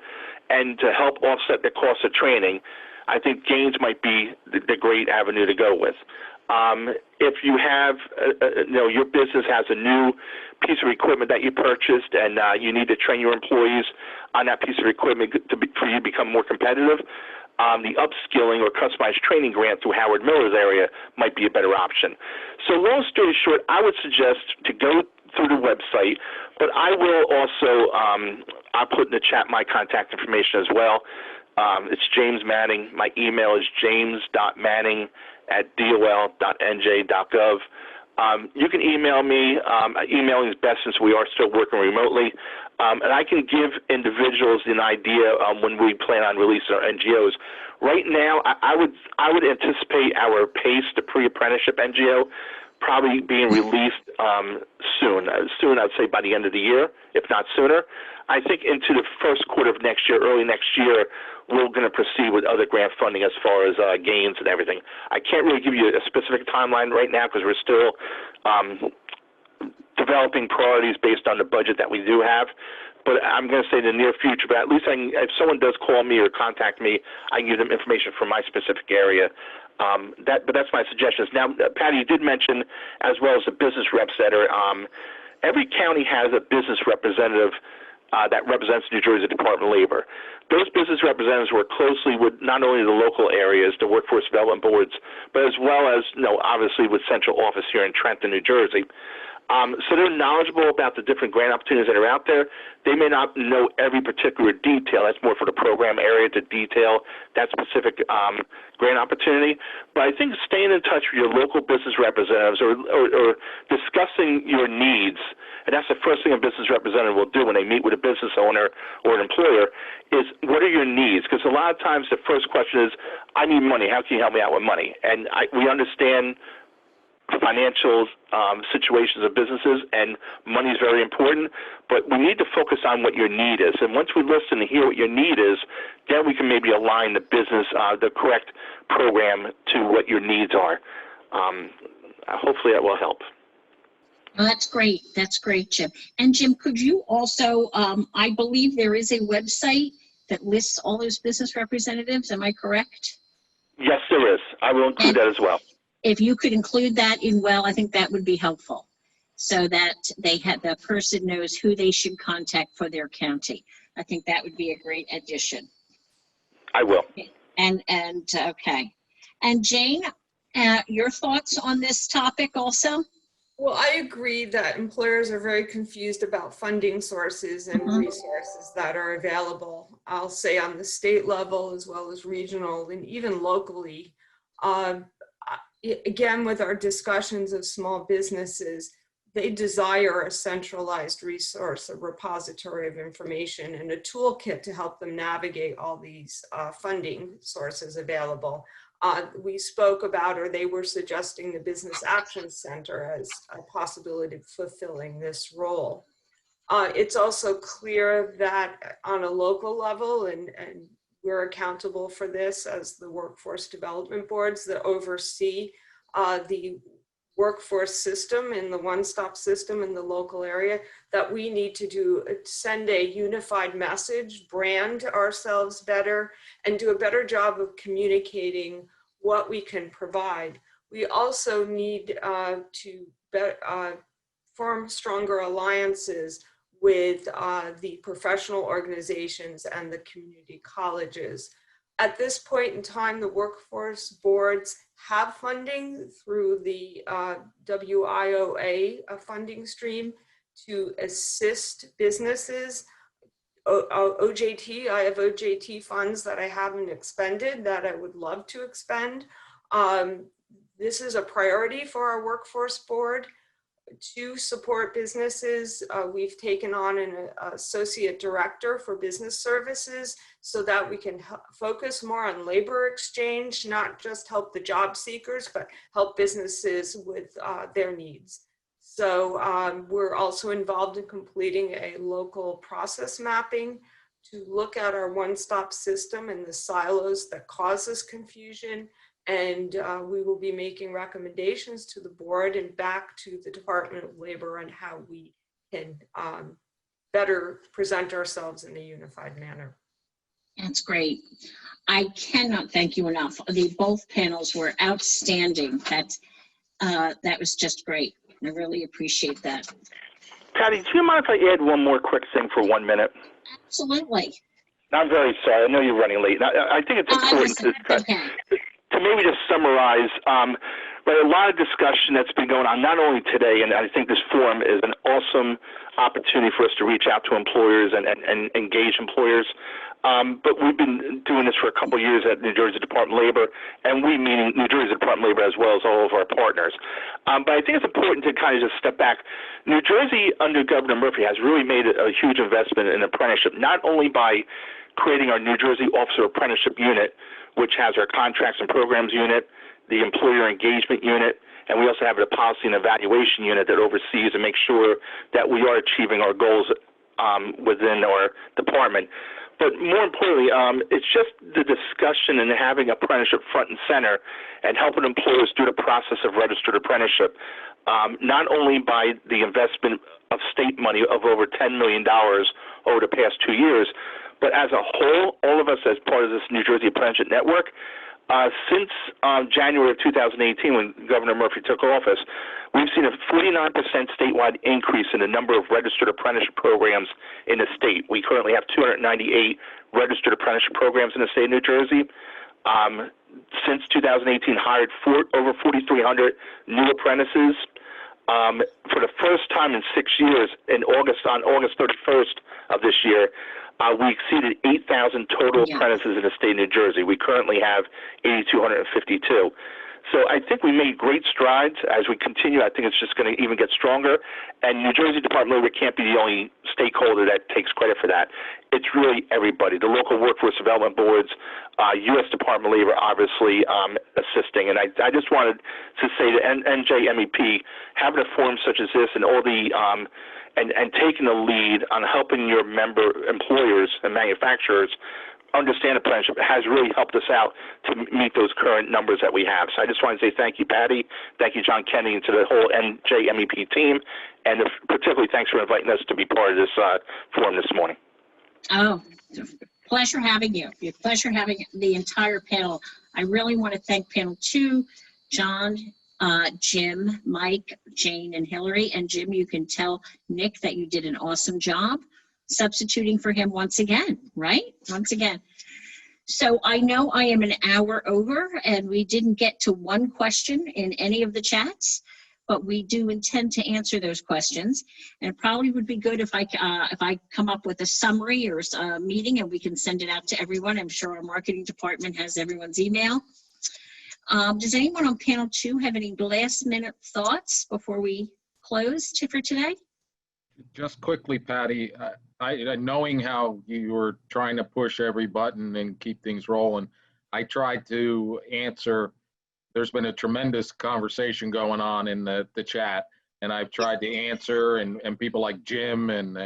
and to help offset the cost of training, I think gains might be the great avenue to go with. If you have, your business has a new piece of equipment that you purchased, and you need to train your employees on that piece of equipment for you to become more competitive, the upskilling or customized training grant through Howard Miller's area might be a better option. So long story short, I would suggest to go through the website, but I will also, I'll put in the chat my contact information as well. It's James Manning. My email is james.manning@dol.nj.gov. You can email me. Emailing is best since we are still working remotely. And I can give individuals an idea when we plan on releasing our NGOs. Right now, I would anticipate our PACE, the pre-apprenticeship NGO, probably being released soon. Soon, I'd say by the end of the year, if not sooner. I think into the first quarter of next year, early next year, we're going to proceed with other grant funding as far as gains and everything. I can't really give you a specific timeline right now because we're still developing priorities based on the budget that we do have. But I'm going to say in the near future, but at least if someone does call me or contact me, I can give them information from my specific area. But that's my suggestions. Now, Patty, you did mention, as well as the business reps that are, every county has a business representative that represents New Jersey Department of Labor. Those business representatives work closely with not only the local areas, the workforce development boards, but as well as, obviously with central office here in Trenton, New Jersey. So they're knowledgeable about the different grant opportunities that are out there. They may not know every particular detail. That's more for the program area to detail that specific grant opportunity. But I think staying in touch with your local business representatives or discussing your needs, and that's the first thing a business representative will do when they meet with a business owner or an employer, is what are your needs? Because a lot of times the first question is, I need money. How can you help me out with money? And we understand financial situations of businesses, and money is very important, but we need to focus on what your need is. And once we listen and hear what your need is, then we can maybe align the business, the correct program to what your needs are. Hopefully that will help. Well, that's great. That's great, Jim. And Jim, could you also, I believe there is a website that lists all those business representatives. Am I correct? Yes, there is. I will include that as well. If you could include that in, I think that would be helpful, so that the person knows who they should contact for their county. I think that would be a great addition. I will. And okay. And Jane, your thoughts on this topic also? Well, I agree that employers are very confused about funding sources and resources that are available. I'll say on the state level as well as regional and even locally. Again, with our discussions of small businesses, they desire a centralized resource, a repository of information, and a toolkit to help them navigate all these funding sources available. We spoke about, or they were suggesting, the Business Action Center as a possibility of fulfilling this role. It's also clear that on a local level, and we're accountable for this as the workforce development boards that oversee the workforce system and the one-stop system in the local area, that we need to send a unified message, brand ourselves better, and do a better job of communicating what we can provide. We also need to form stronger alliances with the professional organizations and the community colleges. At this point in time, the workforce boards have funding through the WIOA funding stream to assist businesses. OJT, I have OJT funds that I haven't expended that I would love to expend. This is a priority for our workforce board to support businesses. We've taken on an associate director for business services so that we can focus more on labor exchange, not just help the job seekers, but help businesses with their needs. So we're also involved in completing a local process mapping to look at our one-stop system and the silos that cause us confusion. And we will be making recommendations to the board and back to the Department of Labor on how we can better present ourselves in a unified manner. That's great. I cannot thank you enough. Both panels were outstanding. That was just great. I really appreciate that. Patty, do you mind if I add one more quick thing for 1 minute? Absolutely. I'm very sorry. I know you're running late. I think it's important to maybe just summarize, but a lot of discussion that's been going on, not only today, and I think this forum is an awesome opportunity for us to reach out to employers and engage employers. But we've been doing this for a couple of years at New Jersey Department of Labor, and we meaning New Jersey Department of Labor as well as all of our partners. But I think it's important to kind of just step back. New Jersey, under Governor Murphy, has really made a huge investment in apprenticeship, not only by creating our New Jersey Officer Apprenticeship Unit, which has our contracts and programs unit, the employer engagement unit, And we also have a policy and evaluation unit that oversees and makes sure that we are achieving our goals within our department. But more importantly, it's just the discussion and having apprenticeship front and center and helping employers through the process of registered apprenticeship, not only by the investment of state money of over $10 million over the past 2 years, but as a whole, all of us as part of this New Jersey Apprenticeship Network, since January of 2018, when Governor Murphy took office, we've seen a 49% statewide increase in the number of registered apprenticeship programs in the state. We currently have 298 registered apprenticeship programs in the state of New Jersey. Since 2018, hired over 4,300 new apprentices. For the first time in 6 years, on August 31st of this year, we exceeded 8,000 total apprentices in the state of New Jersey. We currently have 8,252. So I think we made great strides. As we continue, I think it's just going to even get stronger. And New Jersey Department of Labor can't be the only stakeholder that takes credit for that. It's really everybody. The local workforce development boards, U.S. Department of Labor, obviously assisting. And I just wanted to say to NJMEP, having a forum such as this and all the and taking the lead on helping your member employers and manufacturers understand apprenticeship has really helped us out to meet those current numbers that we have. So I just want to say thank you, Patty. Thank you, John Kennedy, and to the whole NJMEP team. And particularly thanks for inviting us to be part of this forum this morning. Oh, pleasure having you. Pleasure having the entire panel. I really want to thank panel 2, John, Jim, Mike, Jane, and Hillary. And Jim, you can tell Nick that you did an awesome job substituting for him once again, right? Once again. So I know I am an hour over and we didn't get to one question in any of the chats, but we do intend to answer those questions. And it probably would be good if I come up with a summary or a meeting and we can send it out to everyone. I'm sure our marketing department has everyone's email. Does anyone on panel 2 have any last minute thoughts before we close for today? Just quickly, Patty, knowing how you were trying to push every button and keep things rolling, I tried to answer. There's been a tremendous conversation going on in the chat, and I've tried to answer, and people like Jim and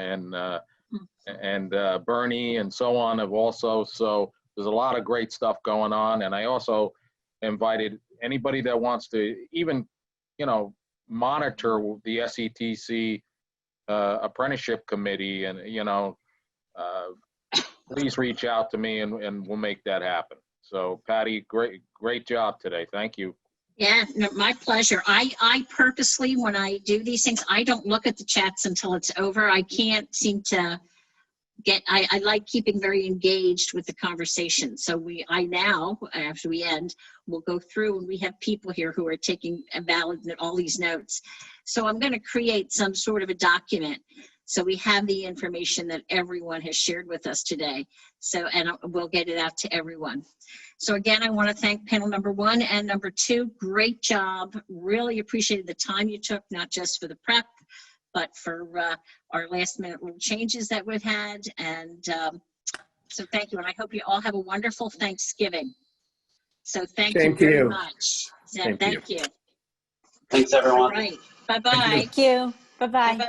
Bernie and so on have also. So there's a lot of great stuff going on, and I also invited anybody that wants to even, monitor the SETC apprenticeship committee, and please reach out to me and we'll make that happen. So Patty, great job today. Thank you. Yeah, no, my pleasure. I purposely, when I do these things, I don't look at the chats until it's over. I can't seem to I like keeping very engaged with the conversation. So I now, after we end, we'll go through, and we have people here who are taking all these notes. So I'm going to create some sort of a document so we have the information that everyone has shared with us today. So, and we'll get it out to everyone. So again, I want to thank panel number 1 and number 2. Great job. Really appreciated the time you took, not just for the prep, but for our last minute little changes that we've had. And so thank you. And I hope you all have a wonderful Thanksgiving. So thank you very much. Thank you. Thanks, everyone. All right. Bye-bye. Thank you. Bye-bye. Bye-bye.